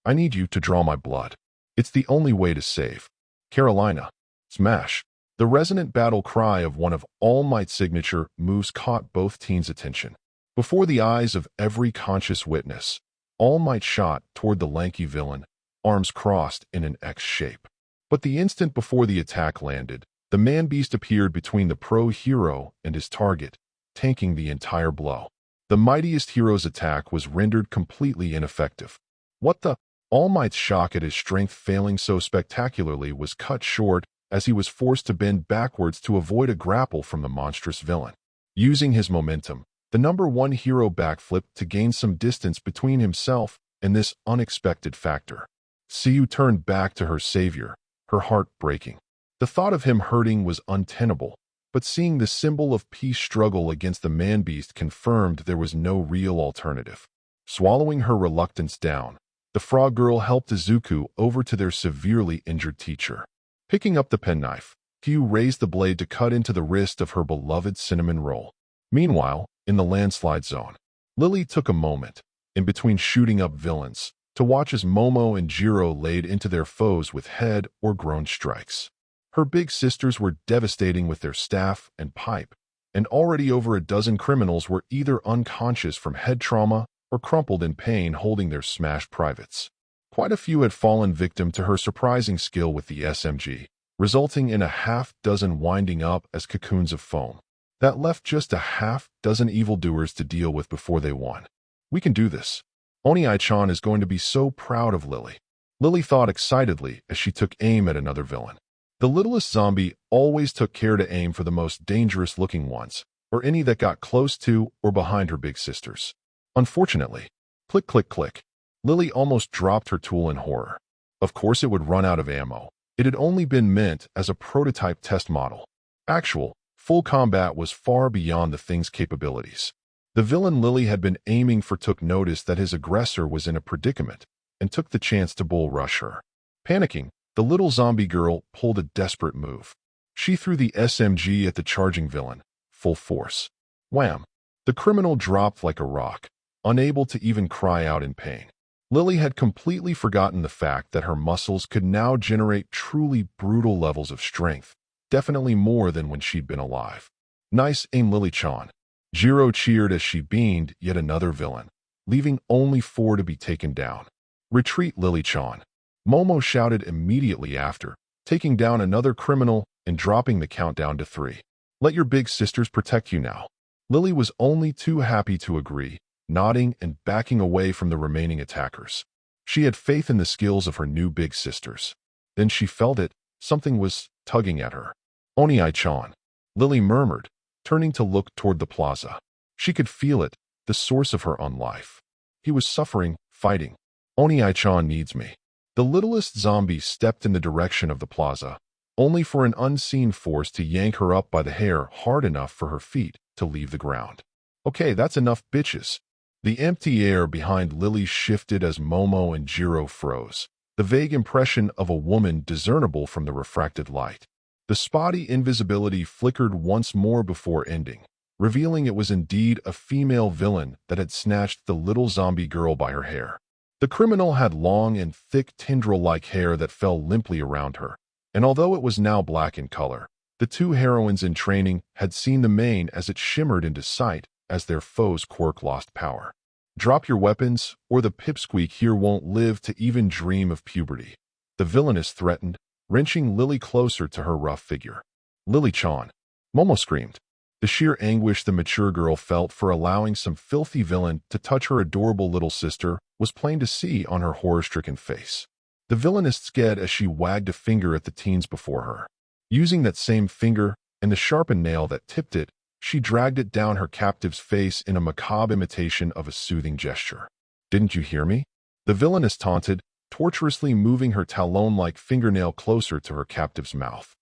I need you to draw my blood. It's the only way to save Carolina. Smash. The resonant battle cry of one of All Might's signature moves caught both teens' attention. Before the eyes of every conscious witness, All Might shot toward the lanky villain, arms crossed in an X shape. But the instant before the attack landed, the man-beast appeared between the pro-hero and his target, tanking the entire blow. The mightiest hero's attack was rendered completely ineffective. What the? All Might's shock at his strength failing so spectacularly was cut short as he was forced to bend backwards to avoid a grapple from the monstrous villain. Using his momentum, the number one hero backflipped to gain some distance between himself and this unexpected factor. Siyu turned back to her savior, her heart breaking. The thought of him hurting was untenable, but seeing the symbol of peace struggle against the man-beast confirmed there was no real alternative. Swallowing her reluctance down, the frog girl helped Izuku over to their severely injured teacher. Picking up the penknife, Hugh raised the blade to cut into the wrist of her beloved cinnamon roll. Meanwhile, in the landslide zone, Lily took a moment, in between shooting up villains, to watch as Momo and Jiro laid into their foes with head or groin strikes. Her big sisters were devastating with their staff and pipe, and already over a dozen criminals were either unconscious from head trauma or crumpled in pain holding their smashed privates. Quite a few had fallen victim to her surprising skill with the SMG, resulting in a half-dozen winding up as cocoons of foam. That left just a half-dozen evildoers to deal with before they won. We can do this. Oni-chan is going to be so proud of Lily. Lily thought excitedly as she took aim at another villain. The littlest zombie always took care to aim for the most dangerous-looking ones, or any that got close to or behind her big sisters. Unfortunately, click, click, click, Lily almost dropped her tool in horror. Of course it would run out of ammo. It had only been meant as a prototype test model. Actual, full combat was far beyond the thing's capabilities. The villain Lily had been aiming for took notice that his aggressor was in a predicament and took the chance to bull rush her. Panicking, the little zombie girl pulled a desperate move. She threw the SMG at the charging villain, full force. Wham! The criminal dropped like a rock, unable to even cry out in pain. Lily had completely forgotten the fact that her muscles could now generate truly brutal levels of strength, definitely more than when she'd been alive. Nice aim, Lily-chan. Jiro cheered as she beamed yet another villain, leaving only 4 to be taken down. Retreat, Lily-chan. Momo shouted immediately after, taking down another criminal and dropping the countdown to 3. Let your big sisters protect you now. Lily was only too happy to agree, nodding and backing away from the remaining attackers. She had faith in the skills of her new big sisters. Then she felt it, something was tugging at her. Oni-chan, Lily murmured, turning to look toward the plaza. She could feel it, the source of her unlife. He was suffering, fighting. Oni-chan needs me. The littlest zombie stepped in the direction of the plaza, only for an unseen force to yank her up by the hair hard enough for her feet to leave the ground. Okay, that's enough, bitches. The empty air behind Lily shifted as Momo and Jiro froze, the vague impression of a woman discernible from the refracted light. The spotty invisibility flickered once more before ending, revealing it was indeed a female villain that had snatched the little zombie girl by her hair. The criminal had long and thick tendril-like hair that fell limply around her, and although it was now black in color, the two heroines in training had seen the mane as it shimmered into sight as their foe's quirk lost power. Drop your weapons, or the pipsqueak here won't live to even dream of puberty. The villainess threatened, wrenching Lily closer to her rough figure. Lily-chan, Momo screamed. The sheer anguish the mature girl felt for allowing some filthy villain to touch her adorable little sister was plain to see on her horror-stricken face. The villainess scared as she wagged a finger at the teens before her. Using that same finger and the sharpened nail that tipped it, she dragged it down her captive's face in a macabre imitation of a soothing gesture. Didn't you hear me? The villainess taunted, tortuously moving her talon-like fingernail closer to her captive's mouth.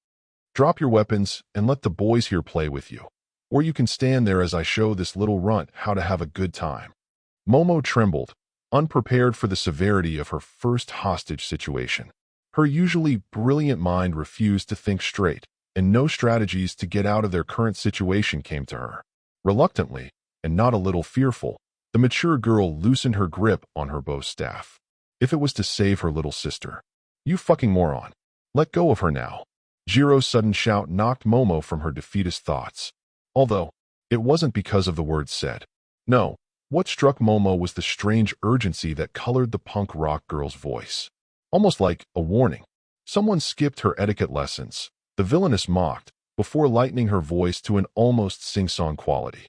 Drop your weapons and let the boys here play with you. Or you can stand there as I show this little runt how to have a good time. Momo trembled, unprepared for the severity of her first hostage situation. Her usually brilliant mind refused to think straight, and no strategies to get out of their current situation came to her. Reluctantly, and not a little fearful, The mature girl loosened her grip on her bow staff. If it was to save her little sister. You fucking moron. Let go of her now. Jiro's sudden shout knocked Momo from her defeatist thoughts. Although, it wasn't because of the words said. No, what struck Momo was the strange urgency that colored the punk rock girl's voice. Almost like a warning. Someone skipped her etiquette lessons, the villainess mocked, before lightening her voice to an almost sing-song quality.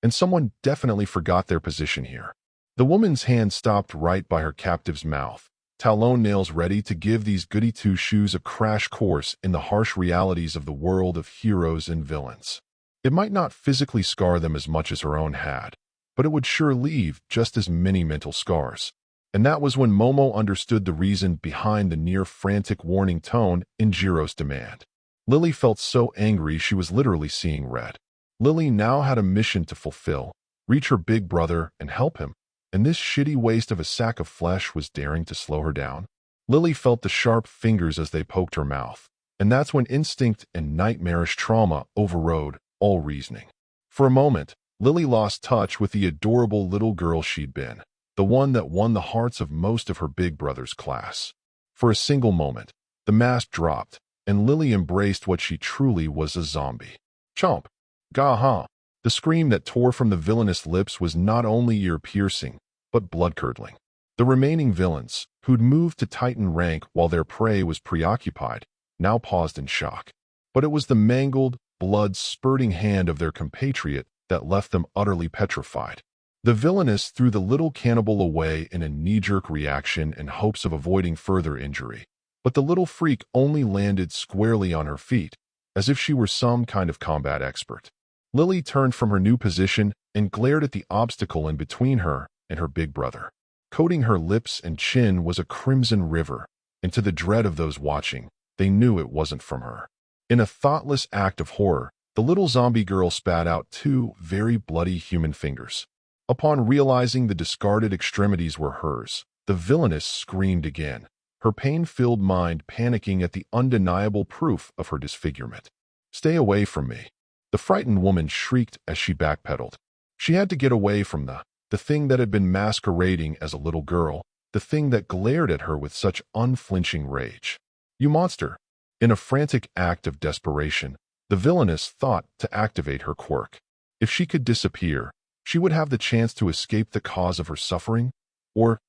And someone definitely forgot their position here. The woman's hand stopped right by her captive's mouth, talon nails ready to give these goody two-shoes a crash course in the harsh realities of the world of heroes and villains. It might not physically scar them as much as her own had, but it would sure leave just as many mental scars. And that was when Momo understood the reason behind the near-frantic warning tone in Jiro's demand. Lily felt so angry she was literally seeing red. Lily now had a mission to fulfill, reach her big brother and help him, and this shitty waste of a sack of flesh was daring to slow her down. Lily felt the sharp fingers as they poked her mouth, and that's when instinct and nightmarish trauma overrode all reasoning. For a moment, Lily lost touch with the adorable little girl she'd been, the one that won the hearts of most of her big brother's class. For a single moment, the mask dropped, and Lily embraced what she truly was, a zombie. Chomp! Gah-ha! The scream that tore from the villainous lips was not only ear-piercing, but blood-curdling. The remaining villains, who'd moved to Titan rank while their prey was preoccupied, now paused in shock. But it was the mangled, blood-spurting hand of their compatriot that left them utterly petrified. The villainess threw the little cannibal away in a knee-jerk reaction in hopes of avoiding further injury. But the little freak only landed squarely on her feet, as if she were some kind of combat expert. Lily turned from her new position and glared at the obstacle in between her and her big brother. Coating her lips and chin was a crimson river, and to the dread of those watching, they knew it wasn't from her. In a thoughtless act of horror, the little zombie girl spat out 2 very bloody human fingers. Upon realizing the discarded extremities were hers, the villainess screamed again, her pain-filled mind panicking at the undeniable proof of her disfigurement. "Stay away from me," the frightened woman shrieked as she backpedaled. She had to get away from the thing that had been masquerading as a little girl, the thing that glared at her with such unflinching rage. "You monster!" In a frantic act of desperation, the villainess thought to activate her quirk. If she could disappear, she would have the chance to escape the cause of her suffering, or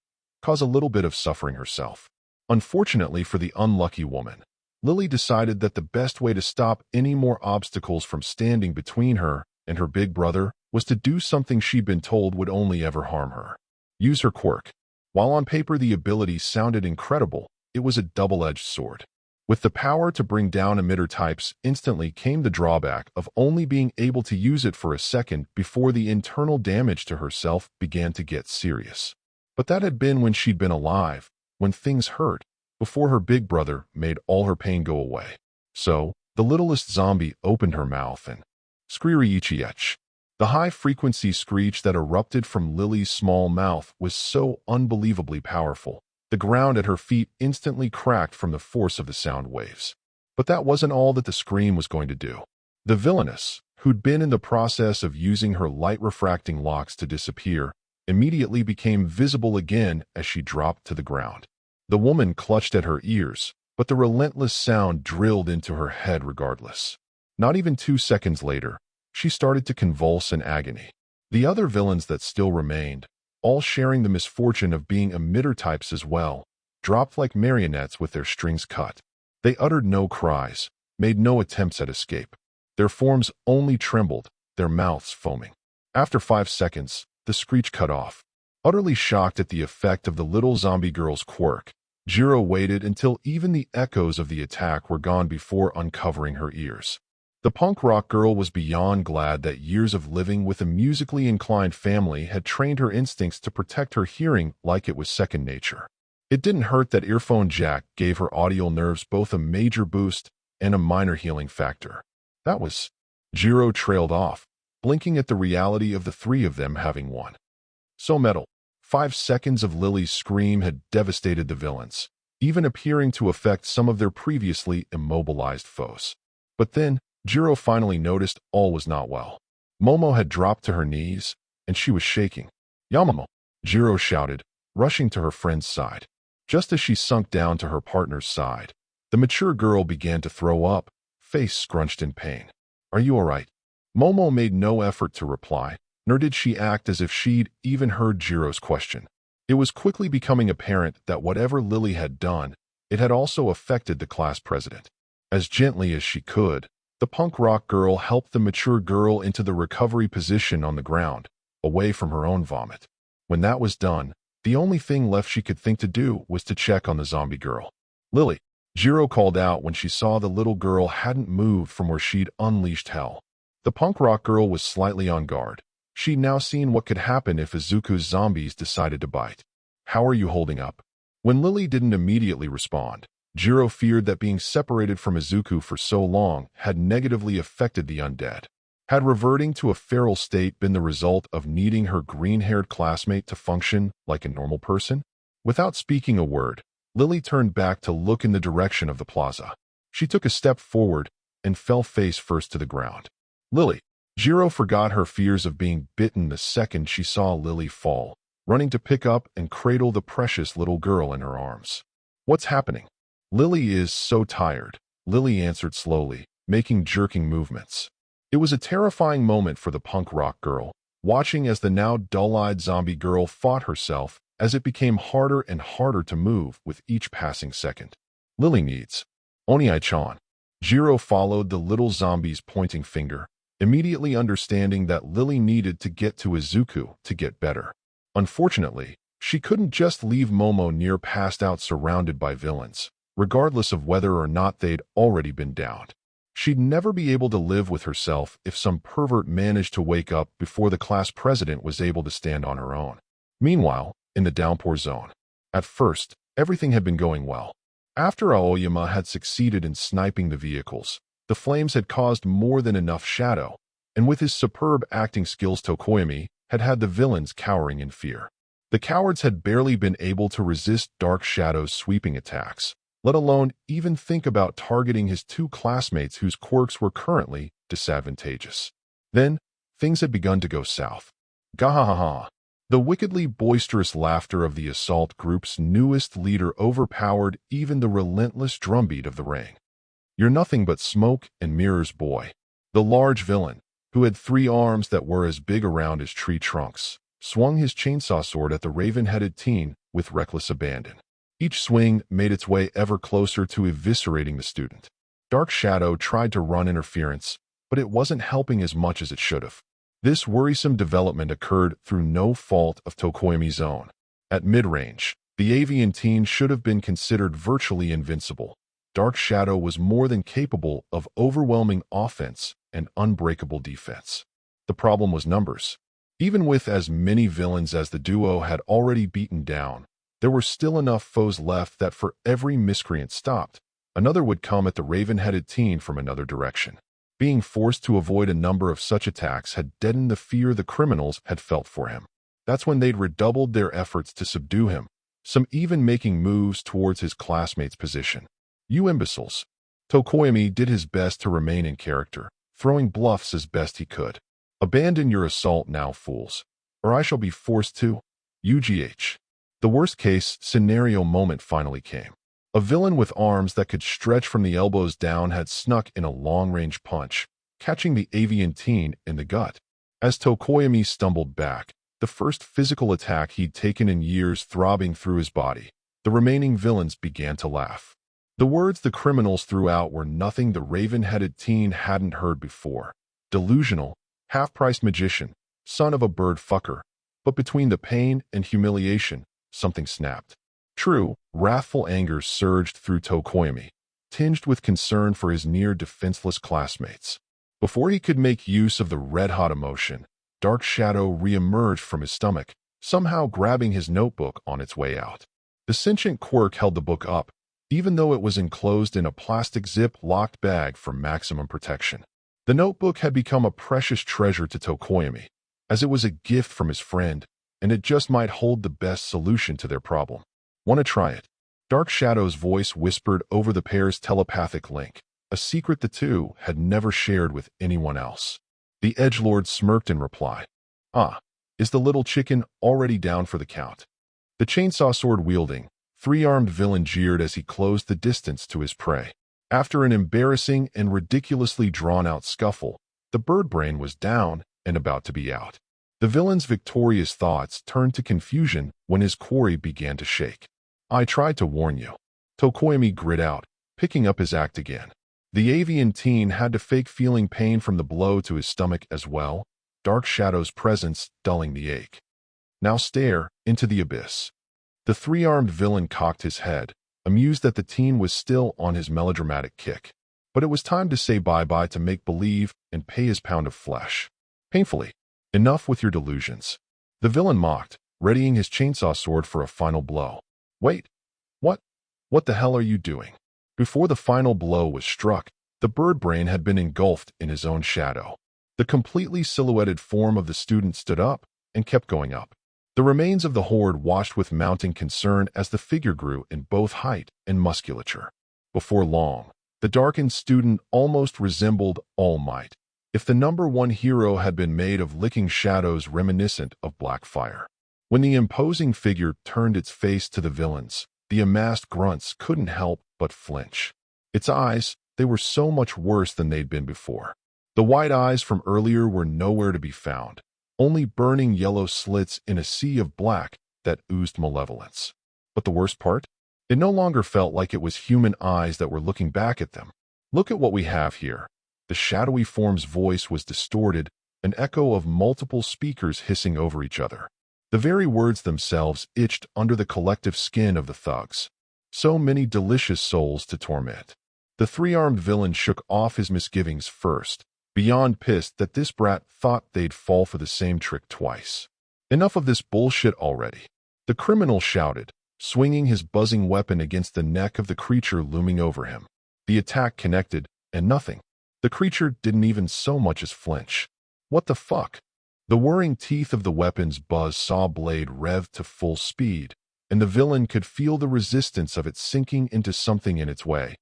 cause a little bit of suffering herself. Unfortunately for the unlucky woman, Lily decided that the best way to stop any more obstacles from standing between her and her big brother was to do something she'd been told would only ever harm her. Use her quirk. While on paper the ability sounded incredible, it was a double-edged sword. With the power to bring down emitter types instantly came the drawback of only being able to use it for a second before the internal damage to herself began to get serious. But that had been when she'd been alive, when things hurt, before her big brother made all her pain go away. So, the littlest zombie opened her mouth and screech. The high-frequency screech that erupted from Lily's small mouth was so unbelievably powerful. The ground at her feet instantly cracked from the force of the sound waves. But that wasn't all that the scream was going to do. The villainess, who'd been in the process of using her light-refracting locks to disappear, immediately became visible again as she dropped to the ground. The woman clutched at her ears, but the relentless sound drilled into her head regardless. Not even 2 seconds later, she started to convulse in agony. The other villains that still remained, all sharing the misfortune of being emitter types as well, dropped like marionettes with their strings cut. They uttered no cries, made no attempts at escape. Their forms only trembled, their mouths foaming. After 5 seconds, the screech cut off. Utterly shocked at the effect of the little zombie girl's quirk, Jiro waited until even the echoes of the attack were gone before uncovering her ears. The punk rock girl was beyond glad that years of living with a musically inclined family had trained her instincts to protect her hearing like it was second nature. It didn't hurt that earphone jack gave her audio nerves both a major boost and a minor healing factor. That was... Jiro trailed off, blinking at the reality of the 3 of them having won. So metal. 5 seconds of Lily's scream had devastated the villains, even appearing to affect some of their previously immobilized foes. But then, Jiro finally noticed all was not well. Momo had dropped to her knees, and she was shaking. Yamamo, Jiro shouted, rushing to her friend's side. Just as she sunk down to her partner's side, the mature girl began to throw up, face scrunched in pain. Are you all right? Momo made no effort to reply, nor did she act as if she'd even heard Jiro's question. It was quickly becoming apparent that whatever Lily had done, it had also affected the class president. As gently as she could, the punk rock girl helped the mature girl into the recovery position on the ground, away from her own vomit. When that was done, the only thing left she could think to do was to check on the zombie girl. Lily, Jiro called out when she saw the little girl hadn't moved from where she'd unleashed hell. The punk rock girl was slightly on guard. She'd now seen what could happen if Izuku's zombies decided to bite. How are you holding up? When Lily didn't immediately respond, Jiro feared that being separated from Izuku for so long had negatively affected the undead. Had reverting to a feral state been the result of needing her green-haired classmate to function like a normal person? Without speaking a word, Lily turned back to look in the direction of the plaza. She took a step forward and fell face first to the ground. Lily. Jiro forgot her fears of being bitten the second she saw Lily fall, running to pick up and cradle the precious little girl in her arms. What's happening? Lily is so tired, Lily answered slowly, making jerking movements. It was a terrifying moment for the punk rock girl, watching as the now dull-eyed zombie girl fought herself as it became harder and harder to move with each passing second. Lily needs Oniai-chan. Jiro followed the little zombie's pointing finger, immediately understanding that Lily needed to get to Izuku to get better. Unfortunately, she couldn't just leave Momo near passed out surrounded by villains, regardless of whether or not they'd already been downed. She'd never be able to live with herself if some pervert managed to wake up before the class president was able to stand on her own. Meanwhile, in the downpour zone. At first, everything had been going well. After Aoyama had succeeded in sniping the vehicles, the flames had caused more than enough shadow, and with his superb acting skills Tokoyami had had the villains cowering in fear. The cowards had barely been able to resist Dark Shadow's sweeping attacks, let alone even think about targeting his two classmates whose quirks were currently disadvantageous. Then, things had begun to go south. Gahahaha. The wickedly boisterous laughter of the assault group's newest leader overpowered even the relentless drumbeat of the ring. You're nothing but smoke and mirrors, boy. The large villain, who had 3 arms that were as big around as tree trunks, swung his chainsaw sword at the raven-headed teen with reckless abandon. Each swing made its way ever closer to eviscerating the student. Dark Shadow tried to run interference, but it wasn't helping as much as it should have. This worrisome development occurred through no fault of Tokoyami's own. At mid-range, the avian teen should have been considered virtually invincible. Dark Shadow was more than capable of overwhelming offense and unbreakable defense. The problem was numbers. Even with as many villains as the duo had already beaten down, there were still enough foes left that for every miscreant stopped, another would come at the raven-headed teen from another direction. Being forced to avoid a number of such attacks had deadened the fear the criminals had felt for him. That's when they'd redoubled their efforts to subdue him, some even making moves towards his classmate's position. You imbeciles. Tokoyami did his best to remain in character, throwing bluffs as best he could. Abandon your assault now, fools, or I shall be forced to. UGH. The worst-case scenario moment finally came. A villain with arms that could stretch from the elbows down had snuck in a long-range punch, catching the avian teen in the gut. As Tokoyami stumbled back, the first physical attack he'd taken in years throbbing through his body, the remaining villains began to laugh. The words the criminals threw out were nothing the raven-headed teen hadn't heard before. Delusional, half-priced magician, son of a bird fucker. But between the pain and humiliation, something snapped. True, wrathful anger surged through Tokoyami, tinged with concern for his near-defenseless classmates. Before he could make use of the red-hot emotion, Dark Shadow re-emerged from his stomach, somehow grabbing his notebook on its way out. The sentient quirk held the book up, even though it was enclosed in a plastic zip-locked bag for maximum protection. The notebook had become a precious treasure to Tokoyami, as it was a gift from his friend, and it just might hold the best solution to their problem. Want to try it? Dark Shadow's voice whispered over the pair's telepathic link, a secret the two had never shared with anyone else. The edgelord smirked in reply. Ah, Is the little chicken already down for the count? The chainsaw sword-wielding, three-armed villain jeered as he closed the distance to his prey. After an embarrassing and ridiculously drawn-out scuffle, the bird brain was down and about to be out. The villain's victorious thoughts turned to confusion when his quarry began to shake. "I tried to warn you." Tokoyami grit out, picking up his act again. The avian teen had to fake feeling pain from the blow to his stomach as well, dark shadow's presence dulling the ache. "Now stare into the abyss." The three-armed villain cocked his head, amused that the teen was still on his melodramatic kick. But it was time to say bye-bye to make-believe and pay his pound of flesh. Painfully. "Enough with your delusions." The villain mocked, readying his chainsaw sword for a final blow. "Wait. What? What the hell are you doing?" Before the final blow was struck, the bird brain had been engulfed in his own shadow. The completely silhouetted form of the student stood up and kept going up. The remains of the horde watched with mounting concern as the figure grew in both height and musculature. Before long, the darkened student almost resembled All Might, if the #1 hero had been made of licking shadows reminiscent of black fire. When the imposing figure turned its face to the villains, the amassed grunts couldn't help but flinch. Its eyes, they were so much worse than they'd been before. The white eyes from earlier were nowhere to be found, only burning yellow slits in a sea of black that oozed malevolence. But the worst part? It no longer felt like it was human eyes that were looking back at them. "Look at what we have here." The shadowy form's voice was distorted, an echo of multiple speakers hissing over each other. The very words themselves itched under the collective skin of the thugs. So many delicious souls to torment. The three-armed villain shook off his misgivings first, beyond pissed that this brat thought they'd fall for the same trick twice. "Enough of this bullshit already." The criminal shouted, swinging his buzzing weapon against the neck of the creature looming over him. The attack connected, and nothing. The creature didn't even so much as flinch. What the fuck? The whirring teeth of the weapon's buzz-saw blade revved to full speed, and the villain could feel the resistance of it sinking into something in its way.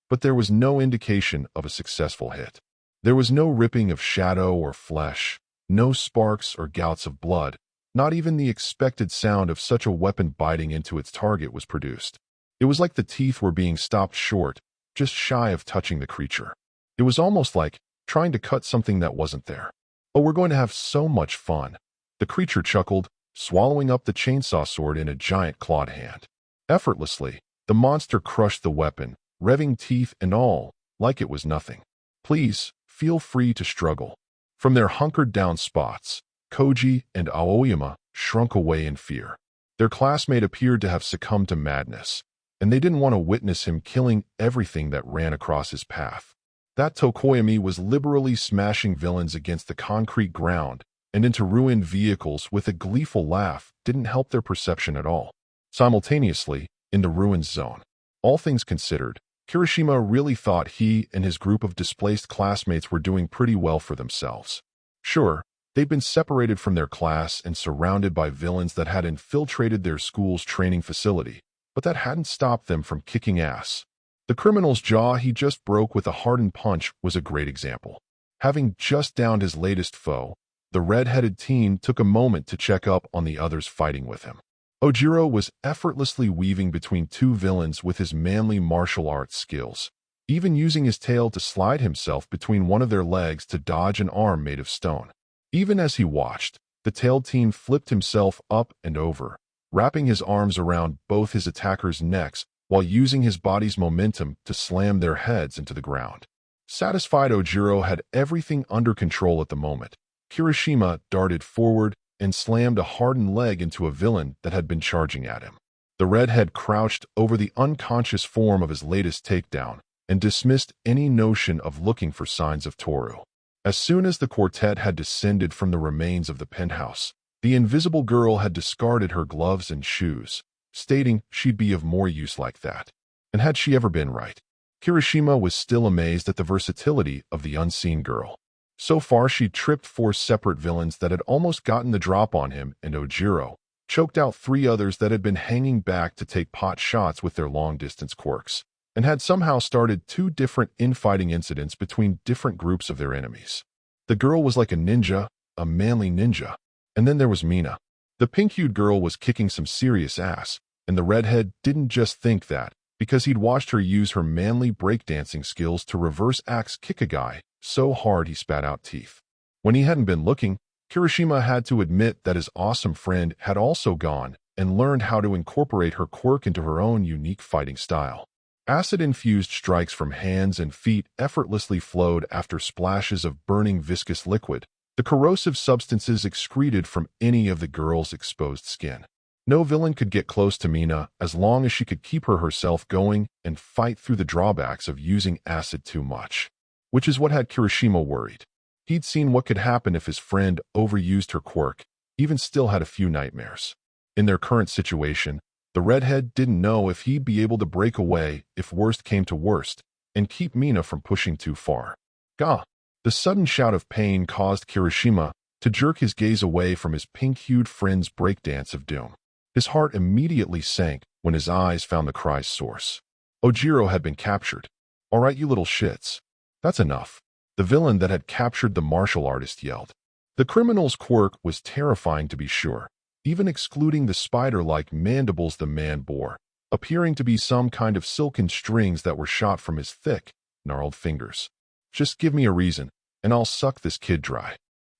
But there was no indication of a successful hit. There was no ripping of shadow or flesh, no sparks or gouts of blood. Not even the expected sound of such a weapon biting into its target was produced. It was like the teeth were being stopped short, just shy of touching the creature. It was almost like trying to cut something that wasn't there. "Oh, we're going to have so much fun." The creature chuckled, swallowing up the chainsaw sword in a giant clawed hand. Effortlessly, the monster crushed the weapon, revving teeth and all, like it was nothing. "Please, feel free to struggle." From their hunkered-down spots, Koji and Aoyama shrunk away in fear. Their classmate appeared to have succumbed to madness, and they didn't want to witness him killing everything that ran across his path. That Tokoyami was liberally smashing villains against the concrete ground and into ruined vehicles with a gleeful laugh didn't help their perception at all. Simultaneously, in the ruins zone, all things considered, Kirishima really thought he and his group of displaced classmates were doing pretty well for themselves. Sure, they'd been separated from their class and surrounded by villains that had infiltrated their school's training facility, but that hadn't stopped them from kicking ass. The criminal's jaw he just broke with a hardened punch was a great example. Having just downed his latest foe, the red-headed teen took a moment to check up on the others fighting with him. Ojiro was effortlessly weaving between two villains with his manly martial arts skills, even using his tail to slide himself between one of their legs to dodge an arm made of stone. Even as he watched, the tailed teen flipped himself up and over, wrapping his arms around both his attackers' necks while using his body's momentum to slam their heads into the ground. Satisfied Ojiro had everything under control at the moment, Kirishima darted forward and slammed a hardened leg into a villain that had been charging at him. The redhead crouched over the unconscious form of his latest takedown and dismissed any notion of looking for signs of Toru. As soon as the quartet had descended from the remains of the penthouse, the invisible girl had discarded her gloves and shoes, stating she'd be of more use like that. And had she ever been right? Kirishima was still amazed at the versatility of the unseen girl. So far she'd tripped 4 separate villains that had almost gotten the drop on him, and Ojiro choked out 3 others that had been hanging back to take pot shots with their long-distance quirks, and had somehow started 2 different infighting incidents between different groups of their enemies. The girl was like a ninja, a manly ninja. And then there was Mina. The pink-hued girl was kicking some serious ass, and the redhead didn't just think that, because he'd watched her use her manly breakdancing skills to reverse axe kick a guy so hard he spat out teeth. When he hadn't been looking, Kirishima had to admit that his awesome friend had also gone and learned how to incorporate her quirk into her own unique fighting style. Acid-infused strikes from hands and feet effortlessly flowed after splashes of burning viscous liquid, the corrosive substances excreted from any of the girl's exposed skin. No villain could get close to Mina as long as she could keep herself going and fight through the drawbacks of using acid too much. Which is what had Kirishima worried. He'd seen what could happen if his friend overused her quirk, even still had a few nightmares. In their current situation, the redhead didn't know if he'd be able to break away if worst came to worst and keep Mina from pushing too far. Gah! The sudden shout of pain caused Kirishima to jerk his gaze away from his pink-hued friend's breakdance of doom. His heart immediately sank when his eyes found the cry's source. Ojiro had been captured. "All right, you little shits. That's enough," the villain that had captured the martial artist yelled. The criminal's quirk was terrifying to be sure, even excluding the spider-like mandibles the man bore, appearing to be some kind of silken strings that were shot from his thick, gnarled fingers. "Just give me a reason, and I'll suck this kid dry."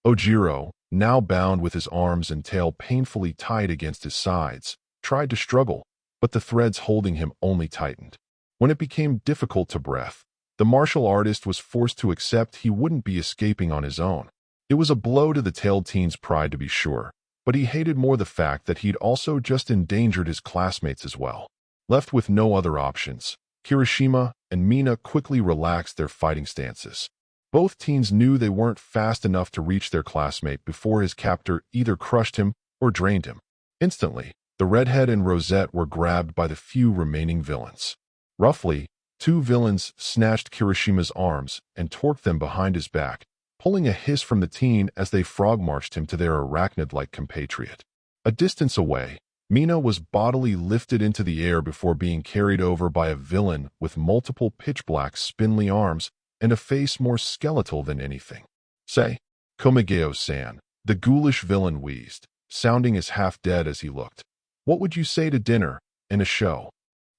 Ojiro, now bound with his arms and tail painfully tied against his sides, tried to struggle, but the threads holding him only tightened. When it became difficult to breathe, the martial artist was forced to accept he wouldn't be escaping on his own. It was a blow to the tailed teen's pride to be sure, but he hated more the fact that he'd also just endangered his classmates as well. Left with no other options, Kirishima and Mina quickly relaxed their fighting stances. Both teens knew they weren't fast enough to reach their classmate before his captor either crushed him or drained him. Instantly, the redhead and Rosette were grabbed by the few remaining villains. Roughly, 2 villains snatched Kirishima's arms and torqued them behind his back, pulling a hiss from the teen as they frog-marched him to their arachnid-like compatriot. A distance away, Mina was bodily lifted into the air before being carried over by a villain with multiple pitch-black spindly arms and a face more skeletal than anything. "Say, Komegeo-san," the ghoulish villain wheezed, sounding as half-dead as he looked. "What would you say to dinner and a show?"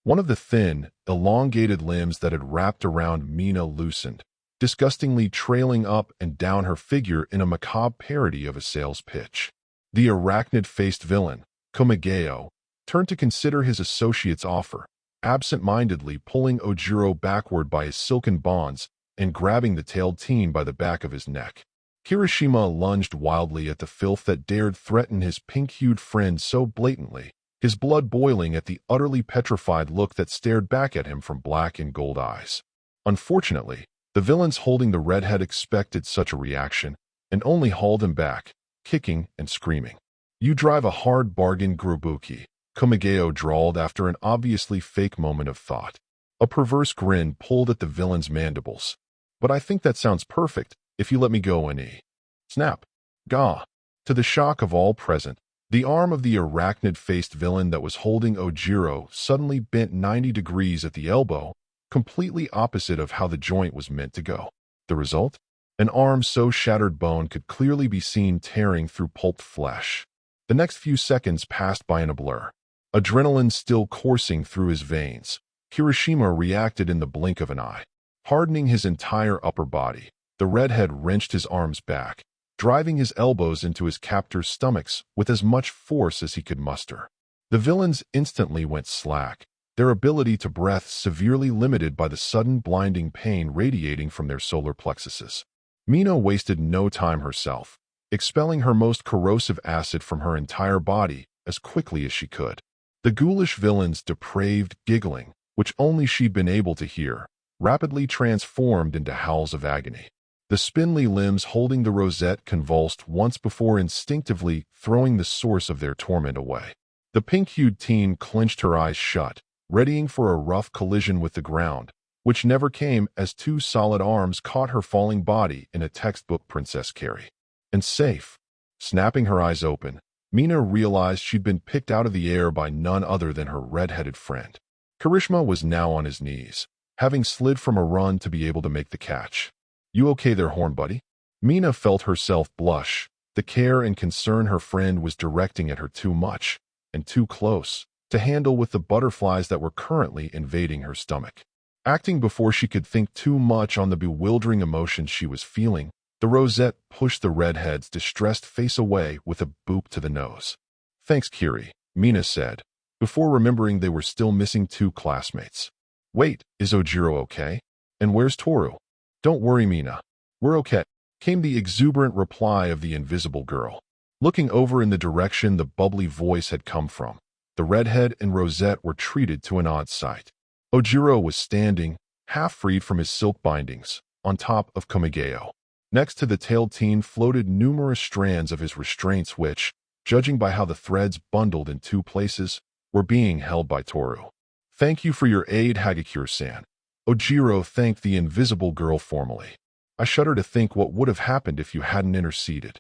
One of the thin, elongated limbs that had wrapped around Mina loosened, disgustingly trailing up and down her figure in a macabre parody of a sales pitch. The arachnid-faced villain, Komegeo, turned to consider his associate's offer, absent-mindedly pulling Ojiro backward by his silken bonds and grabbing the tailed teen by the back of his neck. Kirishima lunged wildly at the filth that dared threaten his pink-hued friend so blatantly, his blood boiling at the utterly petrified look that stared back at him from black and gold eyes. Unfortunately, the villains holding the redhead expected such a reaction and only hauled him back, kicking and screaming. "You drive a hard bargain, Grubuki," Komegeo drawled after an obviously fake moment of thought. A perverse grin pulled at the villain's mandibles. "But I think that sounds perfect, if you let me go and snap. Gah! To the shock of all present, the arm of the arachnid-faced villain that was holding Ojiro suddenly bent 90 degrees at the elbow, completely opposite of how the joint was meant to go. The result? An arm so shattered bone could clearly be seen tearing through pulped flesh. The next few seconds passed by in a blur. Adrenaline still coursing through his veins, Kirishima reacted in the blink of an eye. Hardening his entire upper body, the redhead wrenched his arms back, driving his elbows into his captor's stomachs with as much force as he could muster. The villains instantly went slack, their ability to breathe severely limited by the sudden blinding pain radiating from their solar plexuses. Mina wasted no time herself, expelling her most corrosive acid from her entire body as quickly as she could. The ghoulish villain's depraved giggling, which only she'd been able to hear, rapidly transformed into howls of agony. The spindly limbs holding the rosette convulsed once before instinctively throwing the source of their torment away. The pink-hued teen clenched her eyes shut, readying for a rough collision with the ground, which never came as 2 solid arms caught her falling body in a textbook Princess Carrie. And safe. Snapping her eyes open, Mina realized she'd been picked out of the air by none other than her red-headed friend. Kirishima was now on his knees, having slid from a run to be able to make the catch. "You okay there, horn buddy?" Mina felt herself blush, The care and concern her friend was directing at her too much, and too close, to handle with the butterflies that were currently invading her stomach. Acting before she could think too much on the bewildering emotions she was feeling, the rosette pushed the redhead's distressed face away with a boop to the nose. "Thanks, Kiri," Mina said, before remembering they were still missing 2 classmates. "Wait, is Ojiro okay? And where's Toru?" "Don't worry, Mina. We're okay," came the exuberant reply of the invisible girl. Looking over in the direction the bubbly voice had come from, the redhead and rosette were treated to an odd sight. Ojiro was standing, half freed from his silk bindings, on top of Komigeo. Next to the tailed teen floated numerous strands of his restraints which, judging by how the threads bundled in 2 places, were being held by Toru. "Thank you for your aid, Hagakure-san." Ojiro thanked the invisible girl formally. "I shudder to think what would have happened if you hadn't interceded."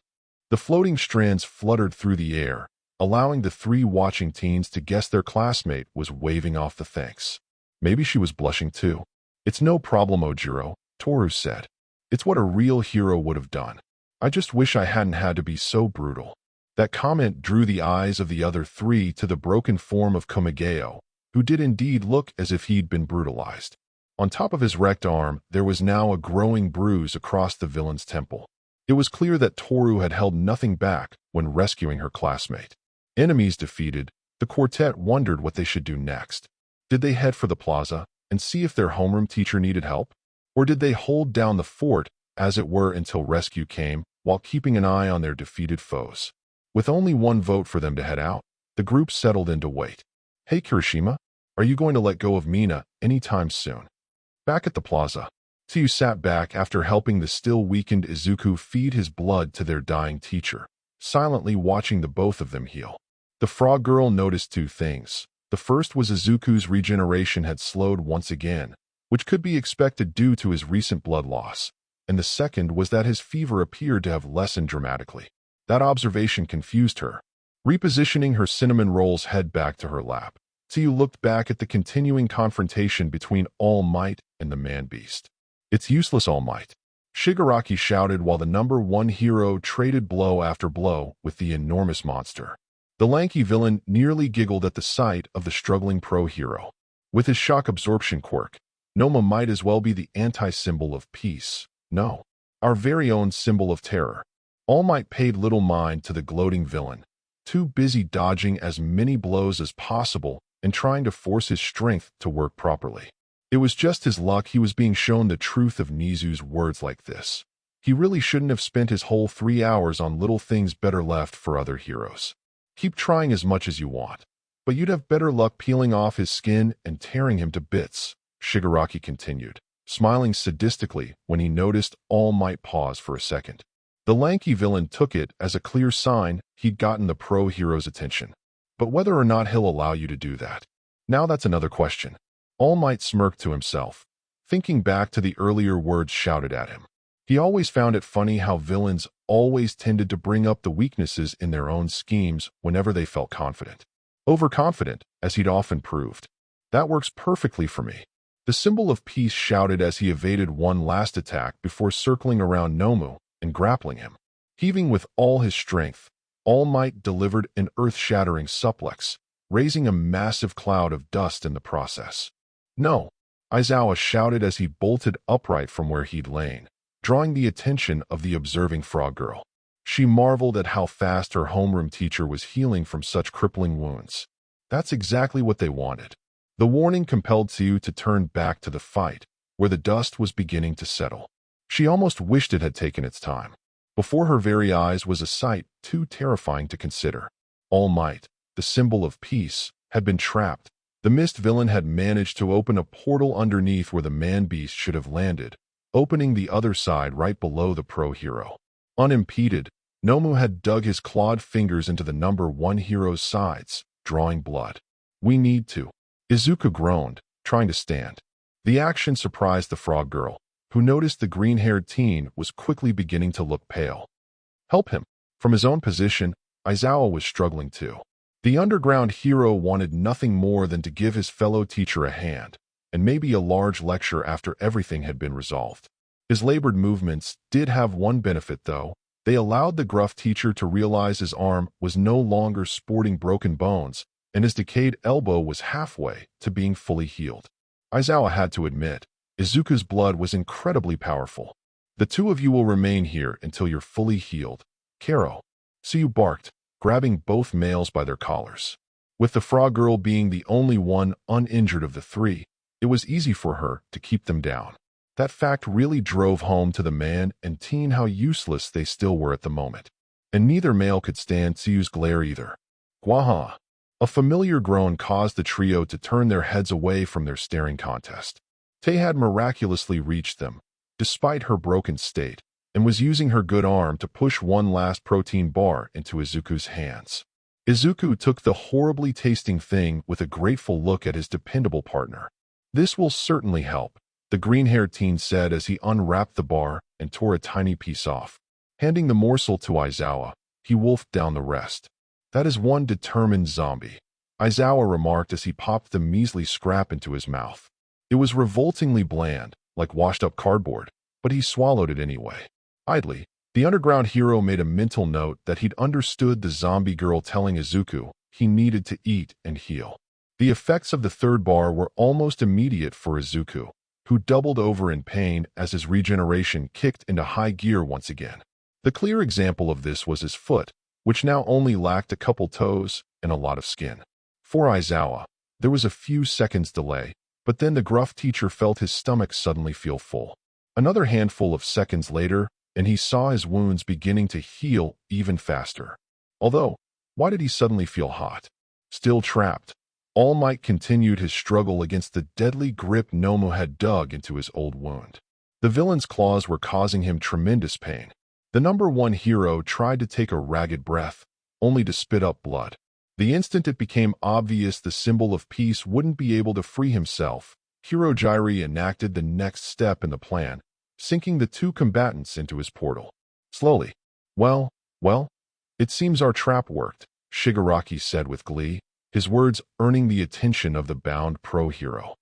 The floating strands fluttered through the air, allowing the 3 watching teens to guess their classmate was waving off the thanks. Maybe she was blushing too. "It's no problem, Ojiro," Toru said. "It's what a real hero would have done. I just wish I hadn't had to be so brutal." That comment drew the eyes of the other 3 to the broken form of Komigeo, who did indeed look as if he'd been brutalized. On top of his wrecked arm, there was now a growing bruise across the villain's temple. It was clear that Toru had held nothing back when rescuing her classmate. Enemies defeated, the quartet wondered what they should do next. Did they head for the plaza and see if their homeroom teacher needed help? Or did they hold down the fort, as it were, until rescue came, while keeping an eye on their defeated foes? With only 1 vote for them to head out, the group settled in to wait. "Hey, Kirishima, are you going to let go of Mina anytime soon?" Back at the plaza, Tsuyu sat back after helping the still-weakened Izuku feed his blood to their dying teacher, silently watching the both of them heal. The frog girl noticed 2 things. The first was Izuku's regeneration had slowed once again, which could be expected due to his recent blood loss, and the second was that his fever appeared to have lessened dramatically. That observation confused her. Repositioning her cinnamon roll's head back to her lap, Tsuyu looked back at the continuing confrontation between All Might and the man-beast. "It's useless, All Might," Shigaraki shouted while the number 1 hero traded blow after blow with the enormous monster. The lanky villain nearly giggled at the sight of the struggling pro-hero. With his shock absorption quirk, Noma might as well be the anti-symbol of peace. No, our very own symbol of terror. All Might paid little mind to the gloating villain, too busy dodging as many blows as possible and trying to force his strength to work properly. It was just his luck he was being shown the truth of Nizu's words like this. He really shouldn't have spent his whole 3 hours on little things better left for other heroes. Keep trying as much as you want, but you'd have better luck peeling off his skin and tearing him to bits, Shigaraki continued, smiling sadistically when he noticed All Might pause for a second. The lanky villain took it as a clear sign he'd gotten the pro-hero's attention. But whether or not he'll allow you to do that, now that's another question. All Might smirked to himself, thinking back to the earlier words shouted at him. He always found it funny how villains always tended to bring up the weaknesses in their own schemes whenever they felt confident. Overconfident, as he'd often proved. "That works perfectly for me." The symbol of peace shouted as he evaded one last attack before circling around Nomu and grappling him. Heaving with all his strength, All Might delivered an earth-shattering suplex, raising a massive cloud of dust in the process. "No!" Aizawa shouted as he bolted upright from where he'd lain, drawing the attention of the observing frog girl. She marveled at how fast her homeroom teacher was healing from such crippling wounds. That's exactly what they wanted. The warning compelled Tsuyu to turn back to the fight, where the dust was beginning to settle. She almost wished it had taken its time. Before her very eyes was a sight too terrifying to consider. All Might, the symbol of peace, had been trapped. The mist villain had managed to open a portal underneath where the man-beast should have landed, opening the other side right below the pro-hero. Unimpeded, Nomu had dug his clawed fingers into the number 1 hero's sides, drawing blood. "We need to." Izuku groaned, trying to stand. The action surprised the frog girl, who noticed the green-haired teen was quickly beginning to look pale. "Help him." From his own position, Aizawa was struggling too. The underground hero wanted nothing more than to give his fellow teacher a hand, and maybe a large lecture after everything had been resolved. His labored movements did have one benefit though. They allowed the gruff teacher to realize his arm was no longer sporting broken bones, and his decayed elbow was halfway to being fully healed. Aizawa had to admit, Izuku's blood was incredibly powerful. The two of you will remain here until you're fully healed. Karo. Tsuyu barked, grabbing both males by their collars. With the frog girl being the only one uninjured of the three, it was easy for her to keep them down. That fact really drove home to the man and teen how useless they still were at the moment. And neither male could stand Tsuyu's glare either. Gwaha. A familiar groan caused the trio to turn their heads away from their staring contest. Tei had miraculously reached them, despite her broken state, and was using her good arm to push one last protein bar into Izuku's hands. Izuku took the horribly tasting thing with a grateful look at his dependable partner. "This will certainly help," the green-haired teen said as he unwrapped the bar and tore a tiny piece off. Handing the morsel to Aizawa, he wolfed down the rest. "That is one determined zombie," Aizawa remarked as he popped the measly scrap into his mouth. It was revoltingly bland, like washed-up cardboard, but he swallowed it anyway. Idly, the underground hero made a mental note that he'd understood the zombie girl telling Izuku he needed to eat and heal. The effects of the third bar were almost immediate for Izuku, who doubled over in pain as his regeneration kicked into high gear once again. The clear example of this was his foot, which now only lacked a couple toes and a lot of skin. For Aizawa, there was a few seconds delay, but then the gruff teacher felt his stomach suddenly feel full. Another handful of seconds later, and he saw his wounds beginning to heal even faster. Although, why did he suddenly feel hot? Still trapped, All Might continued his struggle against the deadly grip Nomu had dug into his old wound. The villain's claws were causing him tremendous pain. The number one hero tried to take a ragged breath, only to spit up blood. The instant it became obvious the symbol of peace wouldn't be able to free himself, Kirojiri enacted the next step in the plan, sinking the two combatants into his portal. Slowly. Well, it seems our trap worked, Shigaraki said with glee, his words earning the attention of the bound pro-hero.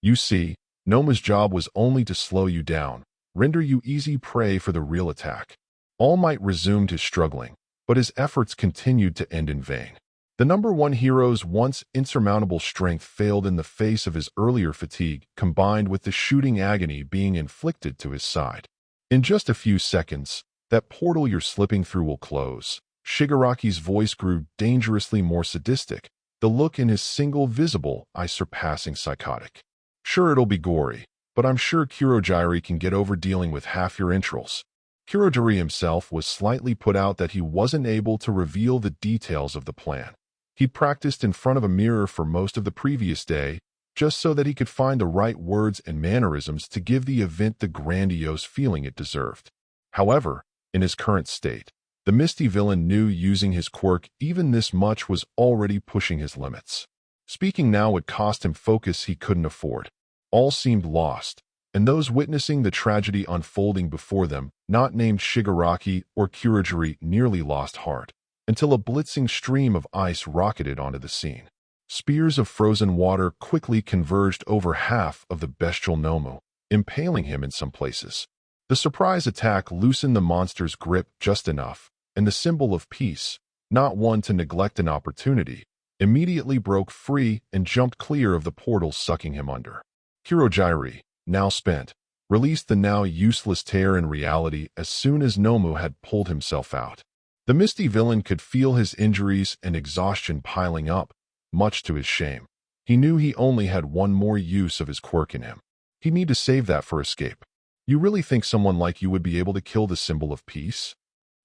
You see, Noma's job was only to slow you down, render you easy prey for the real attack. All Might resumed his struggling, but his efforts continued to end in vain. The number one hero's once insurmountable strength failed in the face of his earlier fatigue, combined with the shooting agony being inflicted to his side. In just a few seconds, that portal you're slipping through will close. Shigaraki's voice grew dangerously more sadistic, the look in his single visible eye surpassing psychotic. Sure, it'll be gory, but I'm sure Kirojiri can get over dealing with half your entrails. Kirojiri himself was slightly put out that he wasn't able to reveal the details of the plan. He'd practiced in front of a mirror for most of the previous day, just so that he could find the right words and mannerisms to give the event the grandiose feeling it deserved. However, in his current state, the misty villain knew using his quirk even this much was already pushing his limits. Speaking now would cost him focus he couldn't afford. All seemed lost, and those witnessing the tragedy unfolding before them, not named Shigaraki or Kirojiri, nearly lost heart, until a blitzing stream of ice rocketed onto the scene. Spears of frozen water quickly converged over half of the bestial Nomu, impaling him in some places. The surprise attack loosened the monster's grip just enough, and the symbol of peace, not one to neglect an opportunity, immediately broke free and jumped clear of the portal sucking him under. Kirojiri, now spent, released the now useless tear in reality as soon as Nomu had pulled himself out. The misty villain could feel his injuries and exhaustion piling up, much to his shame. He knew he only had one more use of his quirk in him. He'd need to save that for escape. You really think someone like you would be able to kill the symbol of peace?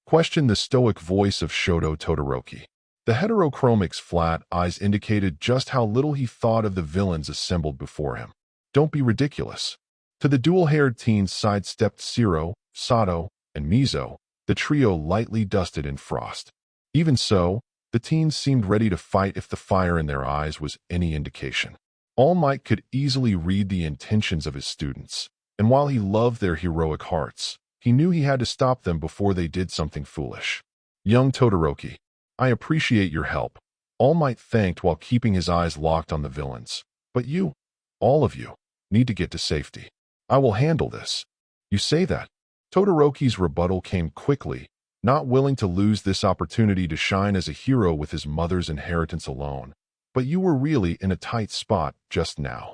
Questioned the stoic voice of Shoto Todoroki. The heterochromic's flat eyes indicated just how little he thought of the villains assembled before him. Don't be ridiculous. To the dual-haired teens sidestepped Siro, Sato, and Mizo, the trio lightly dusted in frost. Even so, the teens seemed ready to fight if the fire in their eyes was any indication. All Might could easily read the intentions of his students, and while he loved their heroic hearts, he knew he had to stop them before they did something foolish. Young Todoroki, I appreciate your help, All Might thanked while keeping his eyes locked on the villains. But you, all of you, need to get to safety. I will handle this. You say that? Todoroki's rebuttal came quickly, not willing to lose this opportunity to shine as a hero with his mother's inheritance alone. But you were really in a tight spot just now.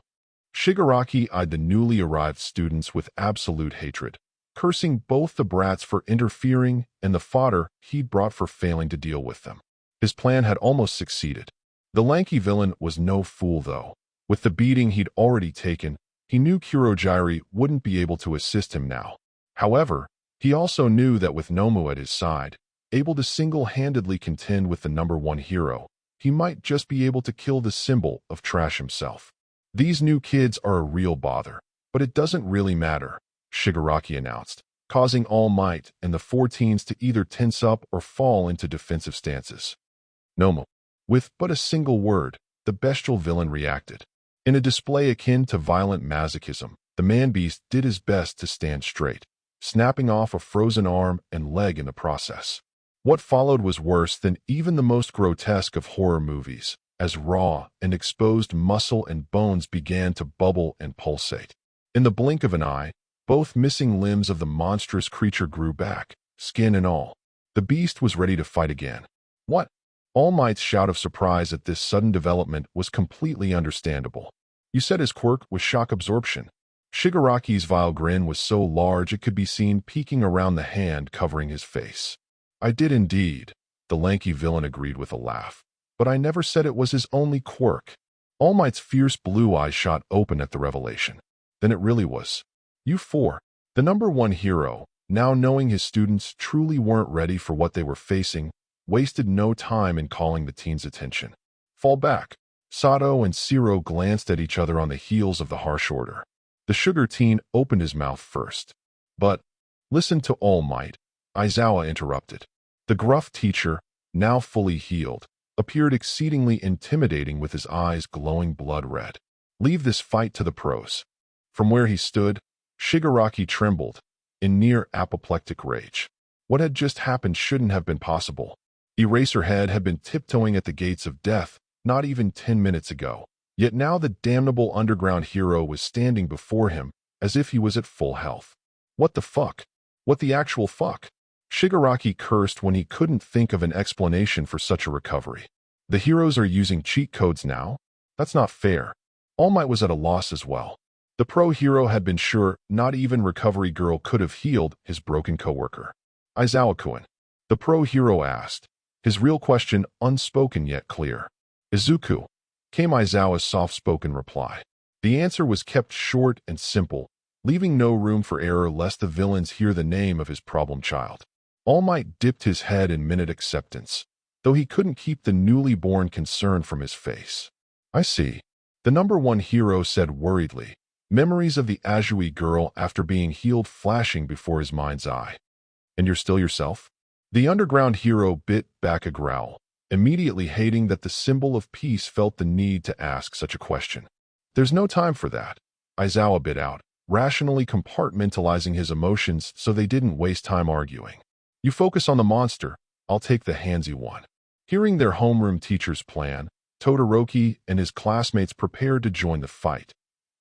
Shigaraki eyed the newly arrived students with absolute hatred, cursing both the brats for interfering and the fodder he'd brought for failing to deal with them. His plan had almost succeeded. The lanky villain was no fool, though. With the beating he'd already taken, he knew Kurogiri wouldn't be able to assist him now. However, he also knew that with Nomu at his side, able to single-handedly contend with the #1 hero, he might just be able to kill the symbol of trash himself. These new kids are a real bother, but it doesn't really matter, Shigaraki announced, causing All Might and the 4 teens to either tense up or fall into defensive stances. Nomu. With but a single word, the bestial villain reacted. In a display akin to violent masochism, the man-beast did his best to stand straight, snapping off a frozen arm and leg in the process. What followed was worse than even the most grotesque of horror movies, as raw and exposed muscle and bones began to bubble and pulsate. In the blink of an eye, both missing limbs of the monstrous creature grew back, skin and all. The beast was ready to fight again. What? All Might's shout of surprise at this sudden development was completely understandable. You said his quirk was shock absorption. Shigaraki's vile grin was so large it could be seen peeking around the hand covering his face. I did indeed, the lanky villain agreed with a laugh. But I never said it was his only quirk. All Might's fierce blue eyes shot open at the revelation. Then it really was. You 4. The #1 hero, now knowing his students truly weren't ready for what they were facing, wasted no time in calling the teens' attention. Fall back. Sato and Shiro glanced at each other on the heels of the harsh order. The sugar teen opened his mouth first. But, listen to All Might, Aizawa interrupted. The gruff teacher, now fully healed, appeared exceedingly intimidating with his eyes glowing blood red. Leave this fight to the pros. From where he stood, Shigaraki trembled, in near apoplectic rage. What had just happened shouldn't have been possible. Eraserhead had been tiptoeing at the gates of death not even 10 minutes ago, yet now the damnable underground hero was standing before him as if he was at full health. What the fuck? What the actual fuck? Shigaraki cursed when he couldn't think of an explanation for such a recovery. The heroes are using cheat codes now? That's not fair. All Might was at a loss as well. The pro hero had been sure not even Recovery Girl could have healed his broken coworker. Aizawa-kun, the pro hero asked, his real question unspoken yet clear. Izuku, came Aizawa's soft-spoken reply. The answer was kept short and simple, leaving no room for error lest the villains hear the name of his problem child. All Might dipped his head in minute acceptance, though he couldn't keep the newly born concern from his face. I see. The #1 hero said worriedly, memories of the Azui girl after being healed flashing before his mind's eye. And you're still yourself? The underground hero bit back a growl, immediately hating that the symbol of peace felt the need to ask such a question. There's no time for that, Aizawa bit out, rationally compartmentalizing his emotions so they didn't waste time arguing. You focus on the monster, I'll take the handsy one. Hearing their homeroom teacher's plan, Todoroki and his classmates prepared to join the fight.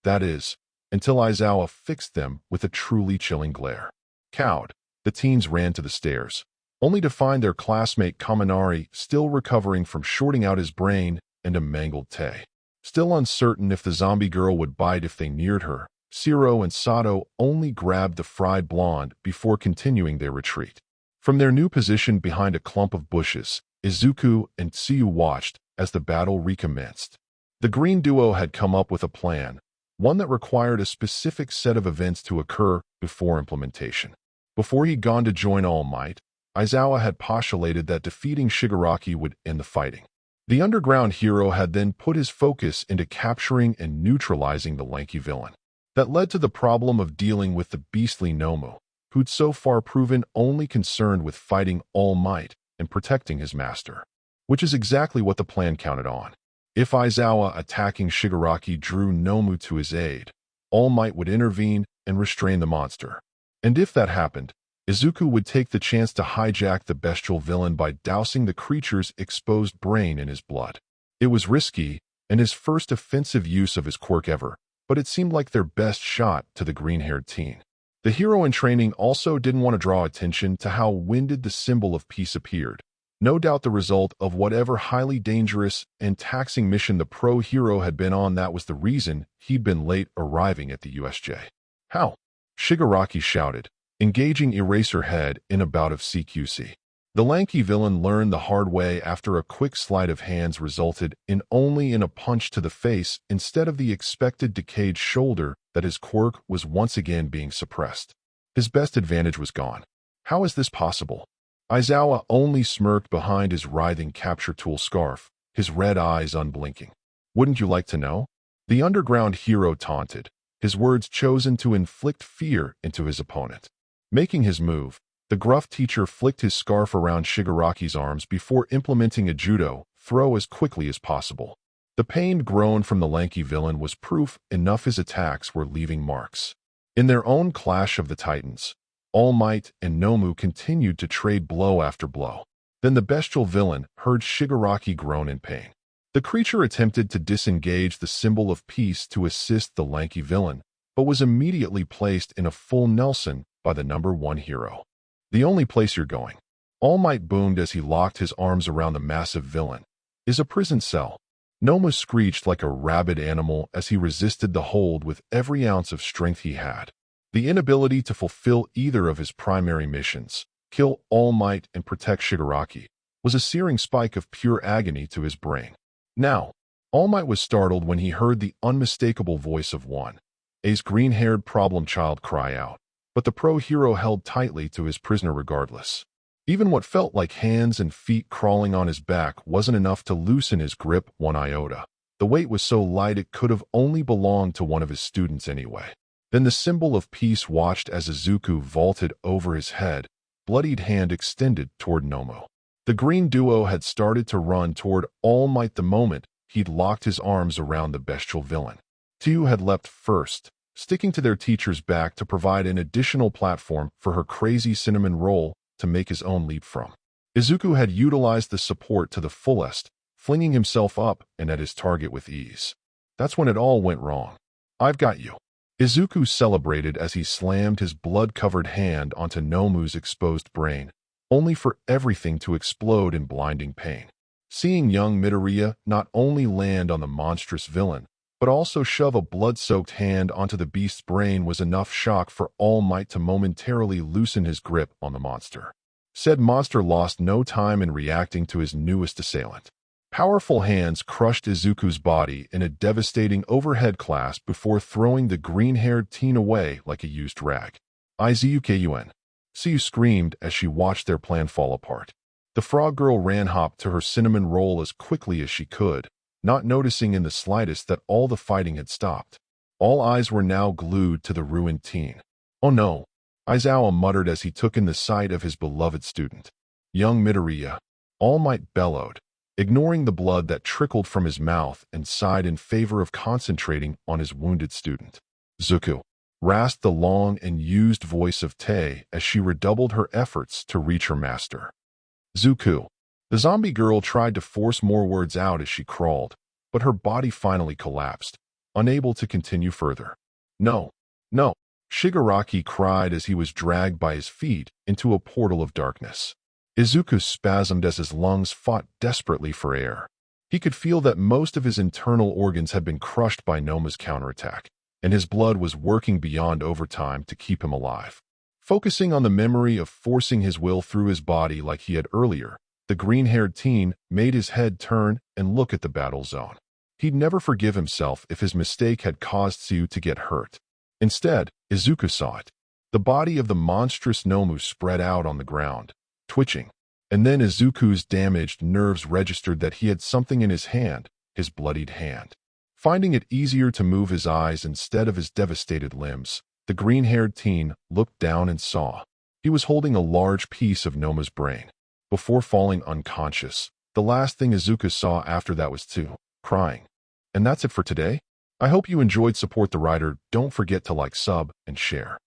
That is, until Aizawa fixed them with a truly chilling glare. Cowed, the teens ran to the stairs, only to find their classmate Kaminari still recovering from shorting out his brain and a mangled Tay. Still uncertain if the zombie girl would bite if they neared her, Shiro and Sato only grabbed the fried blonde before continuing their retreat. From their new position behind a clump of bushes, Izuku and Tsuyu watched as the battle recommenced. The green duo had come up with a plan, one that required a specific set of events to occur before implementation. Before he'd gone to join All Might, Aizawa had postulated that defeating Shigaraki would end the fighting. The underground hero had then put his focus into capturing and neutralizing the lanky villain. That led to the problem of dealing with the beastly Nomu, who'd so far proven only concerned with fighting All Might and protecting his master. Which is exactly what the plan counted on. If Aizawa attacking Shigaraki drew Nomu to his aid, All Might would intervene and restrain the monster. And if that happened, Izuku would take the chance to hijack the bestial villain by dousing the creature's exposed brain in his blood. It was risky, and his first offensive use of his quirk ever, but it seemed like their best shot to the green-haired teen. The hero in training also didn't want to draw attention to how winded the symbol of peace appeared. No doubt the result of whatever highly dangerous and taxing mission the pro-hero had been on. That was the reason he'd been late arriving at the USJ. How? Shigaraki shouted, engaging Eraserhead in a bout of CQC. The lanky villain learned the hard way after a quick sleight of hands resulted in only a punch to the face instead of the expected decayed shoulder that his quirk was once again being suppressed. His best advantage was gone. How is this possible? Aizawa only smirked behind his writhing capture tool scarf, his red eyes unblinking. Wouldn't you like to know? The underground hero taunted, his words chosen to inflict fear into his opponent. Making his move, the gruff teacher flicked his scarf around Shigaraki's arms before implementing a judo throw as quickly as possible. The pained groan from the lanky villain was proof enough his attacks were leaving marks. In their own clash of the titans, All Might and Nomu continued to trade blow after blow. Then the bestial villain heard Shigaraki groan in pain. The creature attempted to disengage the symbol of peace to assist the lanky villain, but was immediately placed in a full Nelson by the #1 hero. The only place you're going, All Might boomed as he locked his arms around the massive villain, is a prison cell. Nomu screeched like a rabid animal as he resisted the hold with every ounce of strength he had. The inability to fulfill either of his primary missions, kill All Might and protect Shigaraki, was a searing spike of pure agony to his brain. Now, All Might was startled when he heard the unmistakable voice of A's green-haired problem child cry out, but the pro-hero held tightly to his prisoner regardless. Even what felt like hands and feet crawling on his back wasn't enough to loosen his grip one iota. The weight was so light it could have only belonged to one of his students anyway. Then the symbol of peace watched as Izuku vaulted over his head, bloodied hand extended toward Nomu. The green duo had started to run toward All Might the moment he'd locked his arms around the bestial villain. Two had leapt first, sticking to their teacher's back to provide an additional platform for her crazy cinnamon roll to make his own leap from. Izuku had utilized the support to the fullest, flinging himself up and at his target with ease. That's when it all went wrong. I've got you. Izuku celebrated as he slammed his blood-covered hand onto Nomu's exposed brain, only for everything to explode in blinding pain. Seeing young Midoriya not only land on the monstrous villain, but also shove a blood-soaked hand onto the beast's brain was enough shock for All Might to momentarily loosen his grip on the monster. Said monster lost no time in reacting to his newest assailant. Powerful hands crushed Izuku's body in a devastating overhead clasp before throwing the green-haired teen away like a used rag. Izukun. Siyu screamed as she watched their plan fall apart. The frog girl ran-hopped to her cinnamon roll as quickly as she could, not noticing in the slightest that all the fighting had stopped. All eyes were now glued to the ruined teen. Oh no, Aizawa muttered as he took in the sight of his beloved student. Young Midoriya. All Might bellowed, ignoring the blood that trickled from his mouth and sighed in favor of concentrating on his wounded student. Zuku. Rasped the long and used voice of Tei as she redoubled her efforts to reach her master. Zuku. The zombie girl tried to force more words out as she crawled, but her body finally collapsed, unable to continue further. No, no, Shigaraki cried as he was dragged by his feet into a portal of darkness. Izuku spasmed as his lungs fought desperately for air. He could feel that most of his internal organs had been crushed by Nomu's counterattack, and his blood was working beyond overtime to keep him alive. Focusing on the memory of forcing his will through his body like he had earlier, the green-haired teen made his head turn and look at the battle zone. He'd never forgive himself if his mistake had caused Siyu to get hurt. Instead, Izuku saw it. The body of the monstrous Nomu spread out on the ground, twitching, and then Izuku's damaged nerves registered that he had something in his hand, his bloodied hand. Finding it easier to move his eyes instead of his devastated limbs, the green-haired teen looked down and saw. He was holding a large piece of Nomu's brain. Before falling unconscious, the last thing Izuku saw after that was Tsu, crying. And that's it for today. I hope you enjoyed. Support the writer. Don't forget to like, sub, and share.